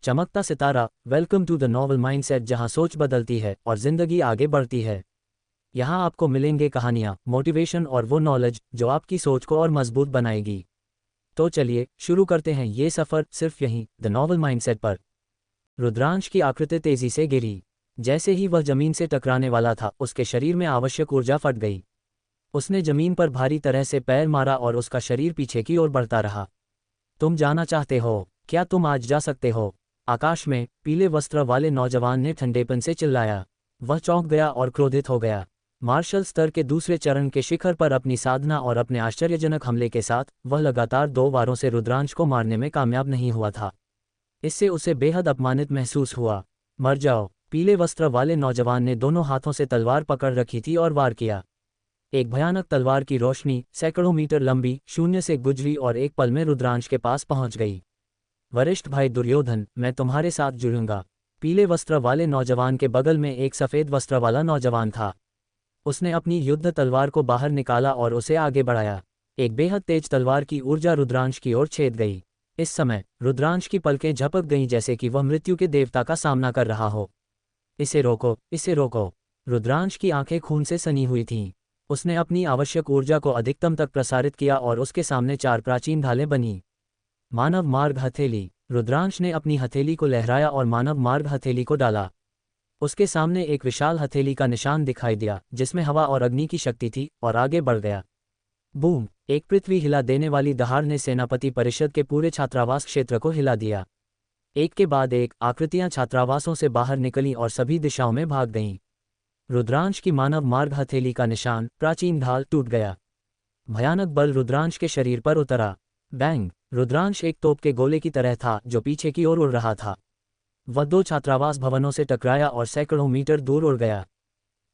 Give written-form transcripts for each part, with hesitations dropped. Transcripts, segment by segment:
चमकता सितारा, welcome to the novel mindset, जहां सोच बदलती है और जिंदगी आगे बढ़ती है। यहाँ आपको मिलेंगे कहानियाँ, मोटिवेशन और वो नॉलेज जो आपकी सोच को और मजबूत बनाएगी। तो चलिए शुरू करते हैं ये सफ़र, सिर्फ यहीं द नॉवल माइंडसेट पर। रुद्रांश की आकृति तेजी से गिरी। जैसे ही वह जमीन से टकराने वाला था, उसके शरीर में आवश्यक ऊर्जा फट गई। उसने जमीन पर भारी तरह से पैर मारा और उसका शरीर पीछे की ओर बढ़ता रहा। तुम जाना चाहते हो? क्या तुम आज जा सकते हो? आकाश में पीले वस्त्र वाले नौजवान ने ठंडेपन से चिल्लाया। वह चौंक गया और क्रोधित हो गया। मार्शल स्तर के दूसरे चरण के शिखर पर अपनी साधना और अपने आश्चर्यजनक हमले के साथ वह लगातार 2 वारों से रुद्रांश को मारने में कामयाब नहीं हुआ था। इससे उसे बेहद अपमानित महसूस हुआ। मर जाओ! पीले वस्त्र वाले नौजवान ने दोनों हाथों से तलवार पकड़ रखी थी और वार किया। एक भयानक तलवार की रोशनी सैकड़ों मीटर लंबी शून्य से गुजरी और एक पल में रुद्रांश के पास पहुंच गई। वरिष्ठ भाई दुर्योधन, मैं तुम्हारे साथ जुड़ूंगा। पीले वस्त्र वाले नौजवान के बगल में एक सफ़ेद वस्त्र वाला नौजवान था। उसने अपनी युद्ध तलवार को बाहर निकाला और उसे आगे बढ़ाया। एक बेहद तेज तलवार की ऊर्जा रुद्रांश की ओर छेद गई। इस समय रुद्रांश की पलकें झपक गईं, जैसे कि वह मृत्यु के देवता का सामना कर रहा हो। इसे रोको, इसे रोको! रुद्रांश की आंखें खून से सनी हुई थीं। उसने अपनी आवश्यक ऊर्जा को अधिकतम तक प्रसारित किया और उसके सामने 4 प्राचीन ढालें बनी। मानव मार्ग हथेली। रुद्रांश ने अपनी हथेली को लहराया और मानव मार्ग हथेली को डाला। उसके सामने एक विशाल हथेली का निशान दिखाई दिया, जिसमें हवा और अग्नि की शक्ति थी, और आगे बढ़ गया। बूम! एक पृथ्वी हिला देने वाली दहाड़ ने सेनापति परिषद के पूरे छात्रावास क्षेत्र को हिला दिया। एक के बाद एक आकृतियां छात्रावासों से बाहर निकलीं और सभी दिशाओं में भाग गईं। रुद्रांश की मानव मार्ग हथेली का निशान, प्राचीन ढाल, टूट गया। भयानक बल रुद्रांश के शरीर पर उतरा। बैंग! रुद्रांश एक तोप के गोले की तरह था जो पीछे की ओर उड़ रहा था। वह 2 छात्रावास भवनों से टकराया और सैकड़ों मीटर दूर उड़ गया।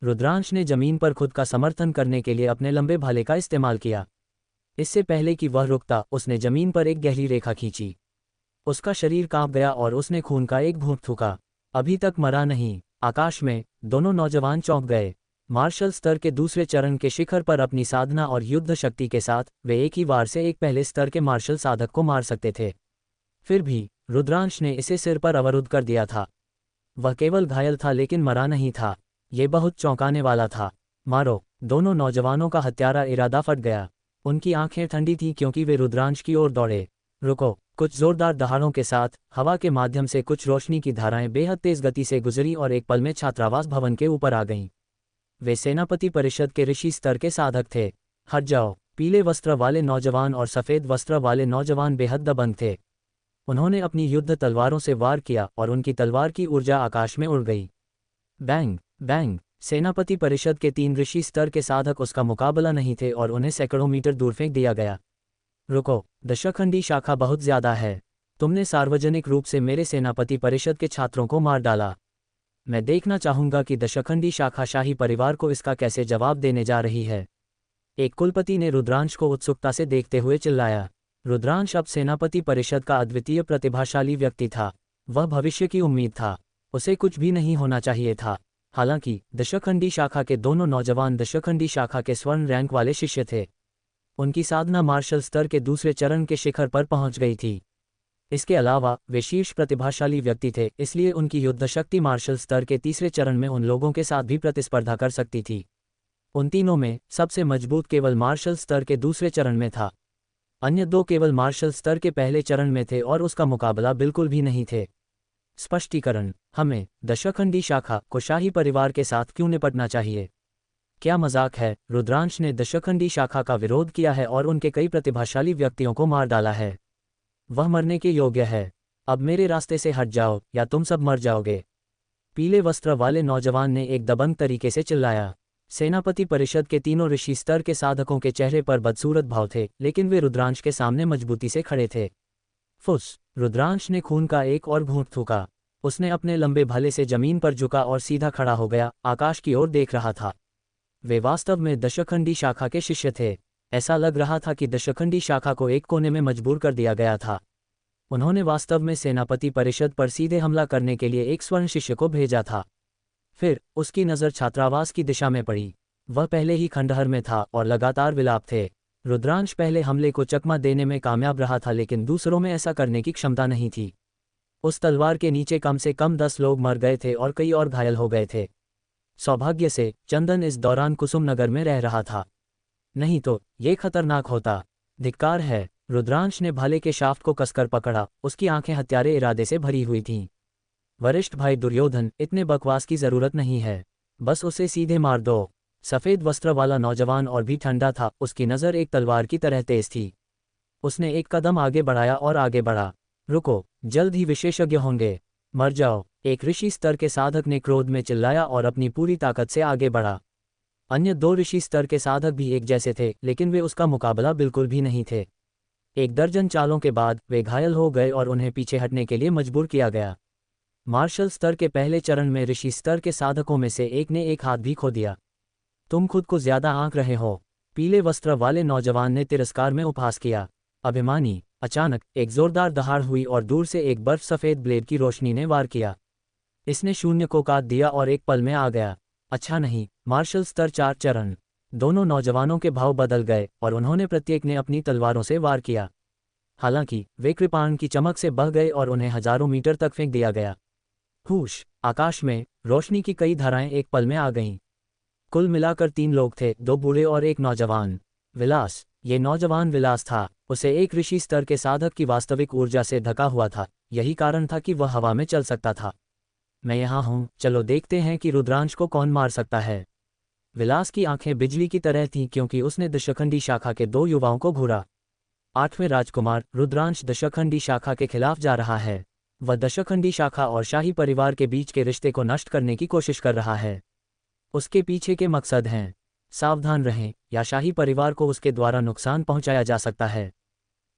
रुद्रांश ने जमीन पर खुद का समर्थन करने के लिए अपने लंबे भाले का इस्तेमाल किया। इससे पहले कि वह रुकता, उसने जमीन पर एक गहरी रेखा खींची। उसका शरीर कांप गया और उसने खून का एक घूंट थूका। अभी तक मरा नहीं। आकाश में दोनों नौजवान चौंक गए। मार्शल स्तर के दूसरे चरण के शिखर पर अपनी साधना और युद्ध शक्ति के साथ वे एक ही वार से एक पहले स्तर के मार्शल साधक को मार सकते थे। फिर भी रुद्रांश ने इसे सिर पर अवरुद्ध कर दिया था। वह केवल घायल था लेकिन मरा नहीं था। ये बहुत चौंकाने वाला था। मारो! दोनों नौजवानों का हत्यारा इरादा फट गया। उनकी आंखें ठंडी थीं क्योंकि वे रुद्रांश की ओर दौड़े। रुको! कुछ जोरदार दहाड़ों के साथ हवा के माध्यम से कुछ रोशनी की धाराएं बेहद तेज गति से गुजरी और एक पल में छात्रावास भवन के ऊपर आ गईं। वे सेनापति परिषद के ऋषि स्तर के साधक थे। हट जाओ! पीले वस्त्र वाले नौजवान और सफ़ेद वस्त्र वाले नौजवान बेहद दबंग थे। उन्होंने अपनी युद्ध तलवारों से वार किया और उनकी तलवार की ऊर्जा आकाश में उड़ गई। बैंग! बैंग! सेनापति परिषद के 3 ऋषि स्तर के साधक उसका मुकाबला नहीं थे और उन्हें सैकड़ों मीटर दूर फेंक दिया गया। रुको! दशखंडी शाखा बहुत ज्यादा है। तुमने सार्वजनिक रूप से मेरे सेनापति परिषद के छात्रों को मार डाला। मैं देखना चाहूंगा कि दशखंडी शाखा शाही परिवार को इसका कैसे जवाब देने जा रही है। एक कुलपति ने रुद्रांश को उत्सुकता से देखते हुए चिल्लाया। रुद्रांश अब सेनापति परिषद का अद्वितीय प्रतिभाशाली व्यक्ति था। वह भविष्य की उम्मीद था। उसे कुछ भी नहीं होना चाहिए था। हालांकि दशखंडी शाखा के दोनों नौजवान दशखंडी शाखा के स्वर्ण रैंक वाले शिष्य थे। उनकी साधना मार्शल स्तर के दूसरे चरण के शिखर पर पहुंच गई थी। इसके अलावा वे शीर्ष प्रतिभाशाली व्यक्ति थे, इसलिए उनकी युद्ध शक्ति मार्शल स्तर के तीसरे चरण में उन लोगों के साथ भी प्रतिस्पर्धा कर सकती थी। उन तीनों में सबसे मजबूत केवल मार्शल स्तर के दूसरे चरण में था। अन्य 2 केवल मार्शल स्तर के पहले चरण में थे और उसका मुकाबला बिल्कुल भी नहीं थे। स्पष्टीकरण: हमें दशखंडी शाखा को शाही परिवार के साथ क्यों निपटना चाहिए? क्या मजाक है? रुद्रांश ने दशखंडी शाखा का विरोध किया है और उनके कई प्रतिभाशाली व्यक्तियों को मार डाला है। वह मरने के योग्य है। अब मेरे रास्ते से हट जाओ या तुम सब मर जाओगे। पीले वस्त्र वाले नौजवान ने एक दबंग तरीके से चिल्लाया। सेनापति परिषद के तीनों ऋषि स्तर के साधकों के चेहरे पर बदसूरत भाव थे, लेकिन वे रुद्रांश के सामने मजबूती से खड़े थे। फुस! रुद्रांश ने खून का एक और घूंट थूका। उसने अपने लंबे भाले से जमीन पर झुका और सीधा खड़ा हो गया, आकाश की ओर देख रहा था। वे वास्तव में दशखंडी शाखा के शिष्य थे। ऐसा लग रहा था कि दशखंडी शाखा को एक कोने में मजबूर कर दिया गया था। उन्होंने वास्तव में सेनापति परिषद पर सीधे हमला करने के लिए एक स्वर्ण शिष्य को भेजा था। फिर उसकी नज़र छात्रावास की दिशा में पड़ी। वह पहले ही खंडहर में था और लगातार विलाप थे। रुद्रांश पहले हमले को चकमा देने में कामयाब रहा था, लेकिन दूसरों में ऐसा करने की क्षमता नहीं थी। उस तलवार के नीचे कम से कम 10 लोग मर गए थे और कई और घायल हो गए थे। सौभाग्य से चंदन इस दौरान कुसुम नगर में रह रहा था, नहीं तो ये खतरनाक होता। धिक्कार है। रुद्रांश ने भाले के शाफ्ट को कसकर पकड़ा, उसकी आंखें हत्यारे इरादे से भरी हुई थीं। वरिष्ठ भाई दुर्योधन, इतने बकवास की जरूरत नहीं है, बस उसे सीधे मार दो। सफेद वस्त्र वाला नौजवान और भी ठंडा था, उसकी नज़र एक तलवार की तरह तेज थी। उसने एक कदम आगे बढ़ाया और आगे बढ़ा। रुको, जल्द ही विशेषज्ञ होंगे, मर जाओ, एक ऋषि स्तर के साधक ने क्रोध में चिल्लाया और अपनी पूरी ताकत से आगे बढ़ा। अन्य 2 ऋषि स्तर के साधक भी एक जैसे थे, लेकिन वे उसका मुकाबला बिल्कुल भी नहीं थे। एक दर्जन चालों के बाद वे घायल हो गए और उन्हें पीछे हटने के लिए मजबूर किया गया। मार्शल स्तर के पहले चरण में ऋषि स्तर के साधकों में से एक ने एक हाथ भी खो दिया। तुम खुद को ज्यादा आंक रहे हो, पीले वस्त्र वाले नौजवान ने तिरस्कार में उपहास किया। अभिमानी। अचानक एक जोरदार दहाड़ हुई और दूर से एक बर्फ सफेद ब्लेड की रोशनी ने वार किया। इसने शून्य को काट दिया और एक पल में आ गया। अच्छा नहीं, मार्शल स्तर 4 चरण। दोनों नौजवानों के भाव बदल गए और उन्होंने प्रत्येक ने अपनी तलवारों से वार किया। हालांकि वे कृपाण की चमक से बह गए और उन्हें हजारों मीटर तक फेंक दिया गया। हुश, आकाश में रोशनी की कई धाराएं एक पल में आ गईं। कुल मिलाकर 3 लोग थे, 2 बूढ़े और एक नौजवान। विलास। ये नौजवान विलास था। उसे एक ऋषि स्तर के साधक की वास्तविक ऊर्जा से ढका हुआ था, यही कारण था कि वह हवा में चल सकता था। मैं यहाँ हूँ, चलो देखते हैं कि रुद्रांश को कौन मार सकता है। विलास की आंखें बिजली की तरह थीं क्योंकि उसने दशखंडी शाखा के 2 युवाओं को घूरा। 8वें राजकुमार रुद्रांश दशखंडी शाखा के खिलाफ जा रहा है। वह दशखंडी शाखा और शाही परिवार के बीच के रिश्ते को नष्ट करने की कोशिश कर रहा है। उसके पीछे के मकसद हैं, सावधान रहें, या शाही परिवार को उसके द्वारा नुकसान पहुंचाया जा सकता है।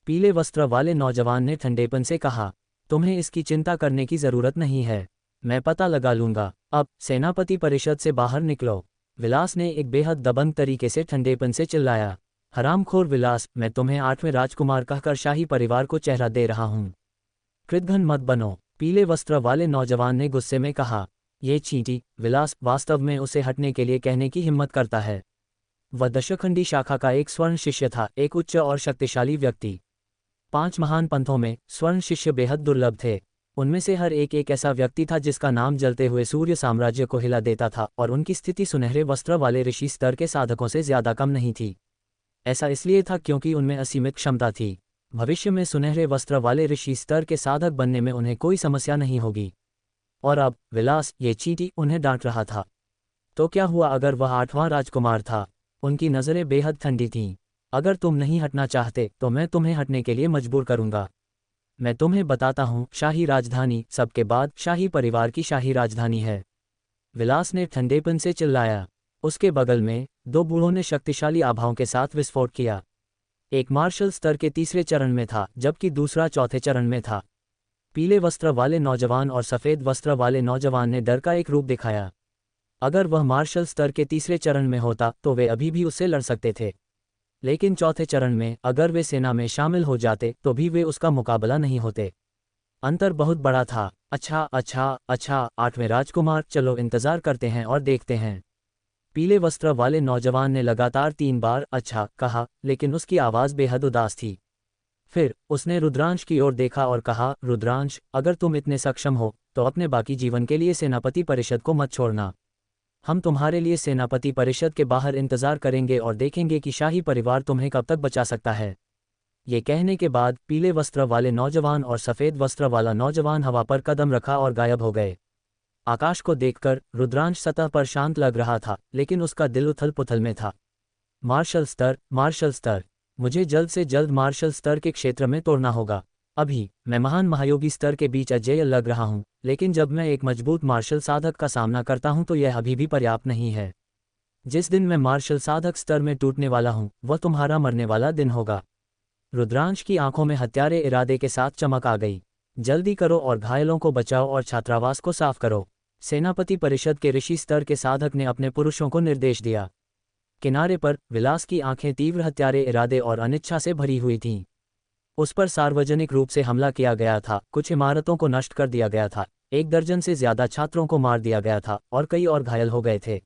पीले वस्त्र वाले नौजवान ने ठंडेपन से कहा, तुम्हें इसकी चिंता करने की जरूरत नहीं है, मैं पता लगा लूंगा। अब सेनापति परिषद से बाहर निकलो। विलास ने एक बेहद दबंग तरीके से ठंडेपन से चिल्लाया। हरामखोर विलास, मैं तुम्हें 8वें राजकुमार कहकर शाही परिवार को चेहरा दे रहा हूं। कृतघ्न मत बनो, पीले वस्त्र वाले नौजवान ने गुस्से में कहा। ये चींटी, विलास वास्तव में उसे हटने के लिए कहने की हिम्मत करता है। वह दशखंडी शाखा का एक स्वर्ण शिष्य था, एक उच्च और शक्तिशाली व्यक्ति। 5 महान पंथों में स्वर्ण शिष्य बेहद दुर्लभ थे। उनमें से हर एक ऐसा व्यक्ति था जिसका नाम जलते हुए सूर्य साम्राज्य को हिला देता था और उनकी स्थिति सुनहरे वस्त्र वाले ऋषि स्तर के साधकों से ज्यादा कम नहीं थी। ऐसा इसलिए था क्योंकि उनमें असीमित क्षमता थी। भविष्य में सुनहरे वस्त्र वाले ऋषि स्तर के साधक बनने में उन्हें कोई समस्या नहीं होगी। और अब विलास, ये चींटी, उन्हें डांट रहा था। तो क्या हुआ अगर वह 8वां राजकुमार था? उनकी नज़रें बेहद ठंडी थीं। अगर तुम नहीं हटना चाहते तो मैं तुम्हें हटने के लिए मजबूर करूंगा। मैं तुम्हें बताता हूँ, शाही राजधानी सबके बाद शाही परिवार की शाही राजधानी है। विलास ने ठंडेपन से चिल्लाया। उसके बगल में 2 बूढ़ों ने शक्तिशाली आभाओं के साथ विस्फोट किया। एक मार्शल स्तर के 3रे चरण में था, जबकि दूसरा 4थे चरण में था। पीले वस्त्र वाले नौजवान और सफ़ेद वस्त्र वाले नौजवान ने डर का एक रूप दिखाया। अगर वह मार्शल स्तर के 3रे चरण में होता तो वे अभी भी उससे लड़ सकते थे, लेकिन 4थे चरण में अगर वे सेना में शामिल हो जाते तो भी वे उसका मुकाबला नहीं होते। अंतर बहुत बड़ा था। अच्छा 8वें राजकुमार, चलो इंतजार करते हैं और देखते हैं। पीले वस्त्र वाले नौजवान ने लगातार 3 बार अच्छा कहा, लेकिन उसकी आवाज़ बेहद उदास थी। फिर उसने रुद्रांश की ओर देखा और कहा, रुद्रांश, अगर तुम इतने सक्षम हो तो अपने बाकी जीवन के लिए सेनापति परिषद को मत छोड़ना। हम तुम्हारे लिए सेनापति परिषद के बाहर इंतजार करेंगे और देखेंगे कि शाही परिवार तुम्हें कब तक बचा सकता है। ये कहने के बाद पीले वस्त्र वाले नौजवान और सफ़ेद वस्त्र वाला नौजवान हवा पर कदम रखा और गायब हो गए। आकाश को देखकर रुद्रांश सतह पर शांत लग रहा था, लेकिन उसका दिल उथल पुथल में था। मार्शल स्तर, मुझे जल्द से जल्द मार्शल स्तर के क्षेत्र में तोड़ना होगा। अभी मैं महान महायोगी स्तर के बीच अजेय लग रहा हूँ, लेकिन जब मैं एक मजबूत मार्शल साधक का सामना करता हूँ तो यह अभी भी पर्याप्त नहीं है। जिस दिन मैं मार्शल साधक स्तर में टूटने वाला हूँ, वह तुम्हारा मरने वाला दिन होगा। रुद्रांश की आंखों में हत्यारे इरादे के साथ चमक आ गई। जल्दी करो और घायलों को बचाओ और छात्रावास को साफ करो। सेनापति परिषद के ऋषि स्तर के साधक ने अपने पुरुषों को निर्देश दिया। किनारे पर विलास की आंखें तीव्र हत्यारे इरादे और अनिच्छा से भरी हुई थीं। उस पर सार्वजनिक रूप से हमला किया गया था, कुछ इमारतों को नष्ट कर दिया गया था, 1 दर्जन से ज्यादा छात्रों को मार दिया गया था और कई और घायल हो गए थे।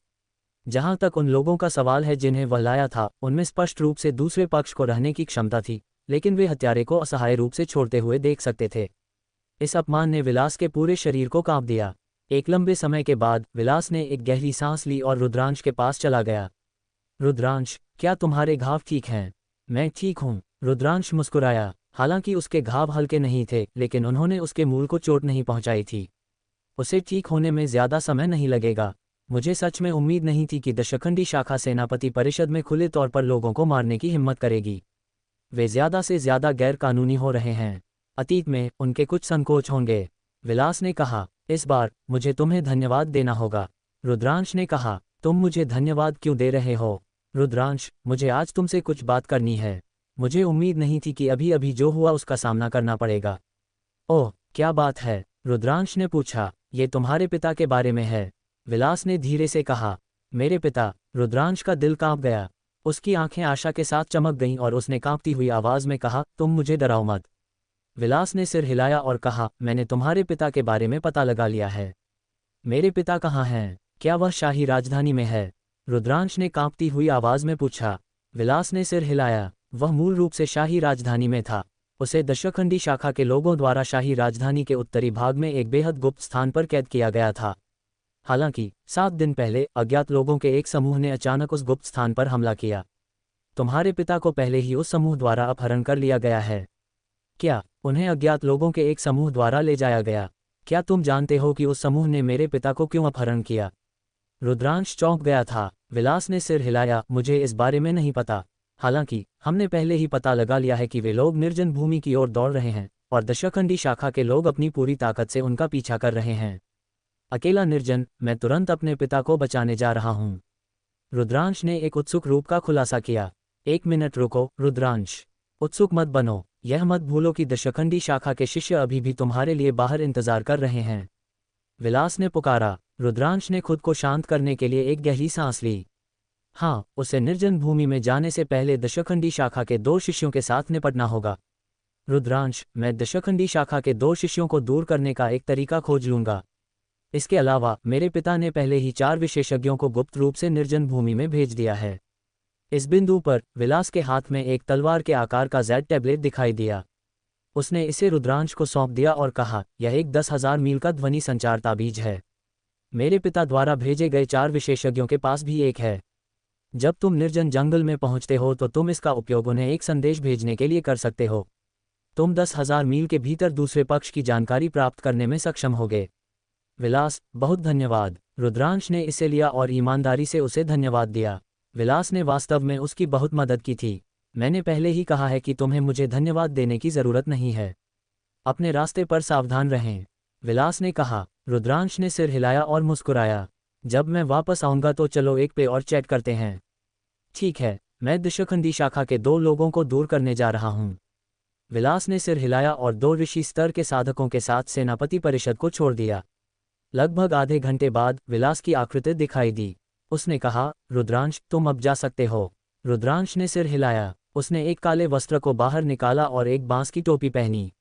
जहां तक उन लोगों का सवाल है जिन्हें वह लाया था, उनमें स्पष्ट रूप से दूसरे पक्ष को रहने की क्षमता थी, लेकिन वे हत्यारे को असहाय रूप से छोड़ते हुए देख सकते थे। इस अपमान ने विलास के पूरे शरीर को कांप दिया। एक लंबे समय के बाद विलास ने एक गहरी सांस ली और रुद्रांश के पास चला गया। रुद्रांश, क्या तुम्हारे घाव ठीक हैं? मैं ठीक हूँ, रुद्रांश मुस्कुराया। हालांकि उसके घाव हल्के नहीं थे, लेकिन उन्होंने उसके मूल को चोट नहीं पहुंचाई थी। उसे ठीक होने में ज्यादा समय नहीं लगेगा। मुझे सच में उम्मीद नहीं थी कि दशखंडी शाखा सेनापति परिषद में खुले तौर पर लोगों को मारने की हिम्मत करेगी। वे ज्यादा से ज्यादा गैर कानूनी हो रहे हैं। अतीत में उनके कुछ संकोच होंगे। विलास ने कहा, इस बार मुझे तुम्हें धन्यवाद देना होगा। रुद्रांश ने कहा, तुम मुझे धन्यवाद क्यों दे रहे हो? रुद्रांश, मुझे आज तुमसे कुछ बात करनी है। मुझे उम्मीद नहीं थी कि अभी अभी जो हुआ उसका सामना करना पड़ेगा। ओह, क्या बात है? रुद्रांश ने पूछा। ये तुम्हारे पिता के बारे में है, विलास ने धीरे से कहा। मेरे पिता? रुद्रांश का दिल कांप गया। उसकी आंखें आशा के साथ चमक गईं और उसने कांपती हुई आवाज में कहा, तुम मुझे डराओ मत। विलास ने सिर हिलाया और कहा, मैंने तुम्हारे पिता के बारे में पता लगा लिया है। मेरे पिता कहाँ हैं? क्या वह शाही राजधानी में है? रुद्रांश ने कांपती हुई आवाज में पूछा। विलास ने सिर हिलाया। वह मूल रूप से शाही राजधानी में था। उसे दशखंडी शाखा के लोगों द्वारा शाही राजधानी के उत्तरी भाग में एक बेहद गुप्त स्थान पर कैद किया गया था। हालांकि 7 दिन पहले अज्ञात लोगों के एक समूह ने अचानक उस गुप्त स्थान पर हमला किया। तुम्हारे पिता को पहले ही उस समूह द्वारा अपहरण कर लिया गया है। क्या उन्हें अज्ञात लोगों के एक समूह द्वारा ले जाया गया? क्या तुम जानते हो कि उस समूह ने मेरे पिता को क्यों अपहरण किया? रुद्रांश चौंक गया था। विलास ने सिर हिलाया, मुझे इस बारे में नहीं पता। हालांकि हमने पहले ही पता लगा लिया है कि वे लोग निर्जन भूमि की ओर दौड़ रहे हैं और दशखंडी शाखा के लोग अपनी पूरी ताकत से उनका पीछा कर रहे हैं। अकेला निर्जन, मैं तुरंत अपने पिता को बचाने जा रहा हूं। रुद्रांश ने एक उत्सुक रूप का खुलासा किया। 1 मिनट रुको रुद्रांश, उत्सुक मत बनो। यह मत भूलो कि दशखंडी शाखा के शिष्य अभी भी तुम्हारे लिए बाहर इंतजार कर रहे हैं, विलास ने पुकारा। रुद्रांश ने खुद को शांत करने के लिए एक गहरी सांस ली। हाँ, उसे निर्जन भूमि में जाने से पहले दशखंडी शाखा के 2 शिष्यों के साथ निपटना होगा। रुद्रांश, मैं दशखंडी शाखा के 2 शिष्यों को दूर करने का एक तरीका खोज लूंगा। इसके अलावा मेरे पिता ने पहले ही 4 विशेषज्ञों को गुप्त रूप से निर्जन भूमि में भेज दिया है। इस बिंदु पर विलास के हाथ में एक तलवार के आकार का Z टैबलेट दिखाई दिया। उसने इसे रुद्रांश को सौंप दिया और कहा, यह एक 10,000 मील का ध्वनि संचार ताबीज है। मेरे पिता द्वारा भेजे गए 4 विशेषज्ञों के पास भी एक है। जब तुम निर्जन जंगल में पहुंचते हो तो तुम इसका उपयोग उन्हें एक संदेश भेजने के लिए कर सकते हो। तुम 10,000 मील के भीतर दूसरे पक्ष की जानकारी प्राप्त करने में सक्षम होगे। विलास, बहुत धन्यवाद। रुद्रांश ने इसे लिया और ईमानदारी से उसे धन्यवाद दिया। विलास ने वास्तव में उसकी बहुत मदद की थी। मैंने पहले ही कहा है कि तुम्हें मुझे धन्यवाद देने की जरूरत नहीं है। अपने रास्ते पर सावधान रहें, विलास ने कहा। रुद्रांश ने सिर हिलाया और मुस्कुराया। जब मैं वापस आऊंगा तो चलो एक पे और चैट करते हैं। ठीक है, मैं दशखंडी शाखा के 2 लोगों को दूर करने जा रहा हूं। विलास ने सिर हिलाया और 2 ऋषि स्तर के साधकों के साथ सेनापति परिषद को छोड़ दिया। लगभग आधे घंटे बाद विलास की आकृति दिखाई दी। उसने कहा, रुद्रांश, तुम अब जा सकते हो। रुद्रांश ने सिर हिलाया। उसने एक काले वस्त्र को बाहर निकाला और एक बांस की टोपी पहनी।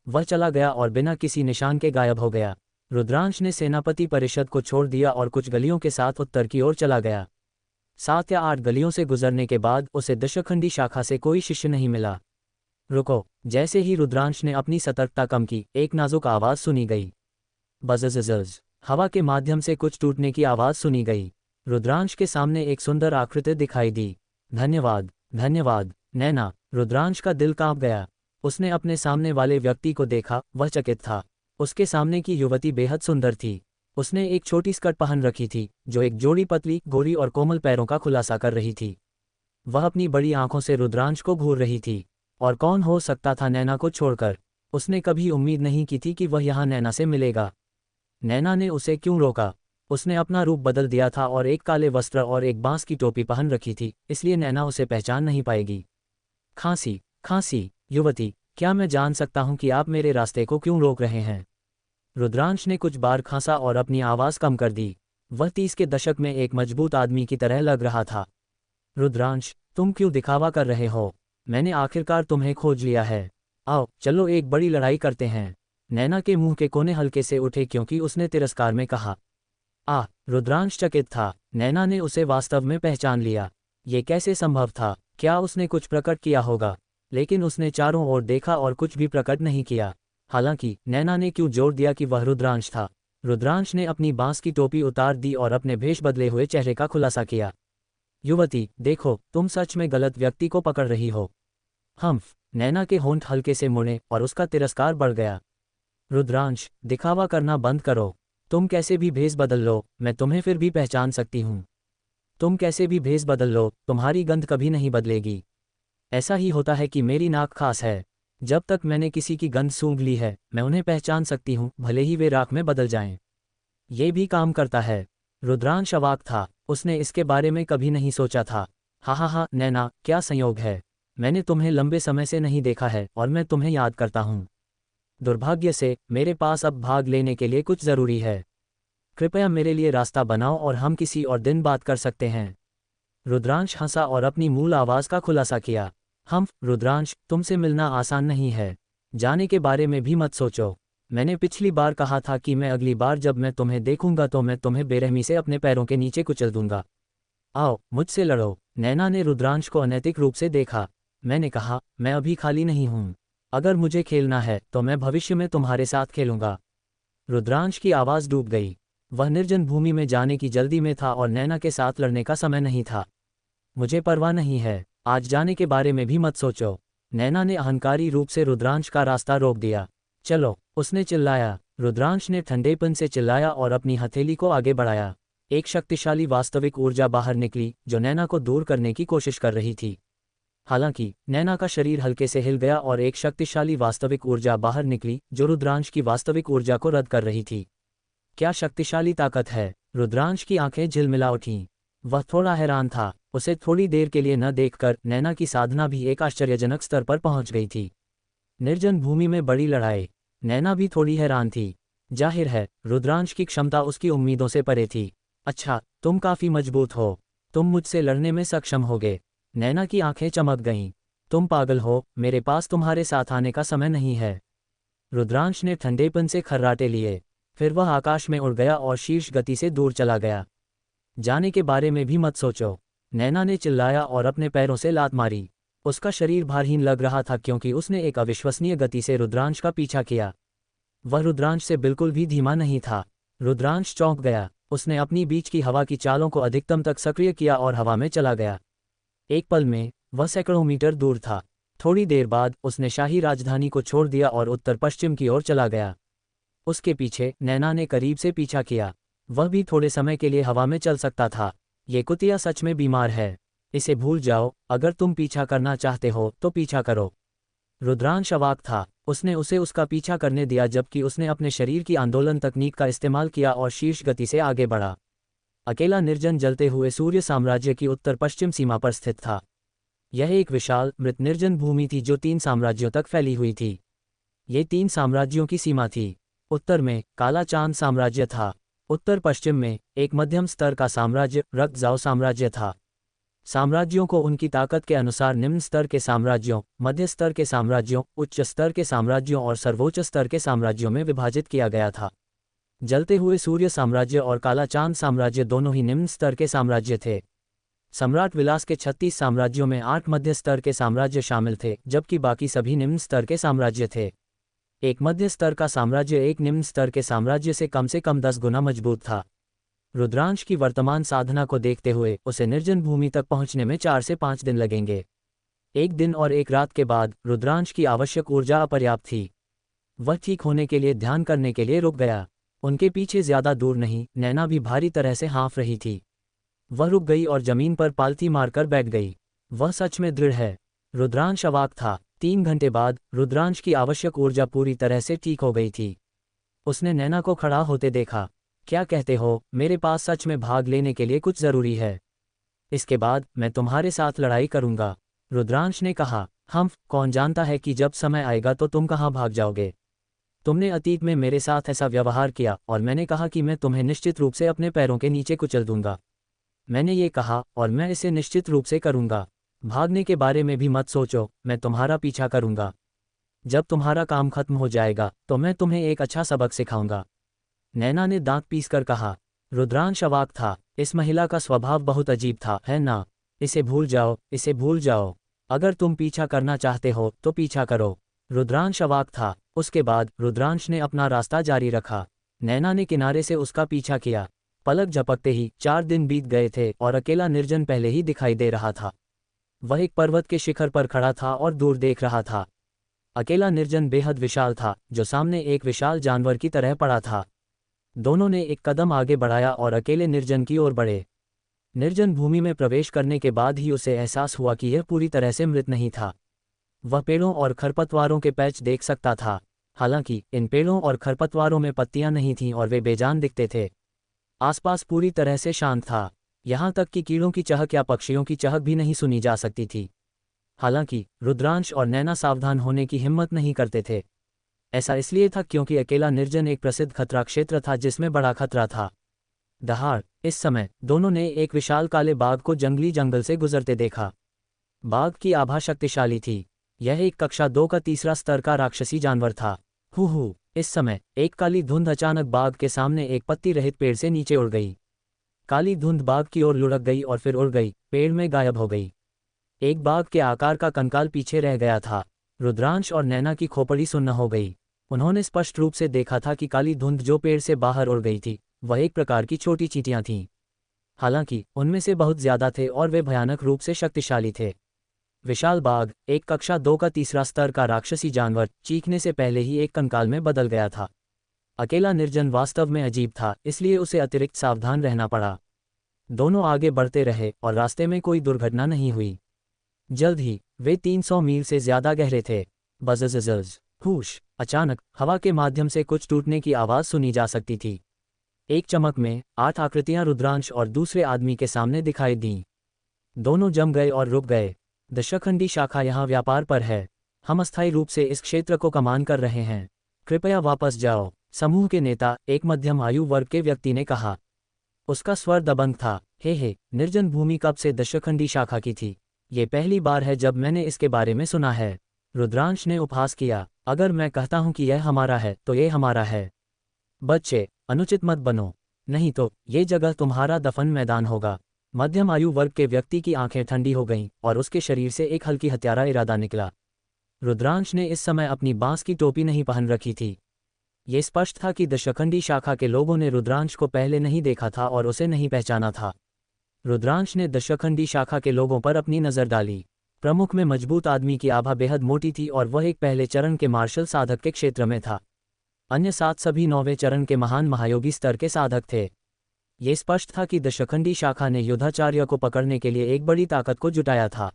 वह चला गया और बिना किसी निशान के गायब हो गया। रुद्रांश ने सेनापति परिषद को छोड़ दिया और कुछ गलियों के साथ उत्तर की ओर चला गया। 7 या 8 गलियों से गुजरने के बाद उसे दशखंडी शाखा से कोई शिष्य नहीं मिला। रुको, जैसे ही रुद्रांश ने अपनी सतर्कता कम की, एक नाजुक आवाज सुनी गई। बज़ज़ज़, हवा के माध्यम से कुछ टूटने की आवाज सुनी गई। रुद्रांश के सामने एक सुंदर आकृति दिखाई दी। धन्यवाद, धन्यवाद, नैना। रुद्रांश का दिल कांप गया। उसने अपने सामने वाले व्यक्ति को देखा, वह चकित था। उसके सामने की युवती बेहद सुंदर थी। उसने एक छोटी स्कर्ट पहन रखी थी, जो एक जोड़ी पतली, गोरी और कोमल पैरों का खुलासा कर रही थी। वह अपनी बड़ी आंखों से रुद्रांश को घूर रही थी। और कौन हो सकता था नैना को छोड़कर? उसने कभी उम्मीद नहीं की थी कि वह यहाँ नैना से मिलेगा। नैना ने उसे क्यों रोका? उसने अपना रूप बदल दिया था और एक काले वस्त्र और एक बांस की टोपी पहन रखी थी, इसलिए नैना उसे पहचान नहीं पाएगी। खांसी, खांसी। युवती, क्या मैं जान सकता हूं कि आप मेरे रास्ते को क्यों रोक रहे हैं? रुद्रांश ने कुछ बार खांसा और अपनी आवाज कम कर दी। वह 30 के दशक में एक मजबूत आदमी की तरह लग रहा था। रुद्रांश, तुम क्यों दिखावा कर रहे हो? मैंने आखिरकार तुम्हें खोज लिया है। आओ, चलो एक बड़ी लड़ाई करते हैं। नैना के मुंह के कोने हल्के से उठे क्योंकि उसने तिरस्कार में कहा। रुद्रांश चकित था। नैना ने उसे वास्तव में पहचान लिया। ये कैसे संभव था? क्या उसने कुछ प्रकट किया होगा? लेकिन उसने चारों ओर देखा और कुछ भी प्रकट नहीं किया। हालांकि नैना ने क्यों जोर दिया कि वह रुद्रांश था। रुद्रांश ने अपनी बांस की टोपी उतार दी और अपने भेष बदले हुए चेहरे का खुलासा किया। युवती, देखो, तुम सच में गलत व्यक्ति को पकड़ रही हो। हम्फ। नैना के होंठ हल्के से मुड़े और उसका तिरस्कार बढ़ गया। रुद्रांश, दिखावा करना बंद करो। तुम कैसे भी भेष बदल लो, मैं तुम्हें फिर भी पहचान सकती हूँ। तुम कैसे भी भेष बदल लो, तुम्हारी गंध कभी नहीं बदलेगी। ऐसा ही होता है कि मेरी नाक खास है। जब तक मैंने किसी की गंध सूंघ ली है, मैं उन्हें पहचान सकती हूँ, भले ही वे राख में बदल जाएं। ये भी काम करता है। रुद्रांश अवाक था, उसने इसके बारे में कभी नहीं सोचा था। हा, नैना, क्या संयोग है। मैंने तुम्हें लंबे समय से नहीं देखा है और मैं तुम्हें याद करता हूँ। दुर्भाग्य से मेरे पास अब भाग लेने के लिए कुछ ज़रूरी है। कृपया मेरे लिए रास्ता बनाओ और हम किसी और दिन बात कर सकते हैं। रुद्रांश हंसा और अपनी मूल आवाज़ का खुलासा किया। रुद्रांश, तुमसे मिलना आसान नहीं है। जाने के बारे में भी मत सोचो। मैंने पिछली बार कहा था कि मैं अगली बार जब मैं तुम्हें देखूंगा तो मैं तुम्हें बेरहमी से अपने पैरों के नीचे कुचल दूंगा। आओ, मुझसे लड़ो। नैना ने रुद्रांश को अनैतिक रूप से देखा। मैंने कहा, मैं अभी खाली नहीं हूँ। अगर मुझे खेलना है तो मैं भविष्य में तुम्हारे साथ खेलूंगा। रुद्रांश की आवाज़ डूब गई। वह निर्जन भूमि में जाने की जल्दी में था और नैना के साथ लड़ने का समय नहीं था। मुझे परवाह नहीं है, आज जाने के बारे में भी मत सोचो। नैना ने अहंकारी रूप से रुद्रांश का रास्ता रोक दिया। चलो, उसने चिल्लाया। रुद्रांश ने ठंडेपन से चिल्लाया और अपनी हथेली को आगे बढ़ाया। एक शक्तिशाली वास्तविक ऊर्जा बाहर निकली जो नैना को दूर करने की कोशिश कर रही थी। हालांकि नैना का शरीर हल्के से हिल गया और एक शक्तिशाली वास्तविक ऊर्जा बाहर निकली जो रुद्रांश की वास्तविक ऊर्जा को रद्द कर रही थी। क्या शक्तिशाली ताकत है। रुद्रांश की आंखें झिलमिला उठीं। वह थोड़ा हैरान था। उसे थोड़ी देर के लिए न देखकर नैना की साधना भी एक आश्चर्यजनक स्तर पर पहुंच गई थी। निर्जन भूमि में बड़ी लड़ाई। नैना भी थोड़ी हैरान थी। जाहिर है, रुद्रांश की क्षमता उसकी उम्मीदों से परे थी। अच्छा, तुम काफी मजबूत हो। तुम मुझसे लड़ने में सक्षम होगे। नैना की आंखें चमक गईं। तुम पागल हो, मेरे पास तुम्हारे साथ आने का समय नहीं है। रुद्रांश ने ठंडेपन से खर्राटे लिए। फिर वह आकाश में उड़ गया और शीर्ष गति से दूर चला गया। जाने के बारे में भी मत सोचो। नैना ने चिल्लाया और अपने पैरों से लात मारी। उसका शरीर भारहीन लग रहा था क्योंकि उसने एक अविश्वसनीय गति से रुद्रांश का पीछा किया। वह रुद्रांश से बिल्कुल भी धीमा नहीं था। रुद्रांश चौंक गया। उसने अपनी बीच की हवा की चालों को अधिकतम तक सक्रिय किया और हवा में चला गया। एक पल में वह सैकड़ों मीटर दूर था। थोड़ी देर बाद उसने शाही राजधानी को छोड़ दिया और उत्तर पश्चिम की ओर चला गया। उसके पीछे नैना ने करीब से पीछा किया। वह भी थोड़े समय के लिए हवा में चल सकता था। ये कुतिया सच में बीमार है। इसे भूल जाओ। अगर तुम पीछा करना चाहते हो तो पीछा करो। रुद्रांश अवाक था। उसने उसे उसका पीछा करने दिया जबकि उसने अपने शरीर की आंदोलन तकनीक का इस्तेमाल किया और शीर्ष गति से आगे बढ़ा। अकेला निर्जन जलते हुए सूर्य साम्राज्य की उत्तर पश्चिम सीमा पर स्थित था। यह एक विशाल मृत निर्जन भूमि थी जो 3 साम्राज्यों तक फैली हुई थी। ये 3 साम्राज्यों की सीमा थी। उत्तर में काला चांद साम्राज्य था। उत्तर पश्चिम में एक मध्यम स्तर का साम्राज्य रक्तजाव साम्राज्य था। साम्राज्यों को उनकी ताकत के अनुसार निम्न स्तर के साम्राज्यों, मध्य स्तर के साम्राज्यों, उच्च स्तर के साम्राज्यों और सर्वोच्च स्तर के साम्राज्यों में विभाजित किया गया था। जलते हुए सूर्य साम्राज्य और काला चांद साम्राज्य दोनों ही निम्न स्तर के साम्राज्य थे। सम्राट विलास के 36 साम्राज्यों में 8 मध्य स्तर के साम्राज्य शामिल थे जबकि बाकी सभी निम्न स्तर के साम्राज्य थे। एक मध्य स्तर का साम्राज्य एक निम्न स्तर के साम्राज्य से कम 10 गुना मजबूत था। रुद्रांश की वर्तमान साधना को देखते हुए उसे निर्जन भूमि तक पहुंचने में 4 से 5 दिन लगेंगे। एक दिन और एक रात के बाद रुद्रांश की आवश्यक ऊर्जा अपर्याप्त थी। वह ठीक होने के लिए ध्यान करने के लिए रुक गया। उनके पीछे ज्यादा दूर नहीं, नैना भी भारी तरह से हाँफ रही थी। वह रुक गई और जमीन पर पालथी मारकर बैठ गई। वह सच में दृढ़ है। रुद्रांश अवाक था। 3 घंटे बाद रुद्रांश की आवश्यक ऊर्जा पूरी तरह से ठीक हो गई थी। उसने नैना को खड़ा होते देखा। क्या कहते हो, मेरे पास सच में भाग लेने के लिए कुछ जरूरी है। इसके बाद मैं तुम्हारे साथ लड़ाई करूंगा। रुद्रांश ने कहा। कौन जानता है कि जब समय आएगा तो तुम कहाँ भाग जाओगे। तुमने अतीत में मेरे साथ ऐसा व्यवहार किया और मैंने कहा कि मैं तुम्हें निश्चित रूप से अपने पैरों के नीचे कुचल दूंगा। मैंने ये कहा और मैं इसे निश्चित रूप से करूंगा। भागने के बारे में भी मत सोचो, मैं तुम्हारा पीछा करूंगा। जब तुम्हारा काम खत्म हो जाएगा तो मैं तुम्हें एक अच्छा सबक सिखाऊंगा। नैना ने दांत पीसकर कहा। रुद्रांश अवाक था। इस महिला का स्वभाव बहुत अजीब था, है ना। इसे भूल जाओ, इसे भूल जाओ। अगर तुम पीछा करना चाहते हो तो पीछा करो। रुद्रांश अवाक था। उसके बाद रुद्रांश ने अपना रास्ता जारी रखा। नैना ने किनारे से उसका पीछा किया। पलक झपकते ही 4 दिन बीत गए थे और अकेला निर्जन पहले ही दिखाई दे रहा था। वह एक पर्वत के शिखर पर खड़ा था और दूर देख रहा था। अकेला निर्जन बेहद विशाल था, जो सामने एक विशाल जानवर की तरह पड़ा था। दोनों ने एक कदम आगे बढ़ाया और अकेले निर्जन की ओर बढ़े। निर्जन भूमि में प्रवेश करने के बाद ही उसे एहसास हुआ कि यह पूरी तरह से मृत नहीं था। वह पेड़ों और खरपतवारों के पैच देख सकता था। हालांकि इन पेड़ों और खरपतवारों में पत्तियां नहीं थीं और वे बेजान दिखते थे। आसपास पूरी तरह से शांत था, यहाँ तक कि कीड़ों की चहक या पक्षियों की चहक भी नहीं सुनी जा सकती थी। हालांकि रुद्रांश और नैना सावधान होने की हिम्मत नहीं करते थे। ऐसा इसलिए था क्योंकि अकेला निर्जन एक प्रसिद्ध खतरा क्षेत्र था जिसमें बड़ा खतरा था। दहाड़ इस समय दोनों ने एक विशाल काले बाघ को जंगली जंगल से गुजरते देखा। बाघ की आभा शक्तिशाली थी। यह एक कक्षा 2 का तीसरा स्तर का राक्षसी जानवर था। हु इस समय एक काली धुंध अचानक बाघ के सामने एक पत्ती रहित पेड़ से नीचे उड़ गई। काली धुंध बाघ की ओर लुढ़क गई और फिर उड़ गई, पेड़ में गायब हो गई। एक बाघ के आकार का कंकाल पीछे रह गया था। रुद्रांश और नैना की खोपड़ी सुन्न हो गई। उन्होंने स्पष्ट रूप से देखा था कि काली धुंध जो पेड़ से बाहर उड़ गई थी, वह एक प्रकार की छोटी चींटियां थीं। हालांकि उनमें से बहुत ज्यादा थे और वे भयानक रूप से शक्तिशाली थे। विशाल बाघ, एक कक्षा 2 का तीसरा स्तर का राक्षसी जानवर, चीखने से पहले ही एक कंकाल में बदल गया था। अकेला निर्जन वास्तव में अजीब था, इसलिए उसे अतिरिक्त सावधान रहना पड़ा। दोनों आगे बढ़ते रहे और रास्ते में कोई दुर्घटना नहीं हुई। जल्द ही वे 300 मील से ज्यादा गहरे थे। बज़ज़ज़ हुश, अचानक हवा के माध्यम से कुछ टूटने की आवाज सुनी जा सकती थी। एक चमक में 8 आकृतियां रुद्रांश और दूसरे आदमी के सामने दिखाई दीं। दोनों जम गए और रुक गए। दशखंडी शाखा यहाँ व्यापार पर है। हम अस्थायी रूप से इस क्षेत्र को कमान कर रहे हैं। कृपया वापस जाओ, समूह के नेता, एक मध्यम आयु वर्ग के व्यक्ति ने कहा। उसका स्वर दबंग था। हे, निर्जन भूमि कब से दशखंडी शाखा की थी? ये पहली बार है जब मैंने इसके बारे में सुना है। रुद्रांश ने उपहास किया। अगर मैं कहता हूं कि यह हमारा है तो ये हमारा है। बच्चे, अनुचित मत बनो, नहीं तो ये जगह तुम्हारा दफन मैदान होगा। मध्यम आयु वर्ग के व्यक्ति की आंखें ठंडी हो गईं और उसके शरीर से एक हल्की हत्यारा इरादा निकला। रुद्रांश ने इस समय अपनी बांस की टोपी नहीं पहन रखी थी। ये स्पष्ट था कि दशखंडी शाखा के लोगों ने रुद्रांश को पहले नहीं देखा था और उसे नहीं पहचाना था। रुद्रांश ने दशखंडी शाखा के लोगों पर अपनी नज़र डाली। प्रमुख में मजबूत आदमी की आभा बेहद मोटी थी और वह एक पहले चरण के मार्शल साधक के क्षेत्र में था। अन्य 7 सभी 9वें चरण के महान महायोगी स्तर के साधक थे। ये स्पष्ट था कि दशखंडी शाखा ने युद्धाचार्य को पकड़ने के लिए एक बड़ी ताकत को जुटाया था।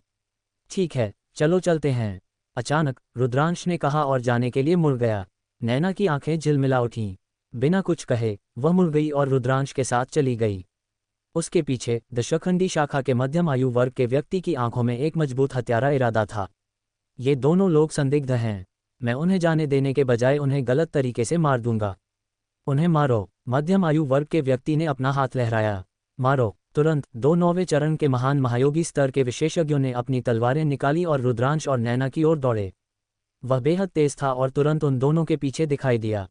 ठीक है, चलो चलते हैं, अचानक रुद्रांश ने कहा और जाने के लिए मुड़ गया। नैना की आंखें झिलमिला उठीं। बिना कुछ कहे वह मुड़ गई और रुद्रांश के साथ चली गई। उसके पीछे दशखंडी शाखा के मध्यम आयु वर्ग के व्यक्ति की आंखों में एक मजबूत हत्यारा इरादा था। ये दोनों लोग संदिग्ध हैं। मैं उन्हें जाने देने के बजाय उन्हें गलत तरीके से मार दूंगा। उन्हें मारो, मध्यम आयु वर्ग के व्यक्ति ने अपना हाथ लहराया। मारो, तुरंत 2 9वें चरण के महान महायोगी स्तर के विशेषज्ञों ने अपनी तलवारें निकाली और रुद्रांश और नैना की ओर दौड़े। वह बेहद तेज था और तुरंत उन दोनों के पीछे दिखाई दिया।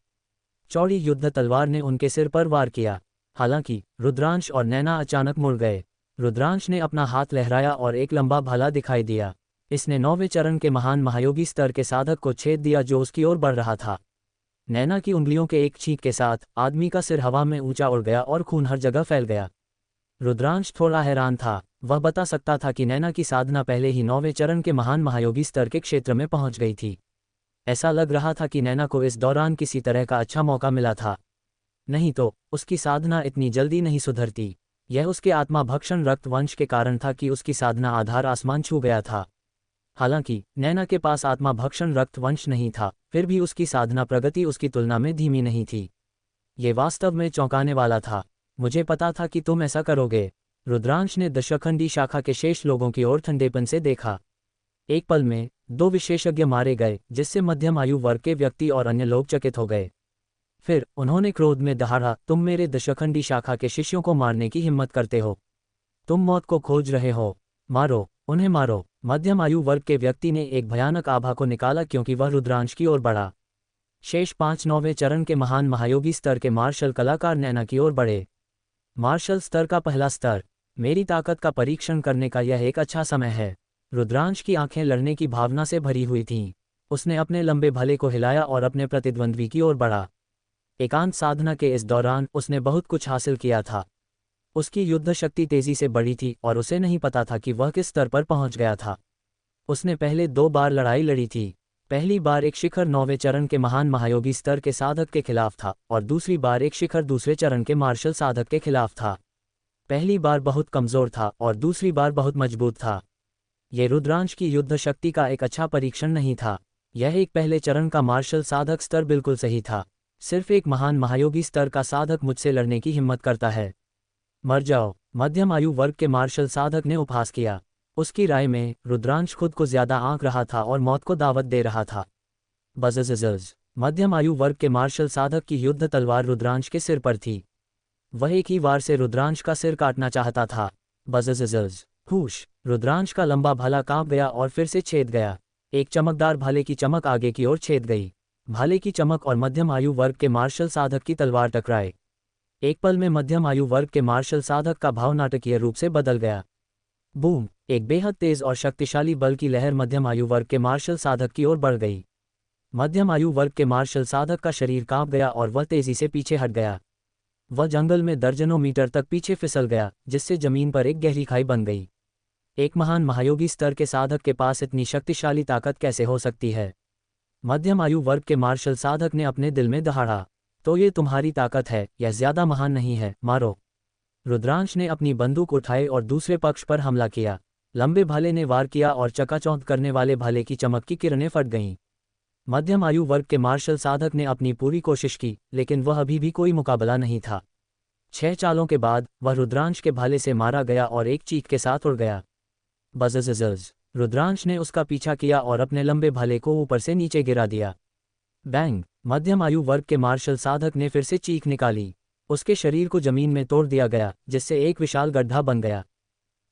चौड़ी युद्ध तलवार ने उनके सिर पर वार किया। हालांकि रुद्रांश और नैना अचानक मुड़ गए। रुद्रांश ने अपना हाथ लहराया और एक लंबा भाला दिखाई दिया। इसने 9वें चरण के महान महायोगी स्तर के साधक को छेद दिया जो उसकी ओर बढ़ रहा था। नैना की उंगलियों के एक छींक के साथ आदमी का सिर हवा में ऊंचा उड़ गया और खून हर जगह फैल गया। रुद्रांश थोड़ा हैरान था। वह बता सकता था कि नैना की साधना पहले ही 9वें चरण के महान महायोगी स्तर के क्षेत्र में पहुंच गई थी। ऐसा लग रहा था कि नैना को इस दौरान किसी तरह का अच्छा मौका मिला था, नहीं तो उसकी साधना इतनी जल्दी नहीं सुधरती। यह उसके आत्मा भक्षण रक्त वंश के कारण था कि उसकी साधना आधार आसमान छू गया था। हालांकि नैना के पास आत्मा भक्षण रक्त वंश नहीं था, फिर भी उसकी साधना प्रगति उसकी तुलना में धीमी नहीं थी। ये वास्तव में चौंकाने वाला था। मुझे पता था कि तुम ऐसा करोगे। रुद्रांश ने दशखंडी शाखा के शेष लोगों की ओर ठंडेपन से देखा। एक पल में 2 विशेषज्ञ मारे गए, जिससे मध्यम आयु वर्ग के व्यक्ति और अन्य लोग चकित हो गए। फिर उन्होंने क्रोध में दहाड़ा, तुम मेरे दशखंडी शाखा के शिष्यों को मारने की हिम्मत करते हो? तुम मौत को खोज रहे हो? मारो, उन्हें मारो। मध्यम आयु वर्ग के व्यक्ति ने एक भयानक आभा को निकाला क्योंकि वह रुद्रांश की ओर बढ़ा। शेष 5 9वें चरण के महान महायोगी स्तर के मार्शल कलाकार नैना की ओर बढ़े। मार्शल स्तर का पहला स्तर। मेरी ताकत का परीक्षण करने का यह एक अच्छा समय है। रुद्रांश की आंखें लड़ने की भावना से भरी हुई थीं। उसने अपने लंबे भले को हिलाया और अपने प्रतिद्वंद्वी की ओर बढ़ा। एकांत साधना के इस दौरान उसने बहुत कुछ हासिल किया था। उसकी युद्ध शक्ति तेजी से बढ़ी थी और उसे नहीं पता था कि वह किस स्तर पर पहुंच गया था। उसने पहले 2 बार लड़ाई लड़ी थी। पहली बार एक शिखर 9वें चरण के महान महायोगी स्तर के साधक के खिलाफ था और दूसरी बार एक शिखर 2वें चरण के मार्शल साधक के खिलाफ था। पहली बार बहुत कमजोर था और दूसरी बार बहुत मजबूत था। ये रुद्रांश की युद्ध शक्ति का एक अच्छा परीक्षण नहीं था। यह एक पहले चरण का मार्शल साधक स्तर बिल्कुल सही था। सिर्फ एक महान महायोगी स्तर का साधक मुझसे लड़ने की हिम्मत करता है। मर जाओ, मध्यम आयु वर्ग के मार्शल साधक ने उपहास किया। उसकी राय में रुद्रांश खुद को ज्यादा आंक रहा था और मौत को दावत दे रहा था। बज़ज़ज़, मध्यम आयु वर्ग के मार्शल साधक की युद्ध तलवार रुद्रांश के सिर पर थी। वह एक ही वार से रुद्रांश का सिर काटना चाहता था। बज़ज़ज़, हुश, रुद्रांश का लंबा भाला कांप गया और फिर से छेद गया। एक चमकदार भाले की चमक आगे की ओर छेद गई। भाले की चमक और मध्यम आयु वर्ग के मार्शल साधक की तलवार टकराए। एक पल में मध्यम आयु वर्ग के मार्शल साधक का भाव नाटकीय रूप से बदल गया। बूम, एक बेहद तेज और शक्तिशाली बल की लहर मध्यम आयु वर्ग के मार्शल साधक की ओर बढ़ गई। मध्यम आयु वर्ग के मार्शल साधक का शरीर कांप गया और वह तेजी से पीछे हट गया। वह जंगल में दर्जनों मीटर तक पीछे फिसल गया, जिससे जमीन पर एक गहरी खाई बन गई। एक महान महायोगी स्तर के साधक के पास इतनी शक्तिशाली ताकत कैसे हो सकती है? मध्यम आयु वर्ग के मार्शल साधक ने अपने दिल में दहाड़ा, तो ये तुम्हारी ताकत है, यह ज्यादा महान नहीं है, मारो। रुद्रांश ने अपनी बंदूक उठाई और दूसरे पक्ष पर हमला किया। लंबे भाले ने वार किया और चकाचौंध करने वाले भाले की चमक की किरणें फट गईं। मध्यम आयु वर्ग के मार्शल साधक ने अपनी पूरी कोशिश की, लेकिन वह अभी भी कोई मुकाबला नहीं था। 6 चालों के बाद वह रुद्रांश के भाले से मारा गया और एक चीख के साथ उड़ गया। बज़ज़ज़, रुद्रांश ने उसका पीछा किया और अपने लंबे भाले को ऊपर से नीचे गिरा दिया। बैंग, मध्यम आयु वर्ग के मार्शल साधक ने फिर से चीख निकाली। उसके शरीर को जमीन में तोड़ दिया गया, जिससे एक विशाल गड्ढा बन गया।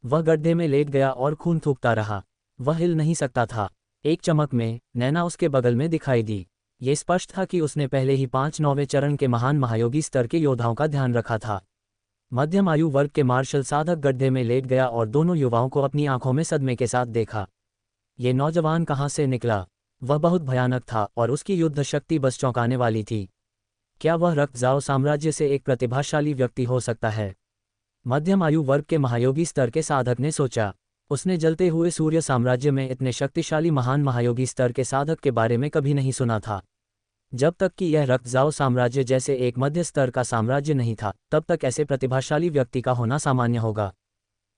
वह गड्ढे में लेट गया और खून थूकता रहा। वह हिल नहीं सकता था। एक चमक में नैना उसके बगल में दिखाई दी। ये स्पष्ट था कि उसने पहले ही 5 9वें चरण के महान महायोगी स्तर के योद्धाओं का ध्यान रखा था। मध्यम आयु वर्ग के मार्शल साधक गड्ढे में लेट गया और दोनों युवाओं को अपनी आंखों में सदमे के साथ देखा। ये नौजवान कहाँ से निकला? वह बहुत भयानक था और उसकी युद्ध शक्ति बस चौंकाने वाली थी। क्या वह रक्तजाओ साम्राज्य से एक प्रतिभाशाली व्यक्ति हो सकता है? मध्यम आयु वर्ग के महायोगी स्तर के साधक ने सोचा। उसने जलते हुए सूर्य साम्राज्य में इतने शक्तिशाली महान महायोगी स्तर के साधक के बारे में कभी नहीं सुना था। जब तक कि यह रक्तजाओ साम्राज्य जैसे एक मध्य स्तर का साम्राज्य नहीं था, तब तक ऐसे प्रतिभाशाली व्यक्ति का होना सामान्य होगा।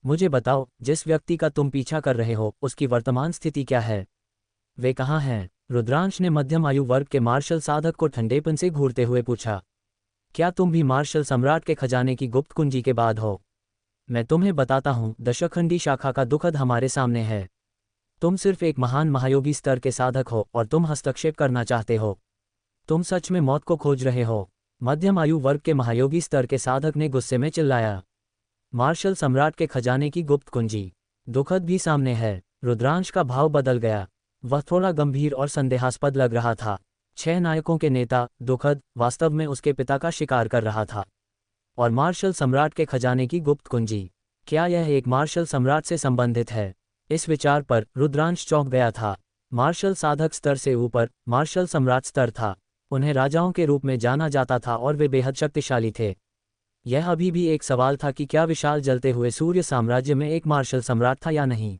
मुझे बताओ, जिस व्यक्ति का तुम पीछा कर रहे हो, उसकी वर्तमान स्थिति क्या है? वे कहाँ हैं? रुद्रांश ने मध्यम आयु वर्ग के मार्शल साधक को ठंडेपन से घूरते हुए पूछा। क्या तुम भी मार्शल सम्राट के खजाने की गुप्त कुंजी के बाद हो? मैं तुम्हें बताता हूँ, दशखंडी शाखा का दुखद हमारे सामने है। तुम सिर्फ एक महान महायोगी स्तर के साधक हो और तुम हस्तक्षेप करना चाहते हो। तुम सच में मौत को खोज रहे हो। मध्यम आयु वर्ग के महायोगी स्तर के साधक ने गुस्से में चिल्लाया। मार्शल सम्राट के खजाने की गुप्त कुंजी, दुखद भी सामने है। रुद्रांश का भाव बदल गया। वह थोड़ा गंभीर और संदेहास्पद लग रहा था। 6 नायकों के नेता, दुखद, वास्तव में उसके पिता का शिकार कर रहा था। और मार्शल सम्राट के खजाने की गुप्त कुंजी, क्या यह एक मार्शल सम्राट से संबंधित है? इस विचार पर रुद्रांश चौंक गया था। मार्शल साधक स्तर से ऊपर मार्शल सम्राट स्तर था। उन्हें राजाओं के रूप में जाना जाता था और वे बेहद शक्तिशाली थे। यह अभी भी एक सवाल था कि क्या विशाल जलते हुए सूर्य साम्राज्य में एक मार्शल सम्राट था या नहीं।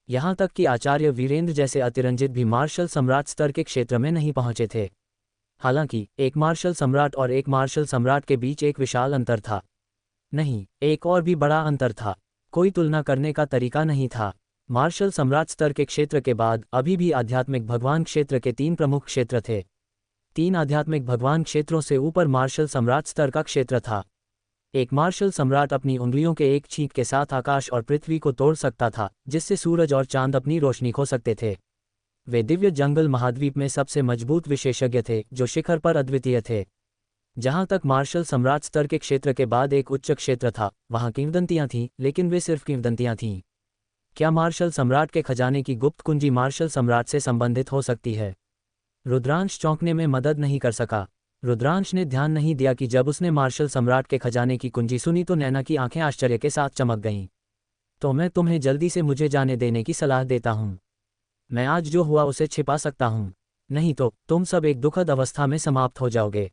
यहाँ तक कि आचार्य वीरेंद्र जैसे अतिरंजित भी मार्शल सम्राट स्तर के क्षेत्र में नहीं पहुंचे थे। हालांकि एक मार्शल सम्राट और एक मार्शल सम्राट के बीच एक विशाल अंतर था। नहीं, एक और भी बड़ा अंतर था। कोई तुलना करने का तरीका नहीं था। मार्शल सम्राट स्तर के क्षेत्र के बाद अभी भी आध्यात्मिक भगवान क्षेत्र के 3 प्रमुख क्षेत्र थे। 3 आध्यात्मिक भगवान क्षेत्रों से ऊपर मार्शल सम्राट स्तर का क्षेत्र था। एक मार्शल सम्राट अपनी उंगलियों के एक छींक के साथ आकाश और पृथ्वी को तोड़ सकता था, जिससे सूरज और चांद अपनी रोशनी खो सकते थे। वे दिव्य जंगल महाद्वीप में सबसे मजबूत विशेषज्ञ थे, जो शिखर पर अद्वितीय थे। जहां तक मार्शल सम्राट स्तर के क्षेत्र के बाद एक उच्च क्षेत्र था, वहां किंवदंतियां थीं, लेकिन वे सिर्फ किंवदंतियां थीं। क्या मार्शल सम्राट के खजाने की गुप्त कुंजी मार्शल सम्राट से संबंधित हो सकती है? रुद्रांश चौंकने में मदद नहीं कर सका। रुद्रांश ने ध्यान नहीं दिया कि जब उसने मार्शल सम्राट के खजाने की कुंजी सुनी तो नैना की आंखें आश्चर्य के साथ चमक गईं। तो मैं तुम्हें जल्दी से मुझे जाने देने की सलाह देता हूं। मैं आज जो हुआ उसे छिपा सकता हूँ, नहीं तो तुम सब एक दुखद अवस्था में समाप्त हो जाओगे।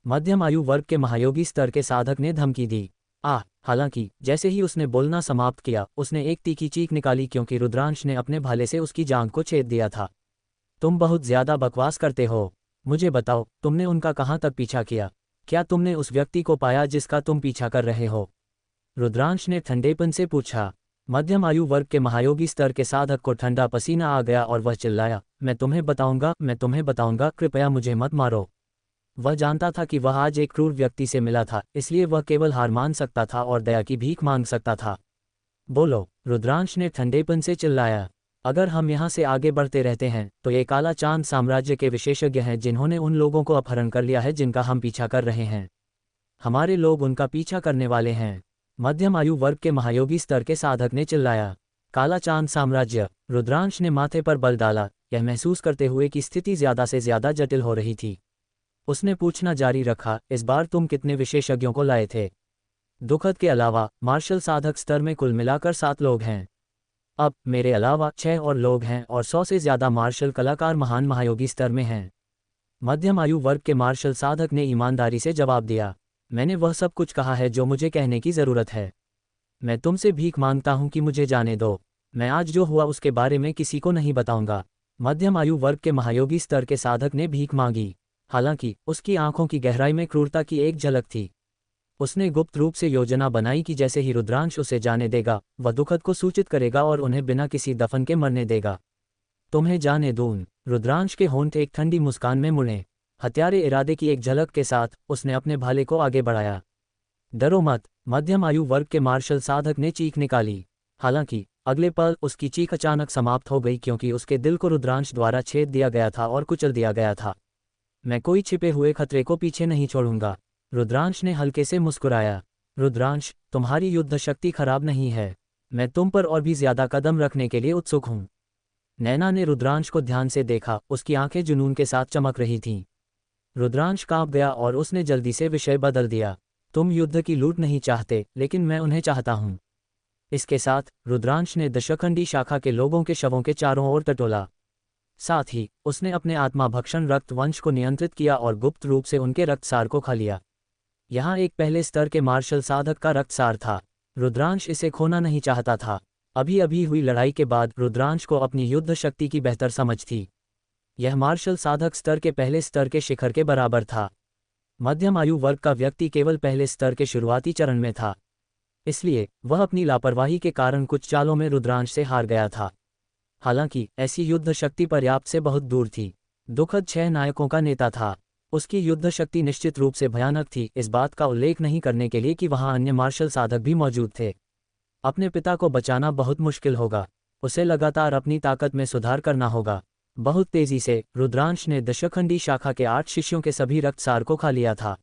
मध्यम आयु वर्ग के महायोगी स्तर के साधक ने धमकी दी। हालांकि जैसे ही उसने बोलना समाप्त किया, उसने एक तीखी चीख निकाली क्योंकि रुद्रांश ने अपने भाले से उसकी जांघ को छेद दिया था। तुम बहुत ज्यादा बकवास करते हो। मुझे बताओ, तुमने उनका कहाँ तक पीछा किया? क्या तुमने उस व्यक्ति को पाया जिसका तुम पीछा कर रहे हो? रुद्रांश ने ठंडेपन से पूछा। मध्यम आयु वर्ग के महायोगी स्तर के साधक को ठंडा पसीना आ गया और वह चिल्लाया, मैं तुम्हें बताऊंगा, कृपया मुझे मत मारो। वह जानता था कि वह आज एक क्रूर व्यक्ति से मिला था, इसलिए वह केवल हार मान सकता था और दया की भीख मांग सकता था। बोलो, रुद्रांश ने ठंडेपन से चिल्लाया। अगर हम यहाँ से आगे बढ़ते रहते हैं तो ये काला चांद साम्राज्य के विशेषज्ञ हैं जिन्होंने उन लोगों को अपहरण कर लिया है जिनका हम पीछा कर रहे हैं। हमारे लोग उनका पीछा करने वाले हैं। मध्यम आयु वर्ग के महायोगी स्तर के साधक ने चिल्लाया। काला चांद साम्राज्य। रुद्रांश ने माथे पर बल डाला, यह महसूस करते हुए कि स्थिति ज्यादा से ज्यादा जटिल हो रही थी। उसने पूछना जारी रखा, इस बार तुम कितने विशेषज्ञों को लाए थे? दुखद के अलावा मार्शल साधक स्तर में कुल मिलाकर 7 लोग हैं। अब मेरे अलावा 6 और लोग हैं और 100 से ज्यादा मार्शल कलाकार महान महायोगी स्तर में हैं। मध्यम आयु वर्ग के मार्शल साधक ने ईमानदारी से जवाब दिया, मैंने वह सब कुछ कहा है जो मुझे कहने की जरूरत है। मैं तुमसे भीख मांगता हूं कि मुझे जाने दो। मैं आज जो हुआ उसके बारे में किसी को नहीं बताऊंगा। मध्यम आयु वर्ग के महायोगी स्तर के साधक ने भीख मांगी। हालांकि उसकी आंखों की गहराई में क्रूरता की एक झलक थी। उसने गुप्त रूप से योजना बनाई कि जैसे ही रुद्रांश उसे जाने देगा, वह दुखद को सूचित करेगा और उन्हें बिना किसी दफन के मरने देगा। तुम्हें जाने दूं। रुद्रांश के होंठ एक ठंडी मुस्कान में मुड़े। हत्यारे इरादे की एक झलक के साथ उसने अपने भाले को आगे बढ़ाया। डरो मत। मध्यम आयु वर्ग के मार्शल साधक ने चीख निकाली। हालांकि अगले पल उसकी चीख अचानक समाप्त हो गई क्योंकि उसके दिल को रुद्रांश द्वारा छेद दिया गया था और कुचल दिया गया था। मैं कोई छिपे हुए खतरे को पीछे नहीं छोड़ूंगा। रुद्रांश ने हल्के से मुस्कुराया। रुद्रांश, तुम्हारी युद्ध शक्ति खराब नहीं है। मैं तुम पर और भी ज्यादा कदम रखने के लिए उत्सुक हूं। नैना ने रुद्रांश को ध्यान से देखा, उसकी आंखें जुनून के साथ चमक रही थीं। रुद्रांश कांप गया और उसने जल्दी से विषय बदल दिया। तुम युद्ध की लूट नहीं चाहते, लेकिन मैं उन्हें चाहता हूं। इसके साथ रुद्रांश ने दशखंडी शाखा के लोगों के शवों के चारों ओर टटोला। साथ ही उसने अपने आत्मा भक्षण रक्त वंश को नियंत्रित किया और गुप्त रूप से उनके रक्तसार को खा लिया। यहाँ एक पहले स्तर के मार्शल साधक का रक्तसार था। रुद्रांश इसे खोना नहीं चाहता था। अभी अभी हुई लड़ाई के बाद रुद्रांश को अपनी युद्ध शक्ति की बेहतर समझ थी। यह मार्शल साधक स्तर के पहले स्तर के शिखर के बराबर था। मध्यम आयु वर्ग का व्यक्ति केवल पहले स्तर के शुरुआती चरण में था, इसलिए वह अपनी लापरवाही के कारण कुछ चालों में रुद्रांश से हार गया था। हालांकि ऐसी युद्ध शक्ति पर्याप्त से बहुत दूर थी। दुखद 6 नायकों का नेता था। उसकी युद्ध शक्ति निश्चित रूप से भयानक थी, इस बात का उल्लेख नहीं करने के लिए कि वहां अन्य मार्शल साधक भी मौजूद थे। अपने पिता को बचाना बहुत मुश्किल होगा। उसे लगातार अपनी ताकत में सुधार करना होगा। बहुत तेजी से रुद्रांश ने दशखंडी शाखा के 8 शिष्यों के सभी रक्तसार को खा लिया था।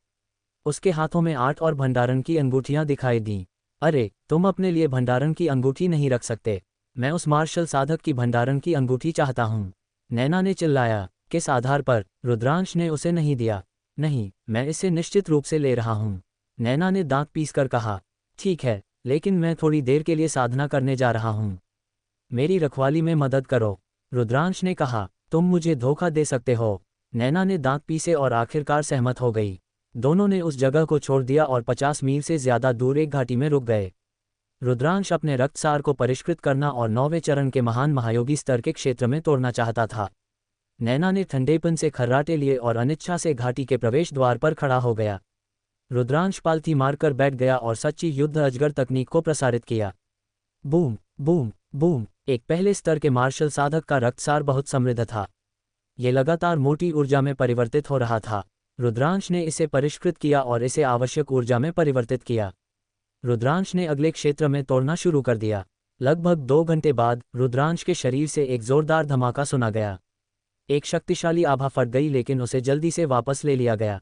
उसके हाथों में 8 और भंडारण की अंगूठियां दिखाई दीं। अरे, तुम अपने लिए भंडारण की अंगूठी नहीं रख सकते? मैं उस मार्शल साधक की भंडारण की अंगूठी चाहता हूं। नैना ने चिल्लाया। किस आधार पर? रुद्रांश ने उसे नहीं दिया। नहीं, मैं इसे निश्चित रूप से ले रहा हूं। नैना ने दांत पीसकर कहा। ठीक है, लेकिन मैं थोड़ी देर के लिए साधना करने जा रहा हूं। मेरी रखवाली में मदद करो। रुद्रांश ने कहा। तुम मुझे धोखा दे सकते हो। नैना ने दांत पीसे और आखिरकार सहमत हो गई। दोनों ने उस जगह को छोड़ दिया और 50 मील से ज्यादा दूर एक घाटी में रुक गए। रुद्रांश अपने रक्तसार को परिष्कृत करना और 9वें चरण के महान महायोगी स्तर के क्षेत्र में तोड़ना चाहता था। नैना ने ठंडेपन से खर्राटे लिए और अनिच्छा से घाटी के प्रवेश द्वार पर खड़ा हो गया। रुद्रांश पालथी मारकर बैठ गया और सच्ची युद्ध अजगर तकनीक को प्रसारित किया। Boom boom boom. एक पहले स्तर के मार्शल साधक का रक्तसार बहुत समृद्ध था। ये लगातार मोटी ऊर्जा में परिवर्तित हो रहा था। रुद्रांश ने इसे परिष्कृत किया और इसे आवश्यक ऊर्जा में परिवर्तित किया। रुद्रांश ने अगले क्षेत्र में तोड़ना शुरू कर दिया। लगभग 2 घंटे बाद रुद्रांश के शरीर से एक जोरदार धमाका सुना गया। एक शक्तिशाली आभा फट गई, लेकिन उसे जल्दी से वापस ले लिया गया।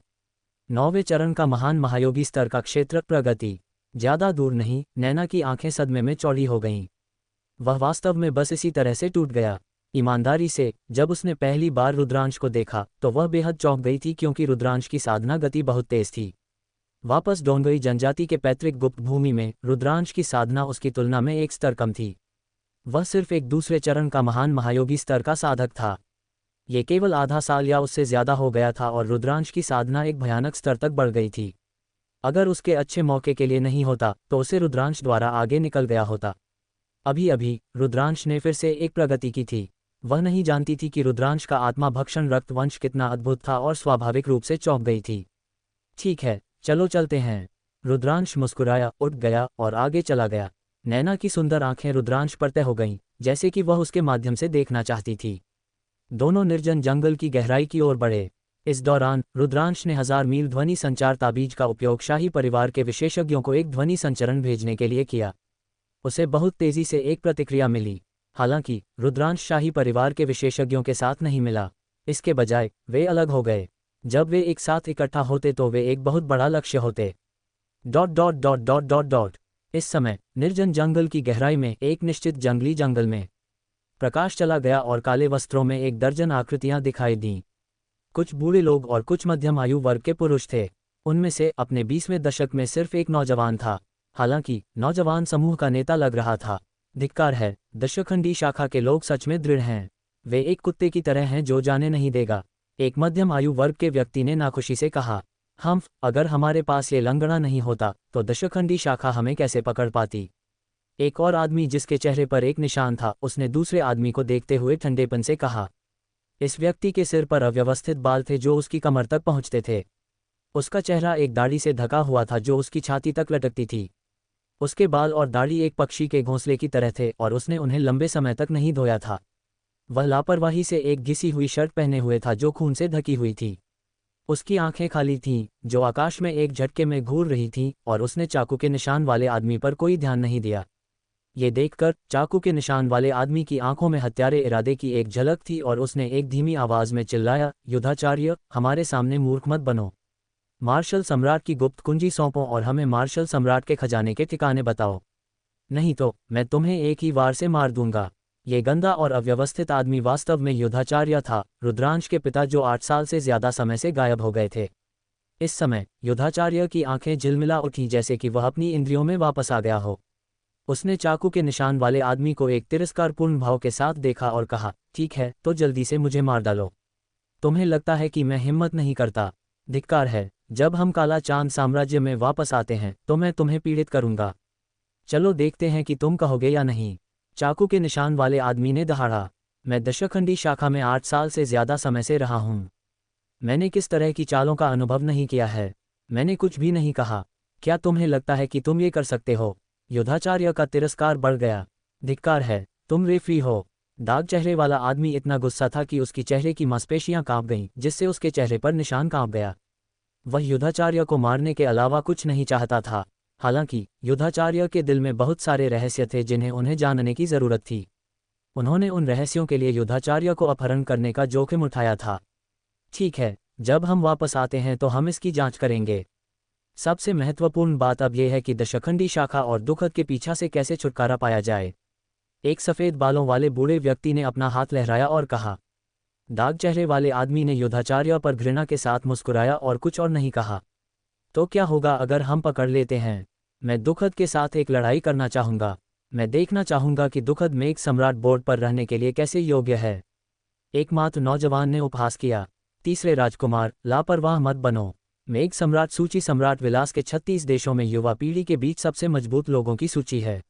9वें चरण का महान महायोगी स्तर का क्षेत्र प्रगति। ज्यादा दूर नहीं। नैना की आंखें सदमे में चौड़ी हो गईं। वह वास्तव में बस इसी तरह से टूट गया। ईमानदारी से, जब उसने पहली बार रुद्रांश को देखा तो वह बेहद चौंक गई थी क्योंकि रुद्रांश की साधना गति बहुत तेज थी। वापस डोंगई जनजाति के पैतृक गुप्त भूमि में रुद्रांश की साधना उसकी तुलना में एक स्तर कम थी। वह सिर्फ एक दूसरे चरण का महान महायोगी स्तर का साधक था। ये केवल आधा साल या उससे ज्यादा हो गया था और रुद्रांश की साधना एक भयानक स्तर तक बढ़ गई थी। अगर उसके अच्छे मौके के लिए नहीं होता तो उसे रुद्रांश द्वारा आगे निकल गया होता। अभी अभी रुद्रांश ने फिर से एक प्रगति की थी। वह नहीं जानती थी कि रुद्रांश का आत्मा भक्षण रक्तवंश कितना अद्भुत था और स्वाभाविक रूप से चौंक गई थी। ठीक है, चलो चलते हैं। रुद्रांश मुस्कुराया, उठ गया और आगे चला गया। नैना की सुंदर आंखें रुद्रांश पर तय हो गईं, जैसे कि वह उसके माध्यम से देखना चाहती थी। दोनों निर्जन जंगल की गहराई की ओर बढ़े। इस दौरान रुद्रांश ने 1000 मील ध्वनि संचार ताबीज का उपयोग शाही परिवार के विशेषज्ञों को एक ध्वनि संचरण भेजने के लिए किया। उसे बहुत तेजी से एक प्रतिक्रिया मिली। हालांकि रुद्रांश शाही परिवार के विशेषज्ञों के साथ नहीं मिला। इसके बजाय वे अलग हो गए। जब वे एक साथ इकट्ठा होते तो वे एक बहुत बड़ा लक्ष्य होते। ... इस समय निर्जन जंगल की गहराई में एक निश्चित जंगली जंगल में प्रकाश चला गया और काले वस्त्रों में 1 दर्जन आकृतियां दिखाई दीं। कुछ बूढ़े लोग और कुछ मध्यम आयु वर्ग के पुरुष थे। उनमें से अपने 20वें दशक में सिर्फ एक नौजवान था। हालांकि नौजवान समूह का नेता लग रहा था। धिक्कार है, दशखंडी शाखा के लोग सच में दृढ़ हैं। वे एक कुत्ते की तरह हैं जो जाने नहीं देगा। एक मध्यम आयु वर्ग के व्यक्ति ने नाखुशी से कहा, अगर हमारे पास ये लंगड़ा नहीं होता तो दशखंडी शाखा हमें कैसे पकड़ पाती। एक और आदमी जिसके चेहरे पर एक निशान था, उसने दूसरे आदमी को देखते हुए ठंडेपन से कहा। इस व्यक्ति के सिर पर अव्यवस्थित बाल थे जो उसकी कमर तक पहुंचते थे। उसका चेहरा एक दाढ़ी से ढका हुआ था जो उसकी छाती तक लटकती थी। उसके बाल और दाढ़ी एक पक्षी के घोंसले की तरह थे और उसने उन्हें लंबे समय तक नहीं धोया था। वह लापरवाही से एक घिसी हुई शर्ट पहने हुए था जो खून से ढकी हुई थी। उसकी आंखें खाली थीं, जो आकाश में एक झटके में घूर रही थीं, और उसने चाकू के निशान वाले आदमी पर कोई ध्यान नहीं दिया। ये देखकर चाकू के निशान वाले आदमी की आंखों में हत्यारे इरादे की एक झलक थी और उसने एक धीमी आवाज में चिल्लाया, युद्धाचार्य, हमारे सामने मूर्ख मत बनो। मार्शल सम्राट की गुप्त कुंजी सौंपो और हमें मार्शल सम्राट के खजाने के ठिकाने बताओ, नहीं तो मैं तुम्हें एक ही वार से मार दूंगा। ये गंदा और अव्यवस्थित आदमी वास्तव में युद्धाचार्य था, रुद्रांश के पिता जो 8 साल से ज्यादा समय से गायब हो गए थे। इस समय युद्धाचार्य की आंखें झिलमिला उठी जैसे कि वह अपनी इंद्रियों में वापस आ गया हो। उसने चाकू के निशान वाले आदमी को एक तिरस्कारपूर्ण भाव के साथ देखा और कहा, ठीक है, तो जल्दी से मुझे मार डालो। तुम्हें लगता है कि मैं हिम्मत नहीं करता? धिक्कार है, जब हम काला चांद साम्राज्य में वापस आते हैं तो मैं तुम्हें पीड़ित करूंगा। चलो देखते हैं कि तुम कहोगे या नहीं। चाकू के निशान वाले आदमी ने दहाड़ा, मैं दशखंडी शाखा में 8 साल से ज्यादा समय से रहा हूं। मैंने किस तरह की चालों का अनुभव नहीं किया है। मैंने कुछ भी नहीं कहा। क्या तुम्हें लगता है कि तुम ये कर सकते हो? युद्धाचार्य का तिरस्कार बढ़ गया। धिक्कार है, तुम रेफरी हो। दाग चेहरे वाला आदमी इतना गुस्सा था कि उसकी चेहरे की मांसपेशियां कांप गईं, जिससे उसके चेहरे पर निशान कांप गया। वह युद्धाचार्य को मारने के अलावा कुछ नहीं चाहता था। हालांकि युद्धाचार्य के दिल में बहुत सारे रहस्य थे जिन्हें उन्हें जानने की जरूरत थी। उन्होंने उन रहस्यों के लिए युद्धाचार्य को अपहरण करने का जोखिम उठाया था। ठीक है, जब हम वापस आते हैं तो हम इसकी जांच करेंगे। सबसे महत्वपूर्ण बात अब यह है कि दशखंडी शाखा और दुखद के पीछा से कैसे छुटकारा पाया जाए। एक सफेद बालों वाले बूढ़े व्यक्ति ने अपना हाथ लहराया और कहा। दाग चेहरे वाले आदमी ने युद्धाचार्य पर घृणा के साथ मुस्कुराया और कुछ और नहीं कहा। तो क्या होगा अगर हम पकड़ लेते हैं? मैं दुखद के साथ एक लड़ाई करना चाहूंगा। मैं देखना चाहूंगा कि दुखद मेघ सम्राट बोर्ड पर रहने के लिए कैसे योग्य है। एकमात्र नौजवान ने उपहास किया। तीसरे राजकुमार, लापरवाह मत बनो। मेघ सम्राट सूची सम्राट विलास के 36 देशों में युवा पीढ़ी के बीच सबसे मजबूत लोगों की सूची है।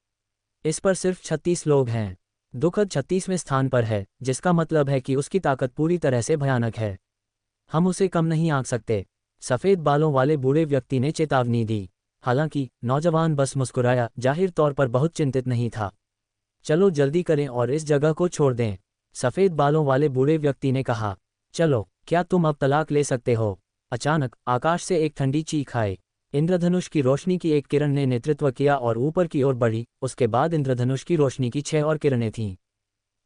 इस पर सिर्फ 36 लोग हैं। दुखद 36वें स्थान पर है, जिसका मतलब है कि उसकी ताकत पूरी तरह से भयानक है। हम उसे कम नहीं आंक सकते। सफेद बालों वाले बूढ़े व्यक्ति ने चेतावनी दी। हालांकि नौजवान बस मुस्कुराया, जाहिर तौर पर बहुत चिंतित नहीं था। चलो जल्दी करें और इस जगह को छोड़ दें, सफेद बालों वाले बूढ़े व्यक्ति ने कहा। चलो, क्या तुम अब तलाक ले सकते हो? अचानक आकाश से एक ठंडी चीख आई। इंद्रधनुष की रोशनी की एक किरण ने नेतृत्व किया और ऊपर की ओर बढ़ी। उसके बाद इंद्रधनुष की रोशनी की 6 और किरणें थीं।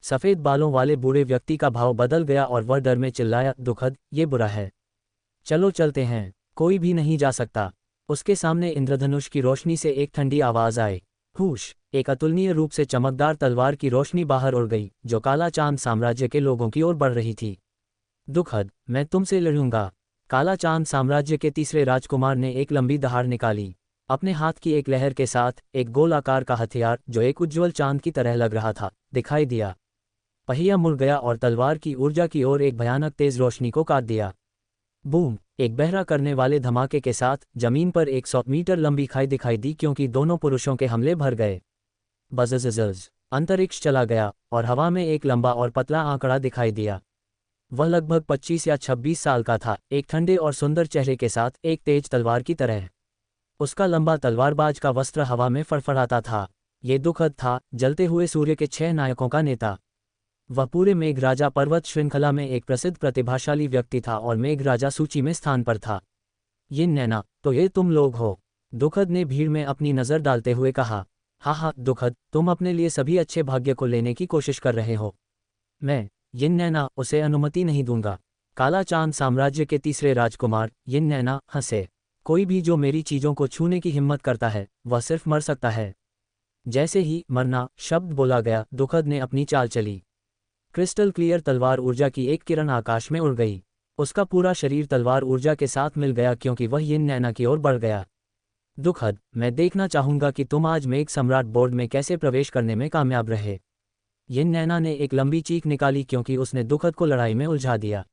सफेद बालों वाले बूढ़े व्यक्ति का भाव बदल गया और वह डर में चिल्लाया, दुखद, ये बुरा है। चलो चलते हैं, कोई भी नहीं जा सकता। उसके सामने इंद्रधनुष की रोशनी से एक ठंडी आवाज आई। हुश! एक अतुलनीय रूप से चमकदार तलवार की रोशनी बाहर उड़ गई, जो काला चांद साम्राज्य के लोगों की ओर बढ़ रही थी। दुखद, मैं तुमसे लड़ूंगा। काला चांद साम्राज्य के तीसरे राजकुमार ने एक लंबी दहाड़ निकाली। अपने हाथ की एक लहर के साथ एक गोल आकार का हथियार जो एक उज्ज्वल चांद की तरह लग रहा था दिखाई दिया। पहिया मुड़ गया और तलवार की ऊर्जा की ओर एक भयानक तेज रोशनी को काट दिया। बूम! एक बहरा करने वाले धमाके के साथ जमीन पर 100 मीटर लंबी खाई दिखाई दी क्योंकि दोनों पुरुषों के हमले भर गए। बज़ज़ज़! अंतरिक्ष चला गया और हवा में एक लंबा और पतला आंकड़ा दिखाई दिया। वह लगभग 25 या 26 साल का था, एक ठंडे और सुंदर चेहरे के साथ, एक तेज तलवार की तरह। उसका लंबा तलवारबाज का वस्त्र हवा में फड़फड़ाता था। ये दुखद था, जलते हुए सूर्य के 6 नायकों का नेता। वह पूरे मेघराजा पर्वत श्रृंखला में एक प्रसिद्ध प्रतिभाशाली व्यक्ति था और मेघराजा सूची में स्थान पर था। यिन नैना, तो ये तुम लोग हो? दुखद ने भीड़ में अपनी नज़र डालते हुए कहा। हाँ, दुखद, तुम अपने लिए सभी अच्छे भाग्य को लेने की कोशिश कर रहे हो। मैं, यिन नैना, उसे अनुमति नहीं दूंगा। काला चांद साम्राज्य के तीसरे राजकुमार यिन नैना हंसे। कोई भी जो मेरी चीज़ों को छूने की हिम्मत करता है वह सिर्फ मर सकता है। जैसे ही मरना शब्द बोला गया, दुखद ने अपनी चाल चली। क्रिस्टल क्लियर तलवार ऊर्जा की एक किरण आकाश में उड़ गई। उसका पूरा शरीर तलवार ऊर्जा के साथ मिल गया क्योंकि वह यिन नैना की ओर बढ़ गया। दुखद, मैं देखना चाहूंगा कि तुम आज मेघ सम्राट बोर्ड में कैसे प्रवेश करने में कामयाब रहे। यिन नैना ने एक लंबी चीख निकाली क्योंकि उसने दुखद को लड़ाई में उलझा दिया।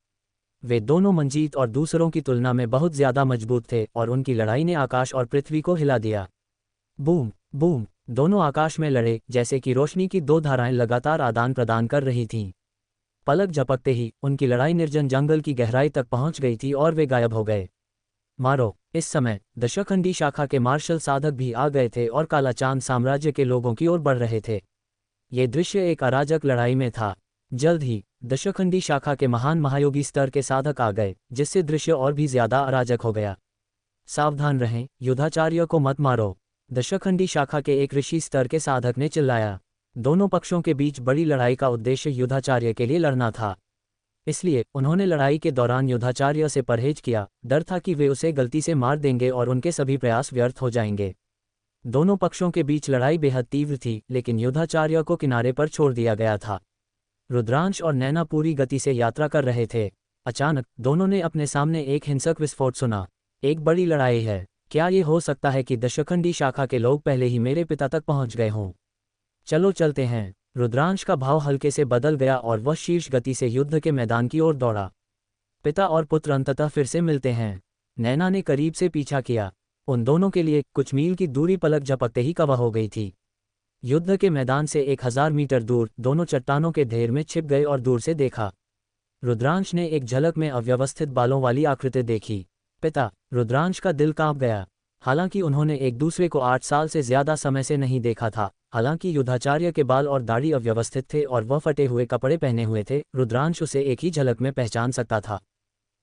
वे दोनों मंजीत और दूसरों की तुलना में बहुत ज्यादा मजबूत थे और उनकी लड़ाई ने आकाश और पृथ्वी को हिला दिया। Boom boom! दोनों आकाश में लड़े जैसे कि रोशनी की दो धाराएं लगातार आदान प्रदान कर रही थीं। पलक झपकते ही उनकी लड़ाई निर्जन जंगल की गहराई तक पहुंच गई थी और वे गायब हो गए। मारो! इस समय दशखंडी शाखा के मार्शल साधक भी आ गए थे और काला चांद साम्राज्य के लोगों की ओर बढ़ रहे थे। ये दृश्य एक अराजक लड़ाई में था। जल्द ही दशखंडी शाखा के महान महायोगी स्तर के साधक आ गए, जिससे दृश्य और भी ज्यादा अराजक हो गया। सावधान रहें, युद्धाचार्य को मत मारो, दशखंडी शाखा के एक ऋषि स्तर के साधक ने चिल्लाया। दोनों पक्षों के बीच बड़ी लड़ाई का उद्देश्य युद्धाचार्य के लिए लड़ना था, इसलिए उन्होंने लड़ाई के दौरान युद्धाचार्य से परहेज किया। डर था कि वे उसे गलती से मार देंगे और उनके सभी प्रयास व्यर्थ हो जाएंगे। दोनों पक्षों के बीच लड़ाई बेहद तीव्र थी, लेकिन युद्धाचार्य को किनारे पर छोड़ दिया गया था। रुद्रांश और नैना पूरी गति से यात्रा कर रहे थे। अचानक दोनों ने अपने सामने एक हिंसक विस्फोट सुना। एक बड़ी लड़ाई है। क्या ये हो सकता है कि दशखंडी शाखा के लोग पहले ही मेरे पिता तक पहुंच गए हों? चलो चलते हैं। रुद्रांश का भाव हल्के से बदल गया और वह शीर्ष गति से युद्ध के मैदान की ओर दौड़ा। पिता और पुत्र अंततः फिर से मिलते हैं। नैना ने करीब से पीछा किया। उन दोनों के लिए कुछ मील की दूरी पलक झपकते ही कवर हो गई थी। युद्ध के मैदान से 1000 मीटर दूर दोनों चट्टानों के ढेर में छिप गए और दूर से देखा। रुद्रांश ने एक झलक में अव्यवस्थित बालों वाली आकृति देखी। पिता! रुद्रांश का दिल कांप गया। हालांकि उन्होंने एक दूसरे को 8 साल से ज्यादा समय से नहीं देखा था। हालांकि युद्धाचार्य के बाल और दाढ़ी अव्यवस्थित थे और वह फटे हुए कपड़े पहने हुए थे, रुद्रांश उसे एक ही झलक में पहचान सकता था।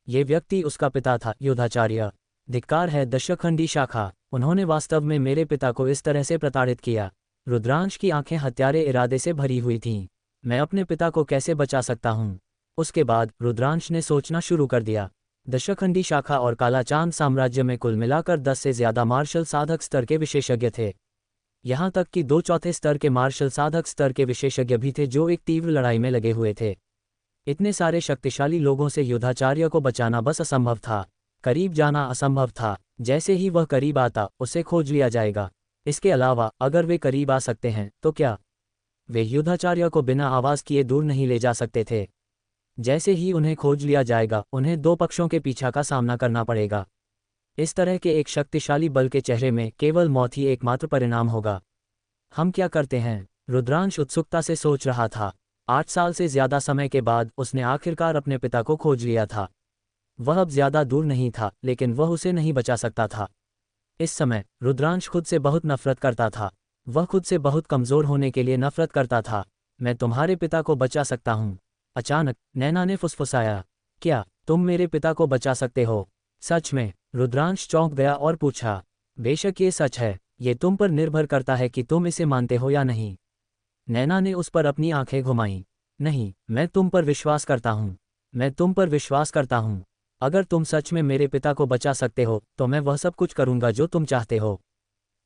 ये व्यक्ति उसका पिता था, युद्धाचार्य। धिक्कार है दशखंडी शाखा, उन्होंने वास्तव में मेरे पिता को इस तरह से प्रताड़ित किया। रुद्रांश की आंखें हत्यारे इरादे से भरी हुई थीं। मैं अपने पिता को कैसे बचा सकता हूँ? उसके बाद रुद्रांश ने सोचना शुरू कर दिया। दशखंडी शाखा और काला चांद साम्राज्य में कुल मिलाकर 10 से ज्यादा मार्शल साधक स्तर के विशेषज्ञ थे। यहाँ तक कि 2 चौथे स्तर के मार्शल साधक स्तर के विशेषज्ञ भी थे जो एक तीव्र लड़ाई में लगे हुए थे। इतने सारे शक्तिशाली लोगों से युद्धाचार्य को बचाना बस असंभव था। करीब जाना असंभव था। जैसे ही वह करीब आता, उसे खोज लिया जाएगा। इसके अलावा अगर वे करीब आ सकते हैं तो क्या वे युद्धाचार्य को बिना आवाज किए दूर नहीं ले जा सकते थे? जैसे ही उन्हें खोज लिया जाएगा, उन्हें 2 पक्षों के पीछा का सामना करना पड़ेगा। इस तरह के एक शक्तिशाली बल के चेहरे में केवल मौत ही एकमात्र परिणाम होगा। हम क्या करते हैं? रुद्रांश उत्सुकता से सोच रहा था। 8 साल से ज्यादा समय के बाद उसने आखिरकार अपने पिता को खोज लिया था। वह अब ज्यादा दूर नहीं था, लेकिन वह उसे नहीं बचा सकता था। इस समय रुद्रांश खुद से बहुत नफरत करता था। वह खुद से बहुत कमजोर होने के लिए नफरत करता था। मैं तुम्हारे पिता को बचा सकता हूँ। अचानक नैना ने फुसफुसाया। क्या तुम मेरे पिता को बचा सकते हो? सच में? रुद्रांश चौंक गया और पूछा। बेशक ये सच है। ये तुम पर निर्भर करता है कि तुम इसे मानते हो या नहीं। नैना ने उस पर अपनी आंखें घुमाईं। नहीं, मैं तुम पर विश्वास करता हूँ। मैं तुम पर विश्वास करता हूँ। अगर तुम सच में मेरे पिता को बचा सकते हो तो मैं वह सब कुछ करूंगा जो तुम चाहते हो।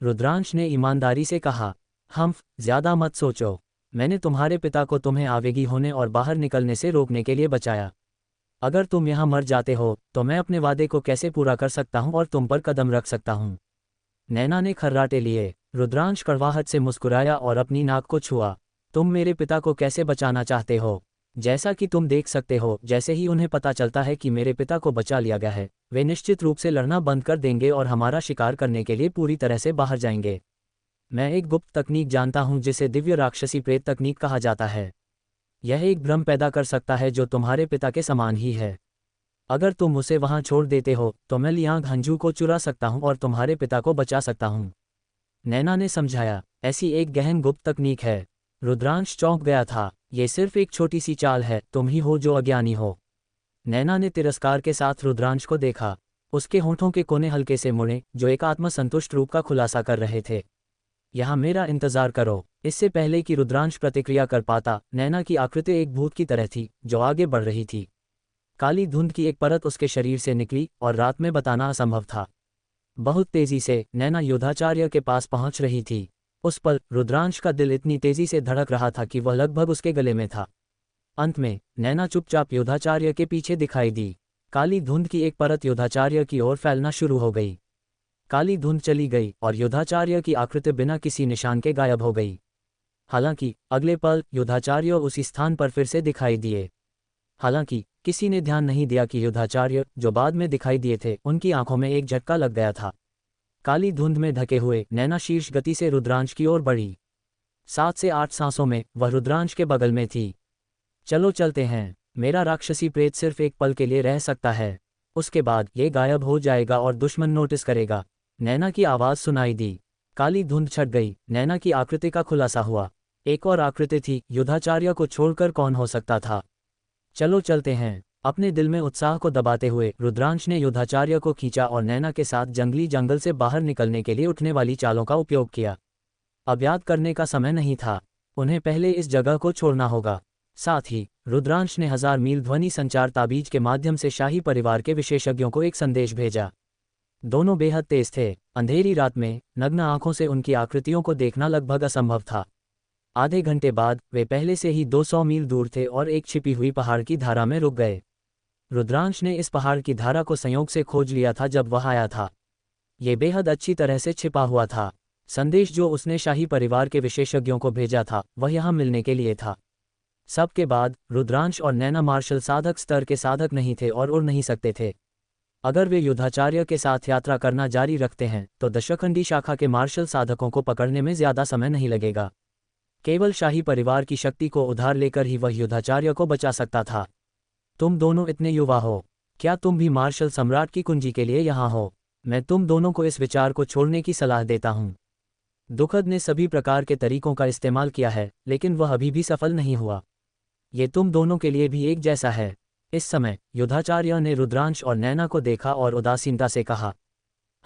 रुद्रांश ने ईमानदारी से कहा। हम्फ, ज्यादा मत सोचो। मैंने तुम्हारे पिता को तुम्हें आवेगी होने और बाहर निकलने से रोकने के लिए बचाया। अगर तुम यहाँ मर जाते हो तो मैं अपने वादे को कैसे पूरा कर सकता हूँ और तुम पर कदम रख सकता हूँ? नैना ने खर्राटे लिए। रुद्रांश कड़वाहट से मुस्कुराया और अपनी नाक को छुआ। तुम मेरे पिता को कैसे बचाना चाहते हो? जैसा कि तुम देख सकते हो, जैसे ही उन्हें पता चलता है कि मेरे पिता को बचा लिया गया है, वे निश्चित रूप से लड़ना बंद कर देंगे और हमारा शिकार करने के लिए पूरी तरह से बाहर जाएंगे। मैं एक गुप्त तकनीक जानता हूं जिसे दिव्य राक्षसी प्रेत तकनीक कहा जाता है। यह एक भ्रम पैदा कर सकता है जो तुम्हारे पिता के समान ही है। अगर तुम उसे वहां छोड़ देते हो तो मैं लियांग हंजू को चुरा सकता हूं और तुम्हारे पिता को बचा सकता हूं। नैना ने समझाया, ऐसी एक गहन गुप्त तकनीक है। रुद्रांश चौंक गया था। ये सिर्फ एक छोटी सी चाल है, तुम ही हो जो अज्ञानी हो। नैना ने तिरस्कार के साथ रुद्रांश को देखा। उसके होंठों के कोने हल्के से मुड़े, जो एक आत्मसंतुष्ट रूप का खुलासा कर रहे थे। यहाँ मेरा इंतजार करो। इससे पहले कि रुद्रांश प्रतिक्रिया कर पाता, नैना की आकृति एक भूत की तरह थी जो आगे बढ़ रही थी। काली धुंध की एक परत उसके शरीर से निकली और रात में बताना असंभव था। बहुत तेजी से नैना योधाचार्य के पास पहुंच रही थी। उस पल रुद्रांश का दिल इतनी तेजी से धड़क रहा था कि वह लगभग उसके गले में था। अंत में नैना चुपचाप योधाचार्य के पीछे दिखाई दी। काली धुंध की एक परत योधाचार्य की ओर फैलना शुरू हो गई। काली धुंध चली गई और योधाचार्य की आकृति बिना किसी निशान के गायब हो गई। हालांकि अगले पल योधाचार्य उसी स्थान पर फिर से दिखाई दिए। हालांकि किसी ने ध्यान नहीं दिया कि योधाचार्य जो बाद में दिखाई दिए थे, उनकी आंखों में एक झटका लग गया था। काली धुंध में ढके हुए नैना शीर्ष गति से रुद्रांश की ओर बढ़ी। 7 से 8 सांसों में वह रुद्रांश के बगल में थी। चलो चलते हैं। मेरा राक्षसी प्रेत सिर्फ एक पल के लिए रह सकता है, उसके बाद ये गायब हो जाएगा और दुश्मन नोटिस करेगा। नैना की आवाज़ सुनाई दी। काली धुंध छट गई। नैना की आकृति का खुलासा हुआ। एक और आकृति थी। योधाचार्य को छोड़कर कौन हो सकता था? चलो चलते हैं। अपने दिल में उत्साह को दबाते हुए रुद्रांश ने योधाचार्य को खींचा और नैना के साथ जंगली जंगल से बाहर निकलने के लिए उठने वाली चालों का उपयोग किया। अब याद करने का समय नहीं था। उन्हें पहले इस जगह को छोड़ना होगा। साथ ही रुद्रांश ने 1000 मील ध्वनि संचार ताबीज के माध्यम से शाही परिवार के विशेषज्ञों को एक संदेश भेजा। दोनों बेहद तेज थे। अंधेरी रात में नग्न आंखों से उनकी आकृतियों को देखना लगभग असंभव था। आधे घंटे बाद वे पहले से ही 200 मील दूर थे और एक छिपी हुई पहाड़ की धारा में रुक गए। रुद्रांश ने इस पहाड़ की धारा को संयोग से खोज लिया था जब वह आया था। ये बेहद अच्छी तरह से छिपा हुआ था। संदेश जो उसने शाही परिवार के विशेषज्ञों को भेजा था वह यहाँ मिलने के लिए था। सबके बाद रुद्रांश और नैना मार्शल साधक स्तर के साधक नहीं थे और उड़ नहीं सकते थे। अगर वे योधाचार्य के साथ यात्रा करना जारी रखते हैं तो दशखंडी शाखा के मार्शल साधकों को पकड़ने में ज्यादा समय नहीं लगेगा। केवल शाही परिवार की शक्ति को उधार लेकर ही वह योधाचार्य को बचा सकता था। तुम दोनों इतने युवा हो, क्या तुम भी मार्शल सम्राट की कुंजी के लिए यहाँ हो? मैं तुम दोनों को इस विचार को छोड़ने की सलाह देता हूँ। दुखद ने सभी प्रकार के तरीकों का इस्तेमाल किया है, लेकिन वह अभी भी सफल नहीं हुआ। ये तुम दोनों के लिए भी एक जैसा है। इस समय योधाचार्य ने रुद्रांश और नैना को देखा और उदासीनता से कहा।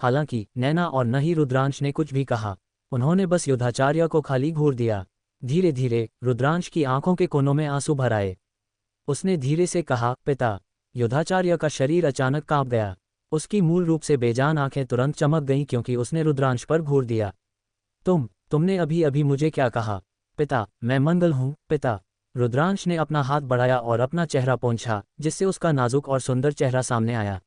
हालांकि नैना और न ही रुद्रांश ने कुछ भी कहा। उन्होंने बस योधाचार्य को खाली घूर दिया। धीरे धीरे रुद्रांश की आंखों के कोनों में आंसू भर आए। उसने धीरे से कहा, पिता। योधाचार्य का शरीर अचानक कांप गया। उसकी मूल रूप से बेजान आंखें तुरंत चमक गईं क्योंकि उसने रुद्रांश पर घूर दिया। तुमने अभी अभी मुझे क्या कहा? पिता, मैं मंगल हूँ, पिता। रुद्रांश ने अपना हाथ बढ़ाया और अपना चेहरा पोंछा, जिससे उसका नाजुक और सुंदर चेहरा सामने आया।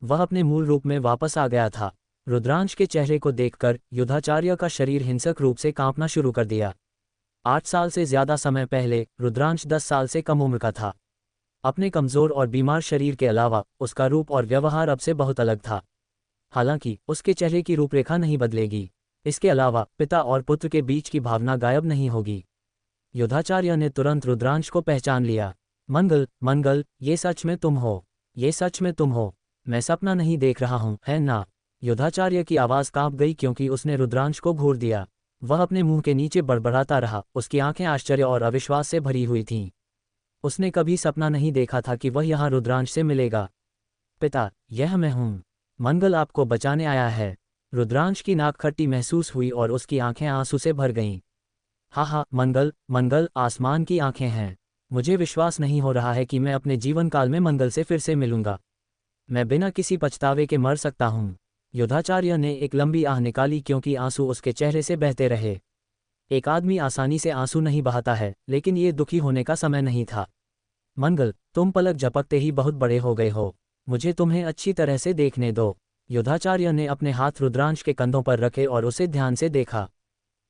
वह अपने मूल रूप में वापस आ गया था। रुद्रांश के चेहरे को देखकर योधाचार्य का शरीर हिंसक रूप से कांपना शुरू कर दिया। 8 साल से ज्यादा समय पहले रुद्रांश 10 साल से कम उम्र का था। अपने कमजोर और बीमार शरीर के अलावा उसका रूप और व्यवहार अब से बहुत अलग था। हालांकि उसके चेहरे की रूपरेखा नहीं बदलेगी। इसके अलावा पिता और पुत्र के बीच की भावना गायब नहीं होगी। योधाचार्य ने तुरंत रुद्रांश को पहचान लिया। मंगल, ये सच में तुम हो? ये सच में तुम हो? मैं सपना नहीं देख रहा हूँ, है ना? योधाचार्य की आवाज कांप गई क्योंकि उसने रुद्रांश को घूर दिया। वह अपने मुंह के नीचे बड़बड़ाता रहा। उसकी आंखें आश्चर्य और अविश्वास से भरी हुई थीं। उसने कभी सपना नहीं देखा था कि वह यहाँ रुद्रांश से मिलेगा। पिता, यह मैं हूँ। मंगल आपको बचाने आया है। रुद्रांश की नाक खट्टी महसूस हुई और उसकी आंखें आंसू से भर गईं। हाँ, मंगल, आसमान की आंखें हैं। मुझे विश्वास नहीं हो रहा है कि मैं अपने जीवन काल में मंगल से फिर से मिलूंगा। मैं बिना किसी पछतावे के मर सकता हूँ। योधाचार्य ने एक लंबी आह निकाली क्योंकि आंसू उसके चेहरे से बहते रहे। एक आदमी आसानी से आंसू नहीं बहाता है, लेकिन ये दुखी होने का समय नहीं था। मंगल, तुम पलक झपकते ही बहुत बड़े हो गए हो। मुझे तुम्हें अच्छी तरह से देखने दो। योधाचार्य ने अपने हाथ रुद्रांश के कंधों पर रखे और उसे ध्यान से देखा।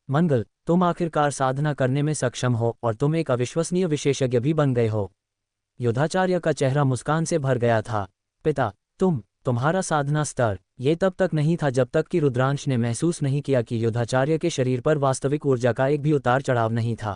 मंगल, तुम आखिरकार साधना करने में सक्षम हो और तुम एक अविश्वसनीय विशेषज्ञ भी बन गए हो। योधाचार्य का चेहरा मुस्कान से भर गया था। पिता, तुम्हारा साधना स्तर, ये तब तक नहीं था जब तक कि रुद्रांश ने महसूस नहीं किया कि योधाचार्य के शरीर पर वास्तविक ऊर्जा का एक भी उतार चढ़ाव नहीं था।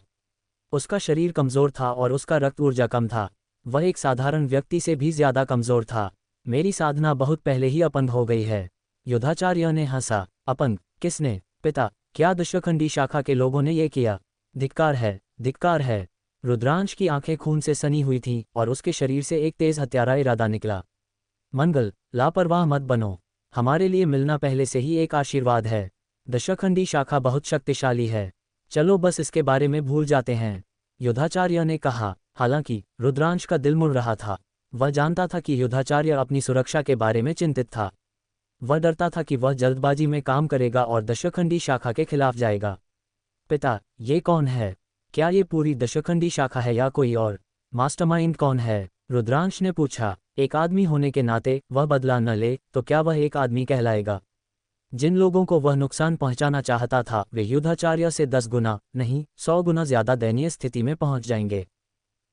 उसका शरीर कमजोर था और उसका रक्त ऊर्जा कम था। वह एक साधारण व्यक्ति से भी ज्यादा कमजोर था। मेरी साधना बहुत पहले ही अपंग हो गई है। योधाचार्य ने हंसा। अपंग? किसने? पिता, क्या दशखंडी शाखा के लोगों ने ये किया? धिक्कार है, धिक्कार है। रुद्रांश की आंखें खून से सनी हुई थीं और उसके शरीर से एक तेज हत्यारा इरादा निकला। मंगल, लापरवाह मत बनो। हमारे लिए मिलना पहले से ही एक आशीर्वाद है। दशखंडी शाखा बहुत शक्तिशाली है। चलो बस इसके बारे में भूल जाते हैं। योधाचार्य ने कहा। हालांकि रुद्रांश का दिल मुड़ रहा था। वह जानता था कि योधाचार्य अपनी सुरक्षा के बारे में चिंतित था। वह डरता था कि वह जल्दबाजी में काम करेगा और दशखंडी शाखा के खिलाफ जाएगा। पिता, ये कौन है? क्या ये पूरी दशखंडी शाखा है या कोई और? मास्टरमाइंड कौन है? रुद्रांश ने पूछा। एक आदमी होने के नाते वह बदला न ले तो क्या वह एक आदमी कहलाएगा? जिन लोगों को वह नुकसान पहुंचाना चाहता था वे योधाचार्य से 10 गुना नहीं 100 गुना ज्यादा दयनीय स्थिति में पहुंच जाएंगे।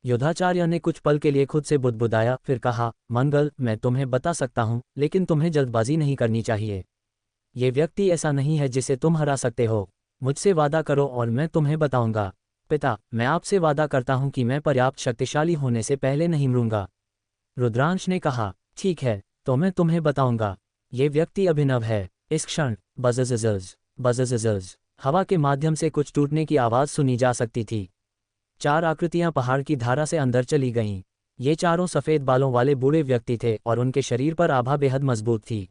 योधाचार्य ने कुछ पल के लिए खुद से बुदबुदाया, फिर कहा, मंगल, मैं तुम्हें बता सकता हूं, लेकिन तुम्हें जल्दबाजी नहीं करनी चाहिए। ये व्यक्ति ऐसा नहीं है जिसे तुम हरा सकते हो। मुझसे वादा करो और मैं तुम्हें बताऊंगा। पिता, मैं आपसे वादा करता हूं कि मैं पर्याप्त शक्तिशाली होने से पहले नहीं मरूंगा। रुद्रांश ने कहा। ठीक है, तो मैं तुम्हें बताऊंगा। ये व्यक्ति अभिनव है। इस क्षण बज़ज़ज़ हवा के माध्यम से कुछ टूटने की आवाज सुनी जा सकती थी। 4 आकृतियां पहाड़ की धारा से अंदर चली गईं। ये चारों सफेद बालों वाले बूढ़े व्यक्ति थे और उनके शरीर पर आभा बेहद मजबूत थी।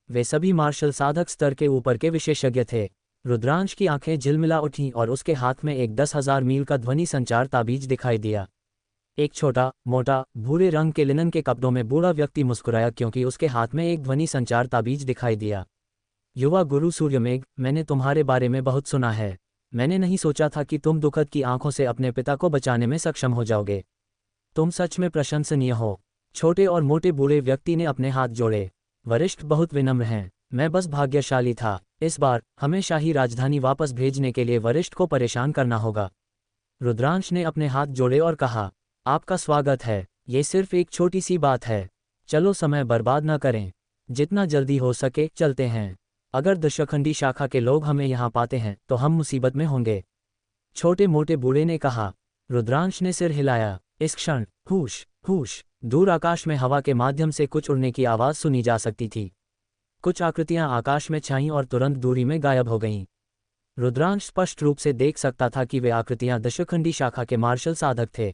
वे सभी मार्शल साधक स्तर के ऊपर के विशेषज्ञ थे। रुद्रांश की आंखें झिलमिला उठीं और उसके हाथ में एक 10,000 मील का ध्वनि संचार ताबीज दिखाई दिया। एक छोटा, मोटा, भूरे रंग के लिनन के कपड़ों में बूढ़ा व्यक्ति मुस्कुराया क्योंकि उसके हाथ में एक ध्वनि संचार ताबीज दिखाई दिया। युवा गुरु सूर्यमेघ, मैंने तुम्हारे बारे में बहुत सुना है। मैंने नहीं सोचा था कि तुम दुखद की आंखों से अपने पिता को बचाने में सक्षम हो जाओगे। तुम सच में प्रशंसनीय हो। छोटे और मोटे बूढ़े व्यक्ति ने अपने हाथ जोड़े। वरिष्ठ बहुत विनम्र हैं। मैं बस भाग्यशाली था। इस बार हमें शाही राजधानी वापस भेजने के लिए वरिष्ठ को परेशान करना होगा। रुद्रांश ने अपने हाथ जोड़े और कहा, आपका स्वागत है। ये सिर्फ एक छोटी सी बात है। चलो समय बर्बाद न करें। जितना जल्दी हो सके चलते हैं। अगर दशखंडी शाखा के लोग हमें यहाँ पाते हैं तो हम मुसीबत में होंगे। छोटे मोटे बूढ़े ने कहा। रुद्रांश ने सिर हिलाया। इस क्षण हुश दूर आकाश में हवा के माध्यम से कुछ उड़ने की आवाज सुनी जा सकती थी। कुछ आकृतियां आकाश में छाईं और तुरंत दूरी में गायब हो गईं। रुद्रांश स्पष्ट रूप से देख सकता था कि वे आकृतियां दशखंडी शाखा के मार्शल साधक थे।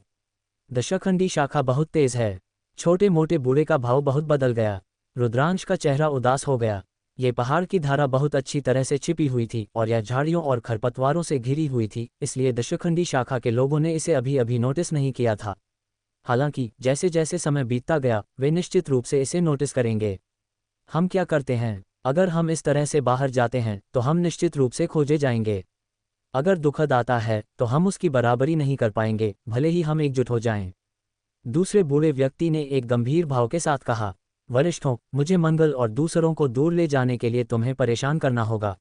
दशखंडी शाखा बहुत तेज है। छोटे मोटे बूढ़े का भाव बहुत बदल गया। रुद्रांश का चेहरा उदास हो गया। ये पहाड़ की धारा बहुत अच्छी तरह से छिपी हुई थी और यह झाड़ियों और खरपतवारों से घिरी हुई थी, इसलिए दशखंडी शाखा के लोगों ने इसे अभी अभी नोटिस नहीं किया था। हालांकि जैसे जैसे समय बीतता गया वे निश्चित रूप से इसे नोटिस करेंगे। हम क्या करते हैं? अगर हम इस तरह से बाहर जाते हैं तो हम निश्चित रूप से खोजे जाएंगे। अगर दुखद आता है तो हम उसकी बराबरी नहीं कर पाएंगे, भले ही हम एकजुट हो जाएं। दूसरे बूढ़े व्यक्ति ने एक गंभीर भाव के साथ कहा, वरिष्ठों, मुझे मंगल और दूसरों को दूर ले जाने के लिए तुम्हें परेशान करना होगा।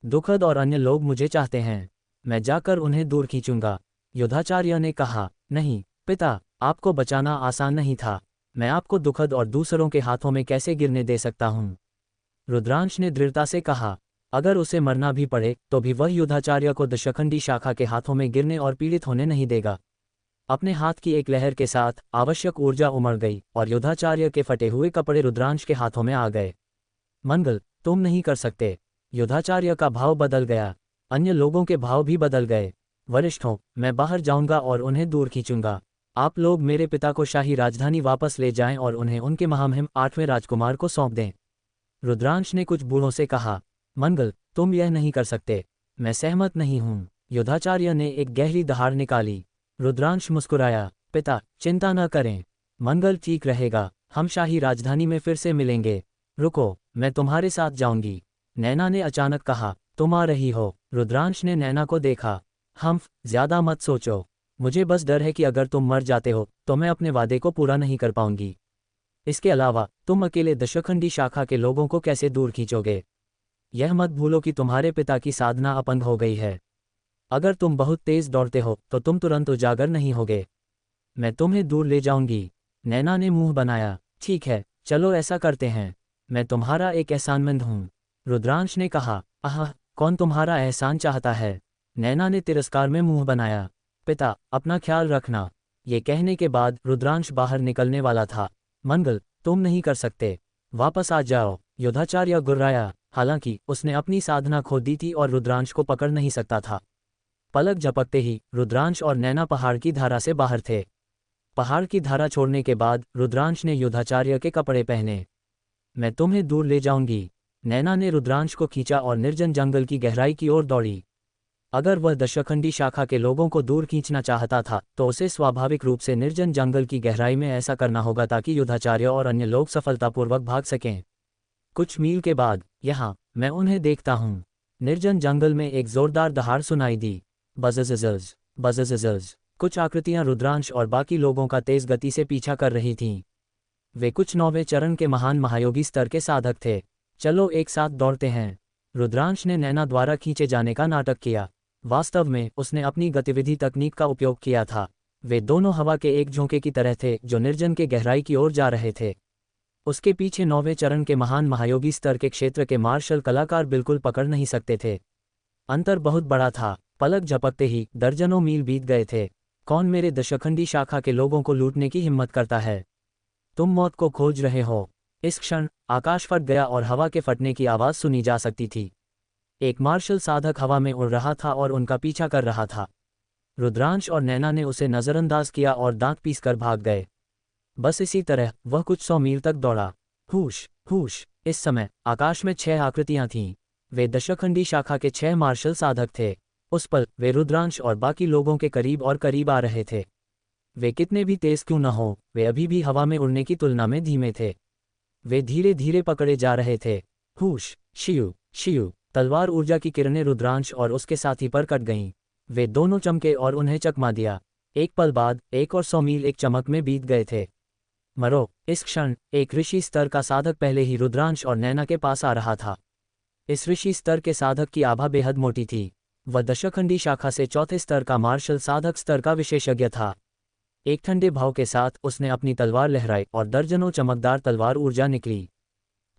दुखद और अन्य लोग मुझे चाहते हैं। मैं जाकर उन्हें दूर खींचूंगा। योधाचार्य ने कहा। नहीं पिता, आपको बचाना आसान नहीं था। मैं आपको दुखद और दूसरों के हाथों में कैसे गिरने दे सकता हूँ? रुद्रांश ने दृढ़ता से कहा। अगर उसे मरना भी पड़े तो भी वह योधाचार्य को दशखंडी शाखा के हाथों में गिरने और पीड़ित होने नहीं देगा। अपने हाथ की एक लहर के साथ आवश्यक ऊर्जा उमड़ गई और योधाचार्य के फटे हुए कपड़े रुद्रांश के हाथों में आ गए। मंगल, तुम नहीं कर सकते। योधाचार्य का भाव बदल गया। अन्य लोगों के भाव भी बदल गए। वरिष्ठों, मैं बाहर जाऊंगा और उन्हें दूर खींचूंगा। आप लोग मेरे पिता को शाही राजधानी वापस ले जाएं और उन्हें उनके महामहिम 8वें राजकुमार को सौंप दें। रुद्रांश ने कुछ बूढ़ों से कहा। मंगल, तुम यह नहीं कर सकते। मैं सहमत नहीं हूँ। योधाचार्य ने एक गहरी दहाड़ निकाली। रुद्रांश मुस्कुराया। पिता, चिंता न करें। मंगल ठीक रहेगा। हम शाही राजधानी में फिर से मिलेंगे। रुको, मैं तुम्हारे साथ जाऊंगी। नैना ने अचानक कहा। तुम आ रही हो? रुद्रांश ने नैना को देखा। ज्यादा मत सोचो। मुझे बस डर है कि अगर तुम मर जाते हो तो मैं अपने वादे को पूरा नहीं कर पाऊंगी। इसके अलावा तुम अकेले दशखंडी शाखा के लोगों को कैसे दूर खींचोगे? यह मत भूलो कि तुम्हारे पिता की साधना अपंग हो गई है। अगर तुम बहुत तेज दौड़ते हो तो तुम तुरंत उजागर नहीं होगे। मैं तुम्हें दूर ले जाऊंगी। नैना ने मुंह बनाया। ठीक है, चलो ऐसा करते हैं। मैं तुम्हारा एक एहसानमंद हूँ। रुद्रांश ने कहा। आह, कौन तुम्हारा एहसान चाहता है? नैना ने तिरस्कार में मुंह बनाया। पिता, अपना ख्याल रखना। ये कहने के बाद रुद्रांश बाहर निकलने वाला था। मंगल, तुम नहीं कर सकते। वापस आ जाओ। योधाचार्य गुर्राया। हालांकि उसने अपनी साधना खो दी थी और रुद्रांश को पकड़ नहीं सकता था। पलक झपकते ही रुद्रांश और नैना पहाड़ की धारा से बाहर थे। पहाड़ की धारा छोड़ने के बाद रुद्रांश ने योधाचार्य के कपड़े पहने। मैं तुम्हें दूर ले जाऊंगी। नैना ने रुद्रांश को खींचा और निर्जन जंगल की गहराई की ओर दौड़ी। अगर वह दशखंडी शाखा के लोगों को दूर खींचना चाहता था तो उसे स्वाभाविक रूप से निर्जन जंगल की गहराई में ऐसा करना होगा ताकि योधाचार्य और अन्य लोग सफलतापूर्वक भाग सकें। कुछ मील के बाद, यहाँ, मैं उन्हें देखता हूँ। निर्जन जंगल में एक जोरदार दहाड़ सुनाई दी। बज़ज़ज़, बज़ज़ज़। कुछ आकृतियां रुद्रांश और बाकी लोगों का तेज गति से पीछा कर रही थीं। वे कुछ 9वें चरण के महान महायोगी स्तर के साधक थे। चलो एक साथ दौड़ते हैं। रुद्रांश ने नैना द्वारा खींचे जाने का नाटक किया। वास्तव में उसने अपनी गतिविधि तकनीक का उपयोग किया था। वे दोनों हवा के एक झोंके की तरह थे जो निर्जन के गहराई की ओर जा रहे थे। उसके पीछे 9वें चरण के महान महायोगी स्तर के क्षेत्र के मार्शल कलाकार बिल्कुल पकड़ नहीं सकते थे। अंतर बहुत बड़ा था। पलक झपकते ही दर्जनों मील बीत गए थे। कौन मेरे दशखंडी शाखा के लोगों को लूटने की हिम्मत करता है? तुम मौत को खोज रहे हो। इस क्षण आकाश फट गया और हवा के फटने की आवाज़ सुनी जा सकती थी। एक मार्शल साधक हवा में उड़ रहा था और उनका पीछा कर रहा था। रुद्रांश और नैना ने उसे नज़रअंदाज किया और दांत पीसकर भाग गए। बस इसी तरह वह कुछ 100 मील तक दौड़ा। हुश हुश। इस समय आकाश में 6 आकृतियां थीं। वे दशखंडी शाखा के 6 मार्शल साधक थे। उस पल वे रुद्रांश और बाकी लोगों के करीब और करीब आ रहे थे। वे कितने भी तेज क्यों न हो, वे अभी भी हवा में उड़ने की तुलना में धीमे थे। वे धीरे धीरे पकड़े जा रहे थे। हुश, शियू शियू। तलवार ऊर्जा की किरणें रुद्रांश और उसके साथी पर कट गईं। वे दोनों चमके और उन्हें चकमा दिया। एक पल बाद 1 और 100 मील एक चमक में बीत गए थे। मरो। इस क्षण एक ऋषि स्तर का साधक पहले ही रुद्रांश और नैना के पास आ रहा था। इस ऋषि स्तर के साधक की आभा बेहद मोटी थी। वह दशखंडी शाखा से 4थे स्तर का मार्शल साधक स्तर का विशेषज्ञ था। एक ठंडे भाव के साथ उसने अपनी तलवार लहराई और दर्जनों चमकदार तलवार ऊर्जा निकली।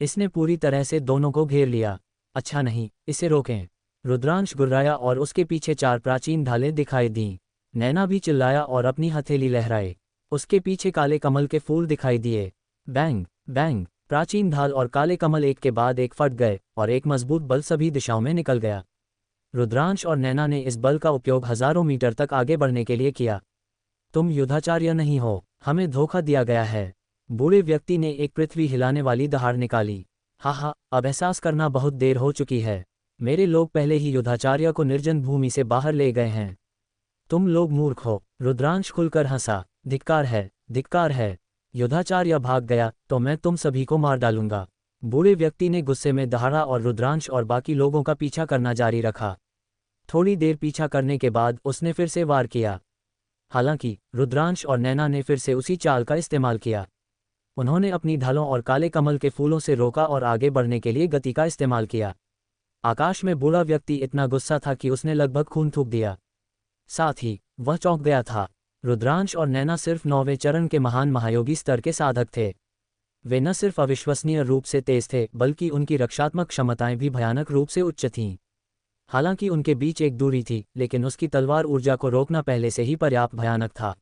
इसने पूरी तरह से दोनों को घेर लिया। अच्छा नहीं, इसे रोकें। रुद्रांश गुर्राया और उसके पीछे 4 प्राचीन ढालें दिखाई दीं। नैना भी चिल्लाया और अपनी हथेली लहराए। उसके पीछे काले कमल के फूल दिखाई दिए। Bang bang. प्राचीन ढाल और काले कमल एक के बाद एक फट गए और एक मजबूत बल सभी दिशाओं में निकल गया। रुद्रांश और नैना ने इस बल का उपयोग हजारों मीटर तक आगे बढ़ने के लिए किया। तुम युद्धाचार्य नहीं हो, हमें धोखा दिया गया है। बूढ़े व्यक्ति ने एक पृथ्वी हिलाने वाली दहाड़ निकाली। हा, अब एहसास करना बहुत देर हो चुकी है। मेरे लोग पहले ही युद्धाचार्य को निर्जन भूमि से बाहर ले गए हैं। तुम लोग मूर्ख हो। रुद्रांश खुलकर हंसा। धिक्कार है, धिक्कार है। युद्धाचार्य भाग गया तो मैं तुम सभी को मार डालूंगा। बूढ़े व्यक्ति ने गुस्से में दहाड़ा और रुद्रांश और बाकी लोगों का पीछा करना जारी रखा। थोड़ी देर पीछा करने के बाद उसने फिर से वार किया। हालांकि रुद्रांश और नैना ने फिर से उसी चाल का इस्तेमाल किया। उन्होंने अपनी ढालों और काले कमल के फूलों से रोका और आगे बढ़ने के लिए गति का इस्तेमाल किया। आकाश में बूढ़ा व्यक्ति इतना गुस्सा था कि उसने लगभग खून थूक दिया। साथ ही वह चौंक गया था। रुद्रांश और नैना सिर्फ 9वें चरण के महान महायोगी स्तर के साधक थे। वे न सिर्फ अविश्वसनीय रूप से तेज थे बल्कि उनकी रक्षात्मक क्षमताएं भी भयानक रूप से उच्च थीं। हालांकि उनके बीच एक दूरी थी, लेकिन उसकी तलवार ऊर्जा को रोकना पहले से ही पर्याप्त भयानक था।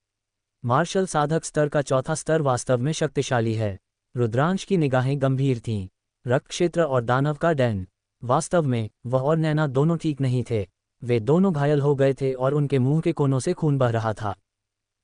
मार्शल साधक स्तर का 4था स्तर वास्तव में शक्तिशाली है। रुद्रांश की निगाहें गंभीर थीं। रक्त क्षेत्र और दानव का डैन। वास्तव में वह और नैना दोनों ठीक नहीं थे। वे दोनों घायल हो गए थे और उनके मुंह के कोनों से खून बह रहा था।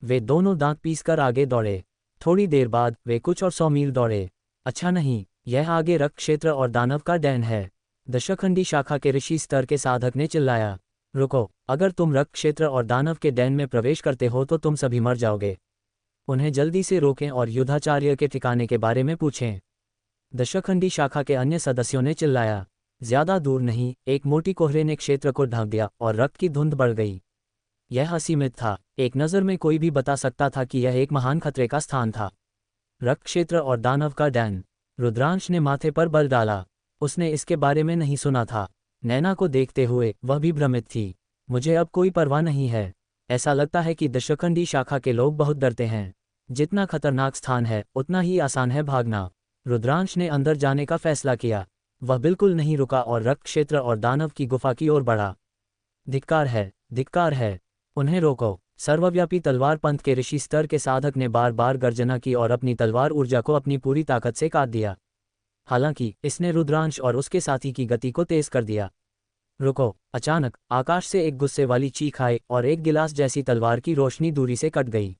वे दोनों दांत पीसकर आगे दौड़े। थोड़ी देर बाद वे कुछ और 100 मील दौड़े। अच्छा नहीं, यह आगे रक्त क्षेत्र और दानव का डैन है। दशखंडी शाखा के ऋषि स्तर के साधक ने चिल्लाया। रुको, अगर तुम रक्त क्षेत्र और दानव के डैन में प्रवेश करते हो तो तुम सभी मर जाओगे। उन्हें जल्दी से रोकें और युद्धाचार्य के ठिकाने के बारे में पूछें। दशखंडी शाखा के अन्य सदस्यों ने चिल्लाया। ज्यादा दूर नहीं, एक मोटी कोहरे ने क्षेत्र को ढक दिया और रक्त की धुंध बढ़ गई। यह असीमित था। एक नज़र में कोई भी बता सकता था कि यह एक महान खतरे का स्थान था। रक्त क्षेत्र और दानव का डैन। रुद्रांश ने माथे पर बल डाला। उसने इसके बारे में नहीं सुना था। नैना को देखते हुए वह भी भ्रमित थी। मुझे अब कोई परवाह नहीं है। ऐसा लगता है कि दशखंडी शाखा के लोग बहुत डरते हैं। जितना खतरनाक स्थान है उतना ही आसान है भागना। रुद्रांश ने अंदर जाने का फैसला किया। वह बिल्कुल नहीं रुका और रक्त क्षेत्र और दानव की गुफा की ओर बढ़ा। धिक्कार है, धिक्कार है, उन्हें रोको। सर्वव्यापी तलवार पंथ के ऋषि स्तर के साधक ने बार बार गर्जना की और अपनी तलवार ऊर्जा को अपनी पूरी ताकत से काट दिया। हालांकि इसने रुद्रांश और उसके साथी की गति को तेज कर दिया। रुको! अचानक आकाश से एक गुस्से वाली चीख आई और एक गिलास जैसी तलवार की रोशनी दूरी से कट गई।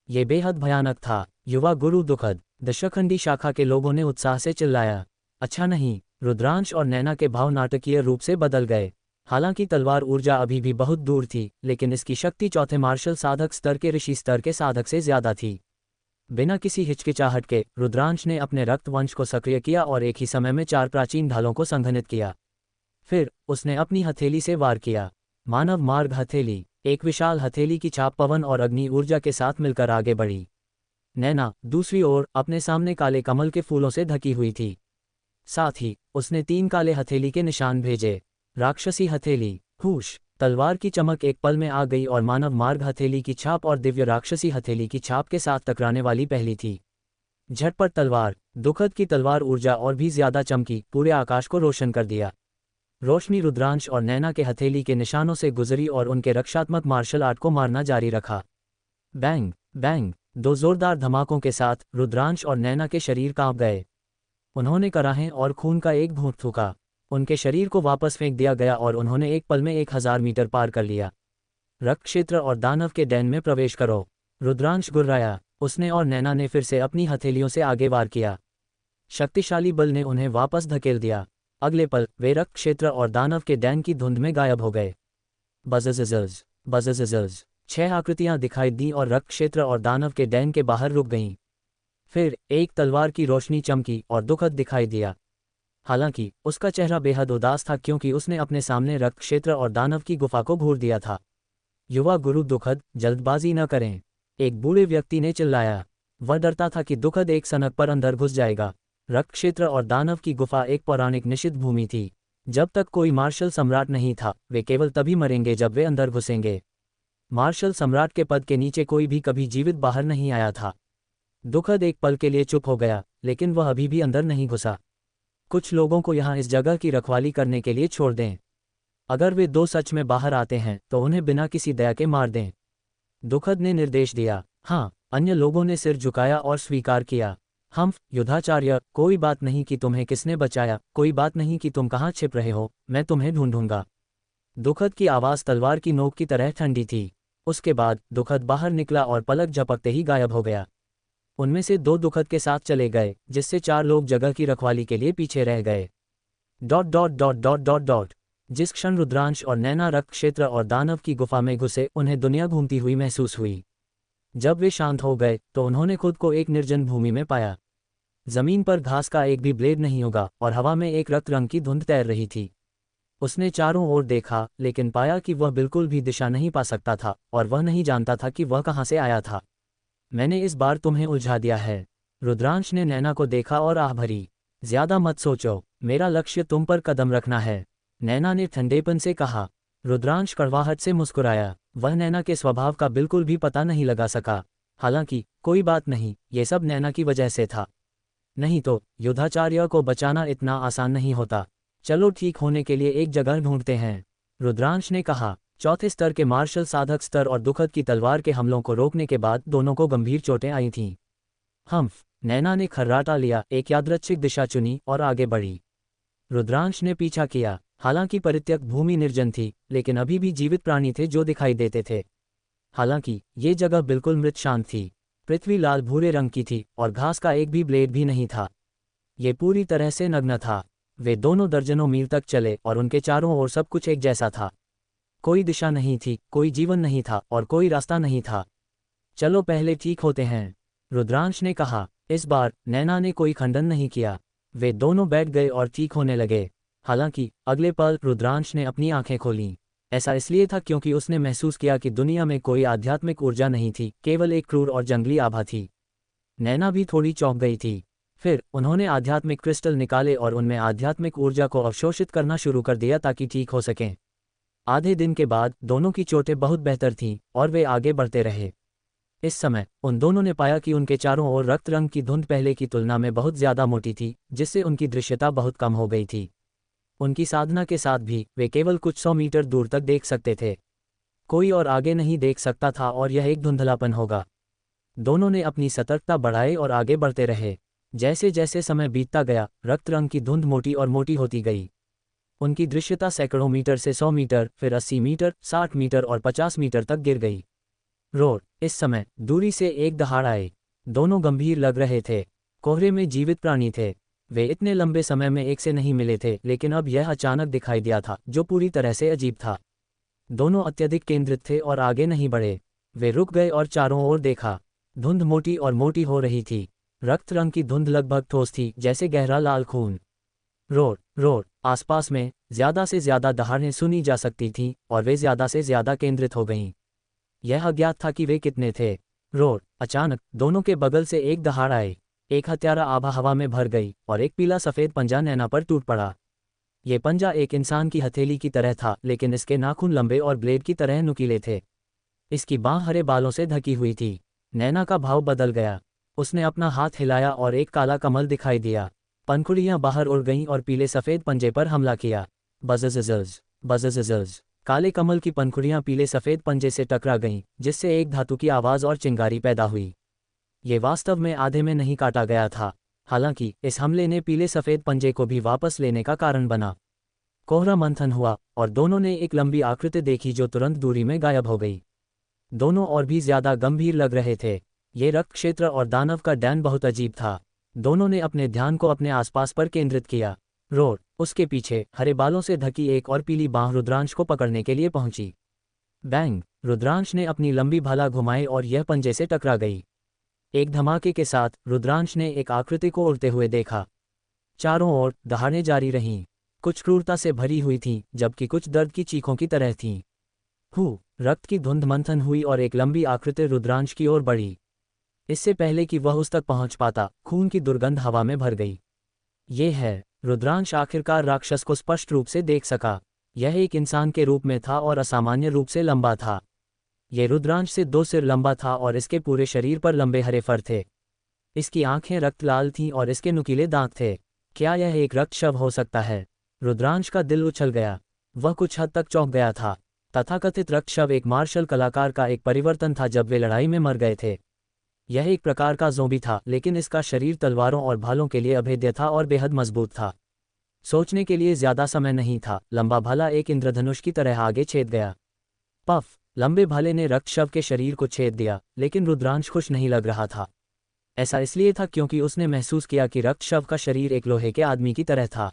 ये बेहद भयानक था। युवा गुरु दुखद! दशखंडी शाखा के लोगों ने उत्साह से चिल्लाया। अच्छा नहीं! रुद्रांश और नैना के भाव नाटकीय रूप से बदल गए। हालांकि तलवार ऊर्जा अभी भी बहुत दूर थी, लेकिन इसकी शक्ति चौथे मार्शल साधक स्तर के ऋषि स्तर के साधक से ज्यादा थी। बिना किसी हिचकिचाहट के रुद्रांश ने अपने रक्त वंश को सक्रिय किया और एक ही समय में 4 प्राचीन ढालों को संघनित किया। फिर उसने अपनी हथेली से वार किया। मानव मार्ग हथेली। एक विशाल हथेली की छाप पवन और अग्नि ऊर्जा के साथ मिलकर आगे बढ़ी। नैना दूसरी ओर अपने सामने काले कमल के फूलों से ढकी हुई थी। साथ ही उसने 3 काले हथेली के निशान भेजे। राक्षसी हथेली। हुश! तलवार की चमक एक पल में आ गई और मानव मार्ग हथेली की छाप और दिव्य राक्षसी हथेली की छाप के साथ टकराने वाली पहली थी। झटपट तलवार। दुखद की तलवार ऊर्जा और भी ज्यादा चमकी, पूरे आकाश को रोशन कर दिया। रोशनी रुद्रांश और नैना के हथेली के निशानों से गुजरी और उनके रक्षात्मक मार्शल आर्ट को मारना जारी रखा। Bang bang! 2 जोरदार धमाकों के साथ रुद्रांश और नैना के शरीर कांप गए। उन्होंने कराहें और खून का एक घूंट थूका। उनके शरीर को वापस फेंक दिया गया और उन्होंने एक पल में 1000 मीटर पार कर लिया। रक्त क्षेत्र और दानव के डैन में प्रवेश करो। रुद्रांश गुर्राया। उसने और नैना ने फिर से अपनी हथेलियों से आगे वार किया। शक्तिशाली बल ने उन्हें वापस धकेल दिया। अगले पल वे रक्त क्षेत्र और दानव के डैन की धुंध में गायब हो गए। बज़ज़ज़ज़ बज़ज़ज़ज़ 6 आकृतियां दिखाई दी और रक्त क्षेत्र और दानव के डैन के बाहर रुक गईं। फिर एक तलवार की रोशनी चमकी और दुखद दिखाई दिया। हालांकि उसका चेहरा बेहद उदास था क्योंकि उसने अपने सामने रक्त क्षेत्र और दानव की गुफा को घूर दिया था। युवा गुरु दुखद, जल्दबाजी न करें! एक बूढ़े व्यक्ति ने चिल्लाया। वह डरता था कि दुखद एक सनक पर अंदर घुस जाएगा। रक्त क्षेत्र और दानव की गुफा एक पौराणिक निषिद्ध भूमि थी। जब तक कोई मार्शल सम्राट नहीं था, वे केवल तभी मरेंगे जब वे अंदर घुसेंगे। मार्शल सम्राट के पद के नीचे कोई भी कभी जीवित बाहर नहीं आया था। दुखद एक पल के लिए चुप हो गया, लेकिन वह अभी भी अंदर नहीं घुसा। कुछ लोगों को यहाँ इस जगह की रखवाली करने के लिए छोड़ दें। अगर वे 2 सच में बाहर आते हैं तो उन्हें बिना किसी दया के मार दें। दुखद ने निर्देश दिया। हाँ, अन्य लोगों ने सिर झुकाया और स्वीकार किया। हम्फ, युद्धाचार्य, कोई बात नहीं कि तुम्हें किसने बचाया, कोई बात नहीं कि तुम कहाँ छिप रहे हो, मैं तुम्हें ढूंढूंगा। दुखद की आवाज़ तलवार की नोक की तरह ठंडी थी। उसके बाद दुखद बाहर निकला और पलक झपकते ही गायब हो गया। उनमें से 2 दुखद के साथ चले गए, जिससे 4 लोग जगह की रखवाली के लिए पीछे रह गए। Dot dot dot dot dot dot जिस क्षण रुद्रांश और नैना रक्त क्षेत्र और दानव की गुफा में घुसे, उन्हें दुनिया घूमती हुई महसूस हुई। जब वे शांत हो गए तो उन्होंने खुद को एक निर्जन भूमि में पाया। जमीन पर घास का एक भी ब्लेड नहीं उगा और हवा में एक रक्त रंग की धुंध तैर रही थी। उसने चारों ओर देखा, लेकिन पाया कि वह बिल्कुल भी दिशा नहीं पा सकता था और वह नहीं जानता था कि वह कहाँ से आया था। मैंने इस बार तुम्हें उलझा दिया है। रुद्रांश ने नैना को देखा और आह भरी। ज्यादा मत सोचो, मेरा लक्ष्य तुम पर कदम रखना है, नैना ने ठंडेपन से कहा। रुद्रांश कड़वाहट से मुस्कुराया। वह नैना के स्वभाव का बिल्कुल भी पता नहीं लगा सका। हालांकि कोई बात नहीं, ये सब नैना की वजह से था। नहीं तो युद्धाचार्य को बचाना इतना आसान नहीं होता। चलो ठीक होने के लिए एक जगह ढूंढते हैं, रुद्रांश ने कहा। चौथे स्तर के मार्शल साधक स्तर और दुखद की तलवार के हमलों को रोकने के बाद दोनों को गंभीर चोटें आई थीं। हम्फ, नैना ने खर्राटा लिया, एक यादृच्छिक दिशा चुनी और आगे बढ़ी। रुद्रांश ने पीछा किया। हालांकि परित्यक्त भूमि निर्जन थी, लेकिन अभी भी जीवित प्राणी थे जो दिखाई देते थे। हालांकि ये जगह बिल्कुल मृत शांत थी। पृथ्वी लाल भूरे रंग की थी और घास का एक भी ब्लेड भी नहीं था। ये पूरी तरह से नग्न था। वे दोनों दर्जनों मील तक चले और उनके चारों ओर सब कुछ एक जैसा था। कोई दिशा नहीं थी, कोई जीवन नहीं था और कोई रास्ता नहीं था। चलो पहले ठीक होते हैं, रुद्रांश ने कहा। इस बार नैना ने कोई खंडन नहीं किया। वे दोनों बैठ गए और ठीक होने लगे। हालांकि अगले पल रुद्रांश ने अपनी आंखें खोलीं। ऐसा इसलिए था क्योंकि उसने महसूस किया कि दुनिया में कोई आध्यात्मिक ऊर्जा नहीं थी, केवल एक क्रूर और जंगली आभा थी। नैना भी थोड़ी चौंक गई थी। फिर उन्होंने आध्यात्मिक क्रिस्टल निकाले और उनमें आध्यात्मिक ऊर्जा को अवशोषित करना शुरू कर दिया ताकि ठीक हो सकें। आधे दिन के बाद दोनों की चोटें बहुत बेहतर थीं और वे आगे बढ़ते रहे। इस समय उन दोनों ने पाया कि उनके चारों ओर रक्त रंग की धुंध पहले की तुलना में बहुत ज्यादा मोटी थी, जिससे उनकी दृश्यता बहुत कम हो गई थी। उनकी साधना के साथ भी वे केवल कुछ 100 मीटर दूर तक देख सकते थे। कोई और आगे नहीं देख सकता था और यह एक धुंधलापन होगा। दोनों ने अपनी सतर्कता बढ़ाई और आगे बढ़ते रहे। जैसे जैसे समय बीतता गया, रक्त रंग की धुंध मोटी और मोटी होती गई। उनकी दृश्यता सैकड़ों मीटर से 100 मीटर, फिर 80 मीटर, 60 मीटर और 50 मीटर तक गिर गई। रोड। इस समय दूरी से एक दहाड़ आए। दोनों गंभीर लग रहे थे। कोहरे में जीवित प्राणी थे। वे इतने लंबे समय में एक से नहीं मिले थे, लेकिन अब यह अचानक दिखाई दिया था, जो पूरी तरह से अजीब था। दोनों अत्यधिक केंद्रित थे और आगे नहीं बढ़े। वे रुक गए और चारों ओर देखा। धुंध मोटी और मोटी हो रही थी। रक्त रंग की धुंध लगभग ठोस थी, जैसे गहरा लाल खून। रोड। आसपास में ज्यादा से ज्यादा दहाड़ें सुनी जा सकती थीं और वे ज्यादा से ज्यादा केंद्रित हो गईं। यह अज्ञात था कि वे कितने थे। रोड। अचानक दोनों के बगल से एक दहाड़ आए। एक हत्यारा आभा हवा में भर गई और एक पीला सफेद पंजा नैना पर टूट पड़ा। ये पंजा एक इंसान की हथेली की तरह था, लेकिन इसके नाखून लंबे और ब्लेड की तरह नुकीले थे। इसकी बाँह हरे बालों से ढकी हुई थी। नैना का भाव बदल गया। उसने अपना हाथ हिलाया और एक काला कमल दिखाई दिया। पंखुड़ियां बाहर उड़ गईं और पीले सफेद पंजे पर हमला किया। बज़ज़ज़। काले कमल की पंखुड़ियां पीले सफेद पंजे से टकरा गईं, जिससे एक धातु की आवाज और चिंगारी पैदा हुई। ये वास्तव में आधे में नहीं काटा गया था। हालांकि इस हमले ने पीले सफेद पंजे को भी वापस लेने का कारण बना। कोहरा मंथन हुआ और दोनों ने एक लंबी आकृति देखी जो तुरंत दूरी में गायब हो गई। दोनों और भी ज्यादा गंभीर लग रहे थे। ये रक्त क्षेत्र और दानव का डैन बहुत अजीब था। दोनों ने अपने ध्यान को अपने आसपास पर केंद्रित किया। रोड। उसके पीछे हरे बालों से ढकी एक और पीली बाँह रुद्रांश को पकड़ने के लिए पहुंची। बैंग। रुद्रांश ने अपनी लंबी भाला घुमाई और यह पंजे से टकरा गई। एक धमाके के साथ रुद्रांश ने एक आकृति को उड़ते हुए देखा। चारों ओर दहाड़ें जारी रहीं। कुछ क्रूरता से भरी हुई थीं, जबकि कुछ दर्द की चीखों की तरह थीं। रक्त की धुंध मंथन हुई और एक लंबी आकृति रुद्रांश की ओर बढ़ी। इससे पहले कि वह उस तक पहुंच पाता, खून की दुर्गंध हवा में भर गई। ये है। रुद्रांश आखिरकार राक्षस को स्पष्ट रूप से देख सका। यह एक इंसान के रूप में था और असामान्य रूप से लंबा था। ये रुद्रांश से 2 सिर लंबा था और इसके पूरे शरीर पर लंबे हरे फर थे। इसकी आंखें रक्त लाल थीं और इसके नुकीले दांत थे। क्या यह एक रक्त शव हो सकता है? रुद्रांश का दिल उछल गया। वह कुछ हद तक चौंक गया था। तथाकथित रक्त शव एक मार्शल कलाकार का एक परिवर्तन था जब वे लड़ाई में मर गए थे। यह एक प्रकार का ज़ोंबी था, लेकिन इसका शरीर तलवारों और भालों के लिए अभेद्य था और बेहद मजबूत था। सोचने के लिए ज्यादा समय नहीं था। लंबा भाला एक इंद्रधनुष की तरह आगे छेद गया। पफ। लंबे भाले ने रक्त शव के शरीर को छेद दिया, लेकिन रुद्रांश खुश नहीं लग रहा था। ऐसा इसलिए था क्योंकि उसने महसूस किया कि रक्त शव का शरीर एक लोहे के आदमी की तरह था।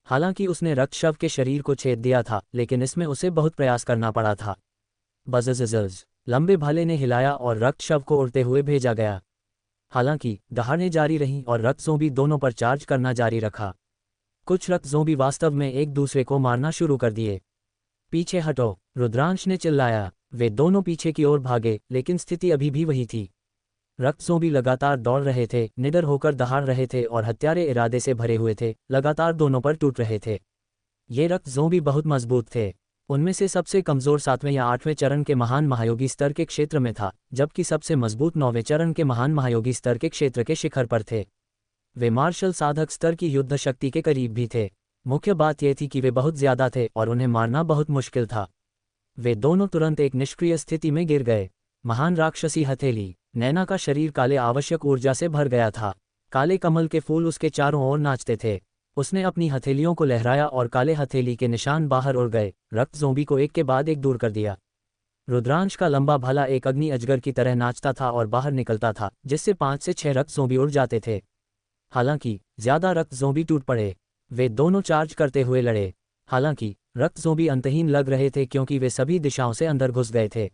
हालांकि उसने रक्त शव के शरीर को छेद दिया था, लेकिन इसमें उसे बहुत प्रयास करना पड़ा था। बज़ज़ज़। लंबे भाले ने हिलाया और रक्त शव को उड़ते हुए भेजा गया। हालांकि दहाड़ें जारी रहीं और रक्त ज़ोंबी दोनों पर चार्ज करना जारी रखा। कुछ रक्त ज़ोंबी वास्तव में एक दूसरे को मारना शुरू कर दिए। पीछे हटो, रुद्रांश ने चिल्लाया। वे दोनों पीछे की ओर भागे, लेकिन स्थिति अभी भी वही थी। रक्त ज़ोंबी लगातार दौड़ रहे थे, निडर होकर दहाड़ रहे थे और हत्यारे इरादे से भरे हुए थे, लगातार दोनों पर टूट रहे थे। ये रक्त ज़ोंबी बहुत मजबूत थे। उनमें से सबसे कमज़ोर 7वें या 8वें चरण के महान महायोगी स्तर के क्षेत्र में था, जबकि सबसे मजबूत 9वें चरण के महान महायोगी स्तर के क्षेत्र के शिखर पर थे। वे मार्शल साधक स्तर की युद्ध शक्ति के करीब भी थे। मुख्य बात यह थी कि वे बहुत ज्यादा थे और उन्हें मारना बहुत मुश्किल था। वे दोनों तुरंत एक निष्क्रिय स्थिति में गिर गए। महान राक्षसी हथेली। नैना का शरीर काले आवश्यक ऊर्जा से भर गया था। काले कमल के फूल उसके चारों ओर नाचते थे। उसने अपनी हथेलियों को लहराया और काले हथेली के निशान बाहर उड़ गए, रक्त ज़ोंबी को एक के बाद एक दूर कर दिया। रुद्रांश का लंबा भाला एक अग्नि अजगर की तरह नाचता था और बाहर निकलता था, जिससे 5 से 6 रक्त ज़ोंबी उड़ जाते थे। हालांकि ज्यादा रक्त ज़ोंबी टूट पड़े। वे दोनों चार्ज करते हुए लड़े। हालांकि रक्त ज़ोंबी अंतहीन लग रहे थे क्योंकि वे सभी दिशाओं से अंदर घुस गए थे।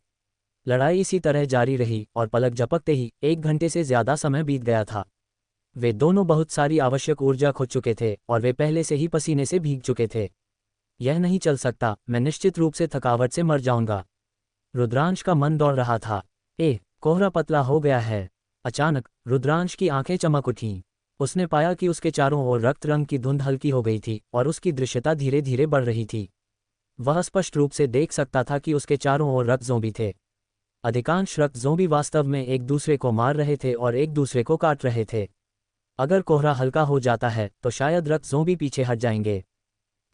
लड़ाई इसी तरह जारी रही और पलक झपकते ही 1 घंटे से ज्यादा समय बीत गया था। वे दोनों बहुत सारी आवश्यक ऊर्जा खो चुके थे और वे पहले से ही पसीने से भीग चुके थे। यह नहीं चल सकता, मैं निश्चित रूप से थकावट से मर जाऊंगा। रुद्रांश का मन दौड़ रहा था। कोहरा पतला हो गया है। अचानक रुद्रांश की आंखें चमक उठीं। उसने पाया कि उसके चारों ओर रक्त रंग की धुंध हल्की हो गई थी और उसकी दृश्यता धीरे धीरे बढ़ रही थी। वह स्पष्ट रूप से देख सकता था कि उसके चारों ओर रक्त ज़ोंबी थे। अधिकांश रक्त ज़ोंबी वास्तव में एक दूसरे को मार रहे थे और एक दूसरे को काट रहे थे। अगर कोहरा हल्का हो जाता है तो शायद रक्त ज़ोंबी पीछे हट जाएंगे।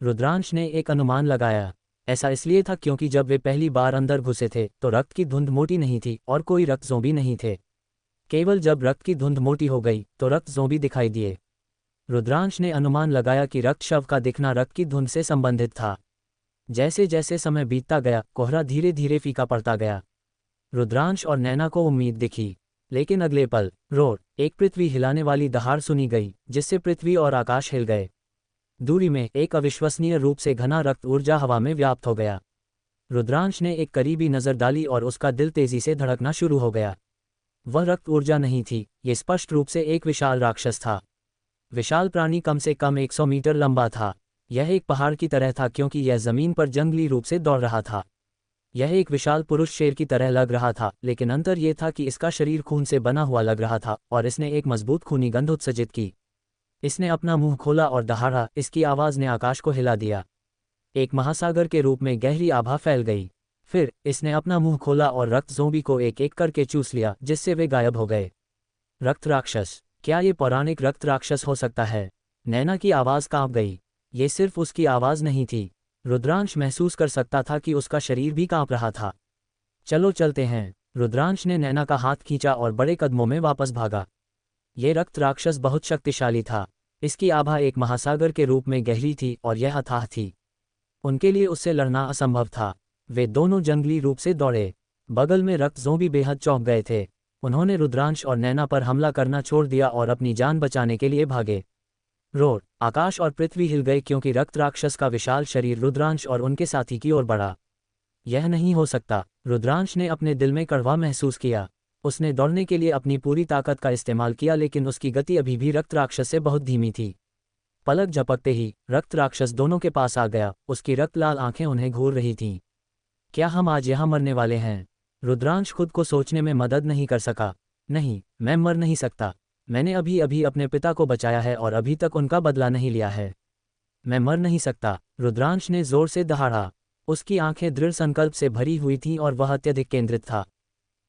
रुद्रांश ने एक अनुमान लगाया। ऐसा इसलिए था क्योंकि जब वे पहली बार अंदर घुसे थे तो रक्त की धुंध मोटी नहीं थी और कोई रक्त ज़ोंबी नहीं थे। केवल जब रक्त की धुंध मोटी हो गई तो रक्त ज़ोंबी दिखाई दिए। रुद्रांश ने अनुमान लगाया कि रक्त शव का दिखना रक्त की धुंध से संबंधित था। जैसे जैसे समय बीतता गया कोहरा धीरे धीरे फीका पड़ता गया। रुद्रांश और नैना को उम्मीद दिखी, लेकिन अगले पल रोड एक पृथ्वी हिलाने वाली दहाड़ सुनी गई जिससे पृथ्वी और आकाश हिल गए। दूरी में एक अविश्वसनीय रूप से घना रक्त ऊर्जा हवा में व्याप्त हो गया। रुद्रांश ने एक करीबी नज़र डाली और उसका दिल तेजी से धड़कना शुरू हो गया। वह रक्त ऊर्जा नहीं थी, ये स्पष्ट रूप से एक विशाल राक्षस था। विशाल प्राणी कम से कम 100 मीटर लंबा था। यह एक पहाड़ की तरह था क्योंकि यह जमीन पर जंगली रूप से दौड़ रहा था। यह एक विशाल पुरुष शेर की तरह लग रहा था, लेकिन अंतर यह था कि इसका शरीर खून से बना हुआ लग रहा था और इसने एक मजबूत खूनी गंध उत्सर्जित की। इसने अपना मुंह खोला और दहाड़ा। इसकी आवाज़ ने आकाश को हिला दिया। एक महासागर के रूप में गहरी आभा फैल गई। फिर इसने अपना मुंह खोला और रक्त ज़ोंबी को एक एक करके चूस लिया जिससे वे गायब हो गए। रक्त राक्षस, क्या ये पौराणिक रक्त राक्षस हो सकता है? नैना की आवाज़ कांप गई। ये सिर्फ उसकी आवाज़ नहीं थी, रुद्रांश महसूस कर सकता था कि उसका शरीर भी कांप रहा था। चलो चलते हैं। रुद्रांश ने नैना का हाथ खींचा और बड़े कदमों में वापस भागा। ये रक्त राक्षस बहुत शक्तिशाली था। इसकी आभा एक महासागर के रूप में गहरी थी और यह अथाह थी। उनके लिए उससे लड़ना असंभव था। वे दोनों जंगली रूप से दौड़े। बगल में रक्त ज़ोंबी बेहद चौंक गए थे। उन्होंने रुद्रांश और नैना पर हमला करना छोड़ दिया और अपनी जान बचाने के लिए भागे। रोड, आकाश और पृथ्वी हिल गए क्योंकि रक्त राक्षस का विशाल शरीर रुद्रांश और उनके साथी की ओर बढ़ा। यह नहीं हो सकता, रुद्रांश ने अपने दिल में कड़वा महसूस किया। उसने दौड़ने के लिए अपनी पूरी ताकत का इस्तेमाल किया, लेकिन उसकी गति अभी भी रक्त राक्षस से बहुत धीमी थी। पलक झपकते ही रक्त राक्षस दोनों के पास आ गया। उसकी रक्त लाल आंखें उन्हें घूर रही थीं। क्या हम आज यहाँ मरने वाले हैं? रुद्रांश खुद को सोचने में मदद नहीं कर सका। नहीं, मैं मर नहीं सकता। मैंने अभी अभी अपने पिता को बचाया है और अभी तक उनका बदला नहीं लिया है। मैं मर नहीं सकता। रुद्रांश ने जोर से दहाड़ा। उसकी आंखें दृढ़ संकल्प से भरी हुई थीं और वह अत्यधिक केंद्रित था।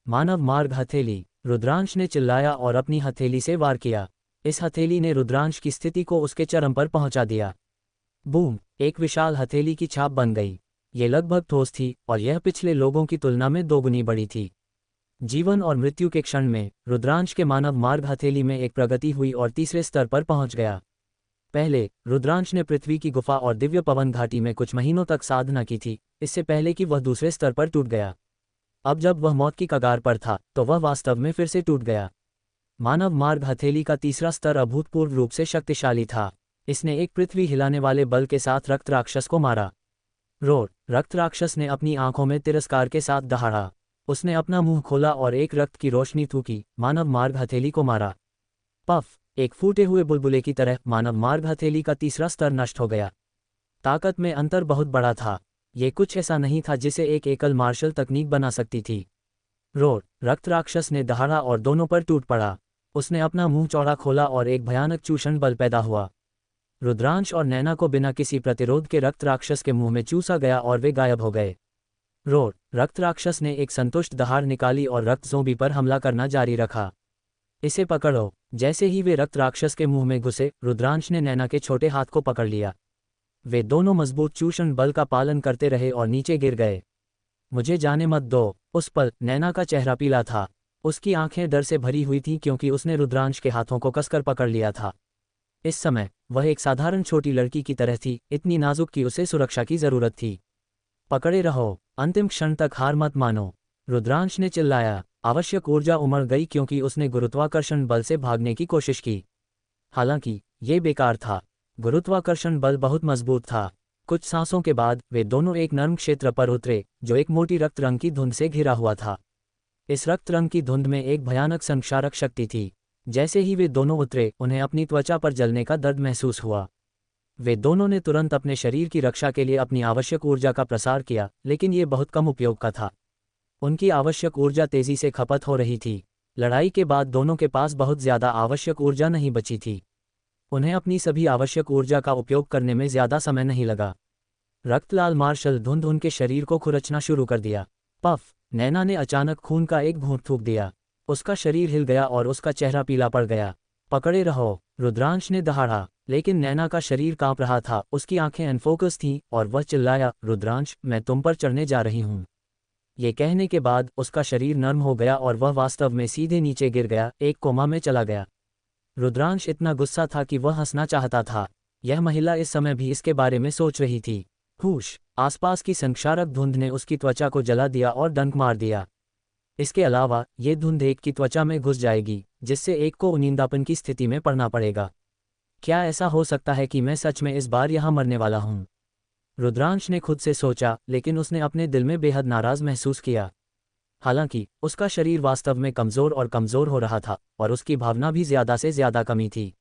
मानव मार्ग हथेली, रुद्रांश ने चिल्लाया और अपनी हथेली से वार किया। इस हथेली ने रुद्रांश की स्थिति को उसके चरम पर पहुंचा दिया। बूम, एक विशाल हथेली की छाप बन गई। ये लगभग ठोस थी और यह पिछले लोगों की तुलना में दोगुनी बड़ी थी। जीवन और मृत्यु के क्षण में रुद्रांश के मानव मार्ग हथेली में एक प्रगति हुई और तीसरे स्तर पर पहुंच गया। पहले रुद्रांश ने पृथ्वी की गुफा और दिव्य पवन घाटी में कुछ महीनों तक साधना की थी, इससे पहले कि वह दूसरे स्तर पर टूट गया। अब जब वह मौत की कगार पर था तो वह वास्तव में फिर से टूट गया। मानव मार्ग हथेली का तीसरा स्तर अभूतपूर्व रूप से शक्तिशाली था। इसने एक पृथ्वी हिलाने वाले बल के साथ रक्त राक्षस को मारा। रोड, रक्त राक्षस ने अपनी आंखों में तिरस्कार के साथ दहाड़ा। उसने अपना मुंह खोला और एक रक्त की रोशनी थूकी, मानव मार्ग हथेली को मारा। पफ, एक फूटे हुए बुलबुले की तरह मानव मार्ग हथेली का तीसरा स्तर नष्ट हो गया। ताकत में अंतर बहुत बड़ा था। ये कुछ ऐसा नहीं था जिसे एक एकल मार्शल तकनीक बना सकती थी। रोड, रक्त राक्षस ने दहाड़ा और दोनों पर टूट पड़ा। उसने अपना मुंह चौड़ा खोला और एक भयानक चूषण बल पैदा हुआ। रुद्रांश और नैना को बिना किसी प्रतिरोध के रक्त राक्षस के मुंह में चूसा गया और वे गायब हो गए। रोड, रक्त राक्षस ने एक संतुष्ट दहाड़ निकाली और रक्त ज़ोंबी पर हमला करना जारी रखा। इसे पकड़ो। जैसे ही वे रक्त राक्षस के मुंह में घुसे, रुद्रांश ने नैना के छोटे हाथ को पकड़ लिया। वे दोनों मजबूत चूषण बल का पालन करते रहे और नीचे गिर गए। मुझे जाने मत दो। उस पल नैना का चेहरा पीला था। उसकी आंखें डर से भरी हुई थीं क्योंकि उसने रुद्रांश के हाथों को कसकर पकड़ लिया था। इस समय वह एक साधारण छोटी लड़की की तरह थी, इतनी नाजुक कि उसे सुरक्षा की जरूरत थी। पकड़े रहो, अंतिम क्षण तक हार मत मानो, रुद्रांश ने चिल्लाया। आवश्यक ऊर्जा उमड़ गई क्योंकि उसने गुरुत्वाकर्षण बल से भागने की कोशिश की। हालांकि ये बेकार था। गुरुत्वाकर्षण बल बहुत मजबूत था। कुछ सांसों के बाद वे दोनों एक नर्म क्षेत्र पर उतरे जो एक मोटी रक्त रंग की धुंध से घिरा हुआ था। इस रक्त रंग की धुंध में एक भयानक संक्षारक शक्ति थी। जैसे ही वे दोनों उतरे, उन्हें अपनी त्वचा पर जलने का दर्द महसूस हुआ। वे दोनों ने तुरंत अपने शरीर की रक्षा के लिए अपनी आवश्यक ऊर्जा का प्रसार किया, लेकिन ये बहुत कम उपयोग का था। उनकी आवश्यक ऊर्जा तेजी से खपत हो रही थी। लड़ाई के बाद दोनों के पास बहुत ज्यादा आवश्यक ऊर्जा नहीं बची थी। उन्हें अपनी सभी आवश्यक ऊर्जा का उपयोग करने में ज्यादा समय नहीं लगा। रक्तलाल मार्शल धुंध उनके शरीर को खुरचना शुरू कर दिया। पफ! नैना ने अचानक खून का एक घूंट थूक दिया। उसका शरीर हिल गया और उसका चेहरा पीला पड़ गया। पकड़े रहो, रुद्रांश ने दहाड़ा। लेकिन नैना का शरीर कांप रहा था, उसकी आंखें अनफोकस थीं और वह चिल्लाया, रुद्रांश, मैं तुम पर चढ़ने जा रही हूँ। ये कहने के बाद उसका शरीर नर्म हो गया और वह वास्तव में सीधे नीचे गिर गया, एक कोमा में चला गया। रुद्रांश इतना गुस्सा था कि वह हंसना चाहता था। यह महिला इस समय भी इसके बारे में सोच रही थी। हुश! आसपास की संक्षारक धुंध ने उसकी त्वचा को जला दिया और डंक मार दिया। इसके अलावा ये धुंध एक की त्वचा में घुस जाएगी, जिससे एक को नींदापन की स्थिति में पड़ना पड़ेगा। क्या ऐसा हो सकता है कि मैं सच में इस बार यहाँ मरने वाला हूँ? रुद्रांश ने खुद से सोचा, लेकिन उसने अपने दिल में बेहद नाराज महसूस किया। हालांकि उसका शरीर वास्तव में कमज़ोर और कमज़ोर हो रहा था और उसकी भावना भी ज़्यादा से ज़्यादा कमी थी।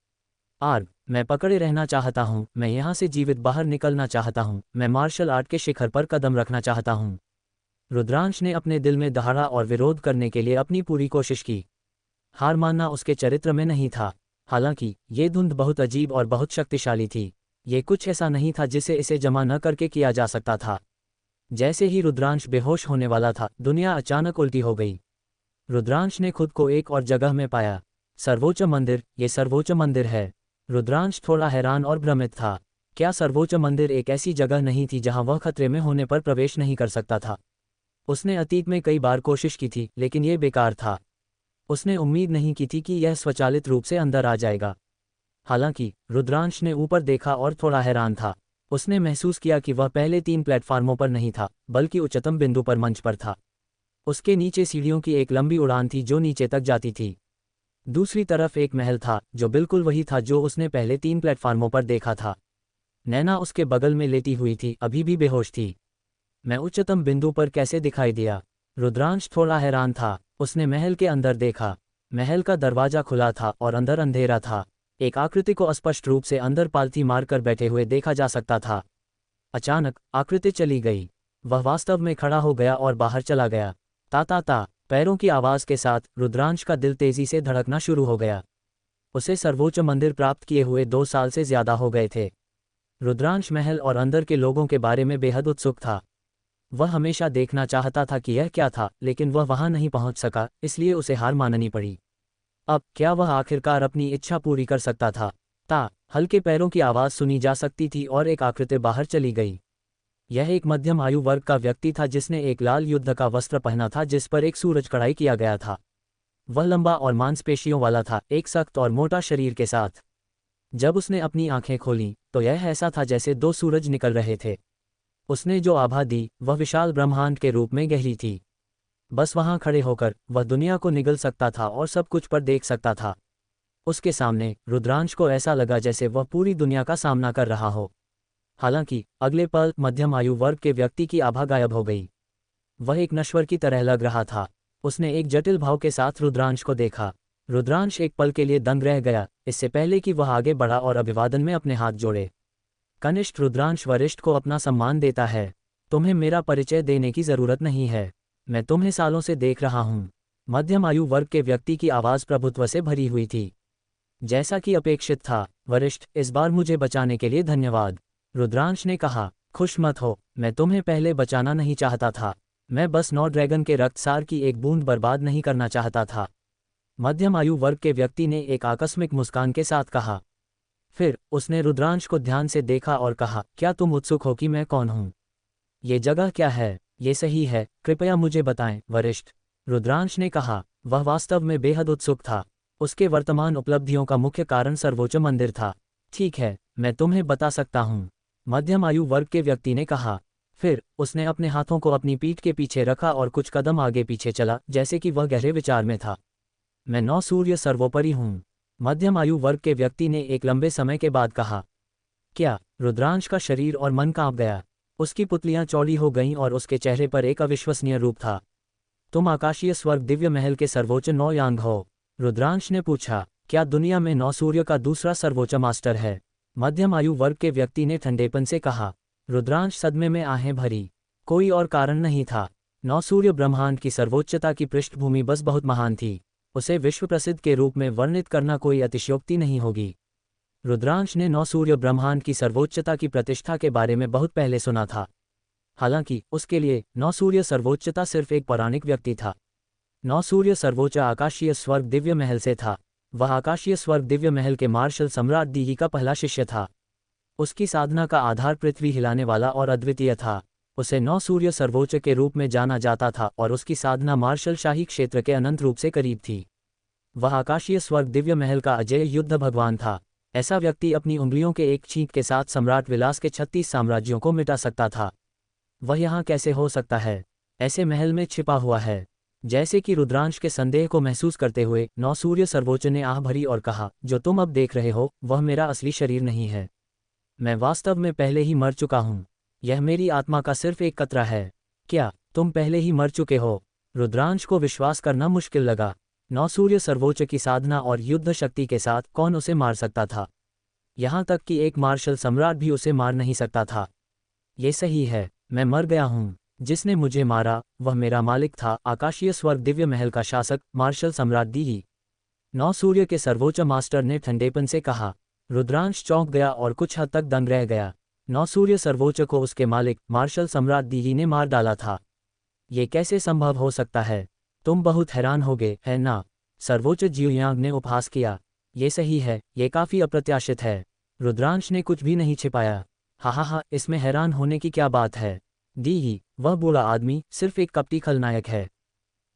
मैं पकड़े रहना चाहता हूँ, मैं यहाँ से जीवित बाहर निकलना चाहता हूँ, मैं मार्शल आर्ट के शिखर पर कदम रखना चाहता हूँ। रुद्रांश ने अपने दिल में दहाड़ा और विरोध करने के लिए अपनी पूरी कोशिश की। हार मानना उसके चरित्र में नहीं था। हालांकि ये धुंध बहुत अजीब और बहुत शक्तिशाली थी। ये कुछ ऐसा नहीं था जिसे इसे जमा न करके किया जा सकता था। जैसे ही रुद्रांश बेहोश होने वाला था, दुनिया अचानक उल्टी हो गई। रुद्रांश ने खुद को एक और जगह में पाया। सर्वोच्च मंदिर, ये सर्वोच्च मंदिर है। रुद्रांश थोड़ा हैरान और भ्रमित था। क्या सर्वोच्च मंदिर एक ऐसी जगह नहीं थी जहां वह खतरे में होने पर प्रवेश नहीं कर सकता था? उसने अतीत में कई बार कोशिश की थी, लेकिन यह बेकार था। उसने उम्मीद नहीं की थी कि यह स्वचालित रूप से अंदर आ जाएगा। हालांकि रुद्रांश ने ऊपर देखा और थोड़ा हैरान था। उसने महसूस किया कि वह पहले 3 प्लेटफार्मों पर नहीं था, बल्कि उच्चतम बिंदु पर मंच पर था। उसके नीचे सीढ़ियों की एक लंबी उड़ान थी जो नीचे तक जाती थी। दूसरी तरफ एक महल था, जो बिल्कुल वही था जो उसने पहले 3 प्लेटफार्मों पर देखा था। नैना उसके बगल में लेटी हुई थी, अभी भी बेहोश थी। मैं उच्चतम बिंदु पर कैसे दिखाई दिया? रुद्रांश थोड़ा हैरान था। उसने महल के अंदर देखा। महल का दरवाजा खुला था और अंदर अंधेरा था। एक आकृति को स्पष्ट रूप से अंदर पालथी मारकर बैठे हुए देखा जा सकता था। अचानक आकृति चली गई। वह वास्तव में खड़ा हो गया और बाहर चला गया। ता पैरों की आवाज़ के साथ रुद्रांश का दिल तेजी से धड़कना शुरू हो गया। उसे सर्वोच्च मंदिर प्राप्त किए हुए 2 साल से ज्यादा हो गए थे। रुद्रांश महल और अंदर के लोगों के बारे में बेहद उत्सुक था। वह हमेशा देखना चाहता था कि यह क्या था, लेकिन वह वहां नहीं पहुंच सका, इसलिए उसे हार माननी पड़ी। अब क्या वह आखिरकार अपनी इच्छा पूरी कर सकता था? हल्के पैरों की आवाज़ सुनी जा सकती थी और एक आकृति बाहर चली गई। यह एक मध्यम आयु वर्ग का व्यक्ति था जिसने एक लाल युद्ध का वस्त्र पहना था जिस पर एक सूरज कढ़ाई किया गया था। वह लंबा और मांसपेशियों वाला था, एक सख्त और मोटा शरीर के साथ। जब उसने अपनी आंखें खोलीं, तो यह ऐसा था जैसे 2 सूरज निकल रहे थे। उसने जो आभा दी, वह विशाल ब्रह्मांड के रूप में गहरी थी। बस वहां खड़े होकर वह दुनिया को निगल सकता था और सब कुछ पर देख सकता था। उसके सामने रुद्रांश को ऐसा लगा जैसे वह पूरी दुनिया का सामना कर रहा हो। हालांकि अगले पल मध्यम आयु वर्ग के व्यक्ति की आभा गायब हो गई। वह एक नश्वर की तरह लग रहा था। उसने एक जटिल भाव के साथ रुद्रांश को देखा। रुद्रांश एक पल के लिए दंग रह गया, इससे पहले कि वह आगे बढ़ा और अभिवादन में अपने हाथ जोड़े। कनिष्ठ रुद्रांश वरिष्ठ को अपना सम्मान देता है। तुम्हें मेरा परिचय देने की जरूरत नहीं है, मैं तुम्हें सालों से देख रहा हूं। मध्यम आयु वर्ग के व्यक्ति की आवाज प्रभुत्व से भरी हुई थी। जैसा कि अपेक्षित था, वरिष्ठ, इस बार मुझे बचाने के लिए धन्यवाद। रुद्रांश ने कहा, खुश मत हो, मैं तुम्हें पहले बचाना नहीं चाहता था। मैं बस 9 ड्रैगन के रक्तसार की एक बूंद बर्बाद नहीं करना चाहता था। मध्यम आयु वर्ग के व्यक्ति ने एक आकस्मिक मुस्कान के साथ कहा। फिर उसने रुद्रांश को ध्यान से देखा और कहा, क्या तुम उत्सुक हो कि मैं कौन हूं? ये जगह क्या है? ये सही है, कृपया मुझे बताएं, वरिष्ठ। रुद्रांश ने कहा। वह वास्तव में बेहद उत्सुक था। उसके वर्तमान उपलब्धियों का मुख्य कारण सर्वोच्च मंदिर था। ठीक है, मैं तुम्हें बता सकता हूं, मध्यम आयु वर्ग के व्यक्ति ने कहा। फिर उसने अपने हाथों को अपनी पीठ के पीछे रखा और कुछ कदम आगे पीछे चला, जैसे कि वह गहरे विचार में था। मैं 9 सूर्य सर्वोपरि हूं, मध्यम आयु वर्ग के व्यक्ति ने एक लंबे समय के बाद कहा। क्या? रुद्रांश का शरीर और मन कांप गया। उसकी पुतलियां चौड़ी हो गईं और उसके चेहरे पर एक अविश्वसनीय रूप था। तुम आकाशीय स्वर्ग दिव्य महल के सर्वोच्च 9 यांग हो? रुद्रांश ने पूछा। क्या दुनिया में 9 सूर्य का दूसरा सर्वोच्च मास्टर है? मध्यम आयु वर्ग के व्यक्ति ने ठंडेपन से कहा। रुद्रांश सदमे में आहें भरी। कोई और कारण नहीं था। 9 सूर्य ब्रह्मांड की सर्वोच्चता की पृष्ठभूमि बस बहुत महान थी। उसे विश्व प्रसिद्ध के रूप में वर्णित करना कोई अतिशयोक्ति नहीं होगी। रुद्रांश ने 9 सूर्य ब्रह्मांड की सर्वोच्चता की प्रतिष्ठा के बारे में बहुत पहले सुना था। हालांकि उसके लिए 9 सूर्य सर्वोच्चता सिर्फ एक पौराणिक व्यक्ति था। 9 सूर्य सर्वोच्च आकाशीय स्वर्ग दिव्य महल से था। वह आकाशीय स्वर्ग दिव्य महल के मार्शल सम्राट दीही का पहला शिष्य था। उसकी साधना का आधार पृथ्वी हिलाने वाला और अद्वितीय था। उसे 9 सूर्य सर्वोच्च के रूप में जाना जाता था और उसकी साधना मार्शल शाही क्षेत्र के अनंत रूप से करीब थी। वह आकाशीय स्वर्ग दिव्य महल का अजय युद्ध भगवान था। ऐसा व्यक्ति अपनी उंगलियों के एक छींक के साथ सम्राट विलास के 36 साम्राज्यों को मिटा सकता था। वह यहाँ कैसे हो सकता है? ऐसे महल में छिपा हुआ है। जैसे कि रुद्रांश के संदेह को महसूस करते हुए 9 सूर्य सर्वोच्च ने आह भरी और कहा, जो तुम अब देख रहे हो वह मेरा असली शरीर नहीं है। मैं वास्तव में पहले ही मर चुका हूँ। यह मेरी आत्मा का सिर्फ एक कतरा है। क्या तुम पहले ही मर चुके हो? रुद्रांश को विश्वास करना मुश्किल लगा। 9 सूर्य सर्वोच्च की साधना और युद्ध शक्ति के साथ कौन उसे मार सकता था? यहाँ तक कि एक मार्शल सम्राट भी उसे मार नहीं सकता था। ये सही है, मैं मर गया हूँ। जिसने मुझे मारा वह मेरा मालिक था, आकाशीय स्वर्ग दिव्य महल का शासक मार्शल सम्राट दीही। 9 सूर्य के सर्वोच्च मास्टर ने ठंडेपन से कहा। रुद्रांश चौंक गया और कुछ हद तक दंग रह गया। 9 सूर्य सर्वोच्च को उसके मालिक मार्शल सम्राट दीही ने मार डाला था। ये कैसे संभव हो सकता है? तुम बहुत हैरान होगे, है ना? सर्वोच्च जियुयांग ने उपहास किया। ये सही है, ये काफी अप्रत्याशित है। रुद्रांश ने कुछ भी नहीं छिपाया। हा, इसमें हैरान होने की क्या बात है? दीही, वह बूढ़ा आदमी सिर्फ एक कपटी खलनायक है।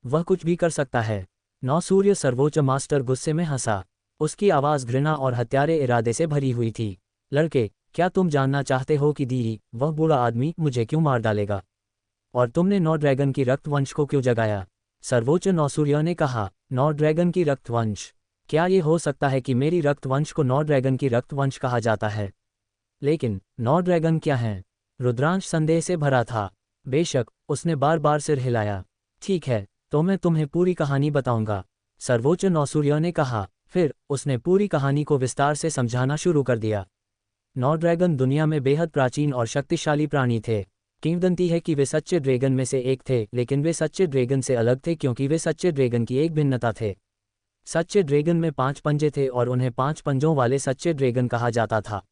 वह कुछ भी कर सकता है। 9 सूर्य सर्वोच्च मास्टर गुस्से में हंसा। उसकी आवाज़ घृणा और हत्यारे इरादे से भरी हुई थी। लड़के, क्या तुम जानना चाहते हो कि दीही, वह बूढ़ा आदमी मुझे क्यों मार डालेगा? और तुमने 9 ड्रैगन की रक्तवंश को क्यों जगाया? सर्वोच्च 9 सूर्य ने कहा। 9 ड्रैगन की रक्तवंश? क्या ये हो सकता है कि मेरी रक्तवंश को 9 ड्रैगन की रक्तवंश कहा जाता है? लेकिन 9 ड्रैगन क्या हैं? रुद्रांश संदेह से भरा था। बेशक, उसने बार बार सिर हिलाया। ठीक है, तो मैं तुम्हें पूरी कहानी बताऊंगा, सर्वोच्च 9 सूर्य ने कहा। फिर उसने पूरी कहानी को विस्तार से समझाना शुरू कर दिया। 9 ड्रैगन दुनिया में बेहद प्राचीन और शक्तिशाली प्राणी थे। किंवदंती है कि वे सच्चे ड्रैगन में से एक थे, लेकिन वे सच्चे ड्रैगन से अलग थे क्योंकि वे सच्चे ड्रैगन की एक भिन्नता थे। सच्चे ड्रैगन में 5 पंजे थे और उन्हें 5 पंजों वाले सच्चे ड्रैगन कहा जाता था।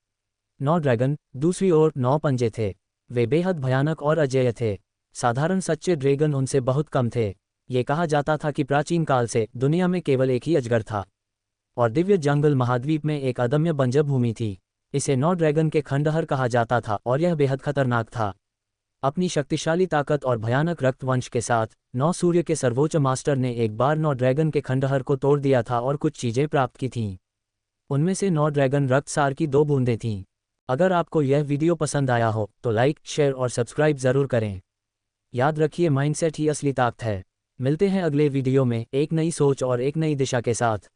9 ड्रैगन, दूसरी ओर, 9 पंजे थे। वे बेहद भयानक और अजेय थे। साधारण सच्चे ड्रैगन उनसे बहुत कम थे। ये कहा जाता था कि प्राचीन काल से दुनिया में केवल एक ही अजगर था और दिव्य जंगल महाद्वीप में एक अदम्य बंजर भूमि थी। इसे 9 ड्रैगन के खंडहर कहा जाता था और यह बेहद खतरनाक था। अपनी शक्तिशाली ताकत और भयानक रक्तवंश के साथ 9 सूर्य के सर्वोच्च मास्टर ने एक बार 9 ड्रैगन के खंडहर को तोड़ दिया था और कुछ चीजें प्राप्त की थीं। उनमें से 9 ड्रैगन रक्तसार की 2 बूंदें थीं। अगर आपको यह वीडियो पसंद आया हो तो लाइक, शेयर और सब्सक्राइब जरूर करें। याद रखिए, माइंडसेट ही असली ताकत है। मिलते हैं अगले वीडियो में एक नई सोच और एक नई दिशा के साथ।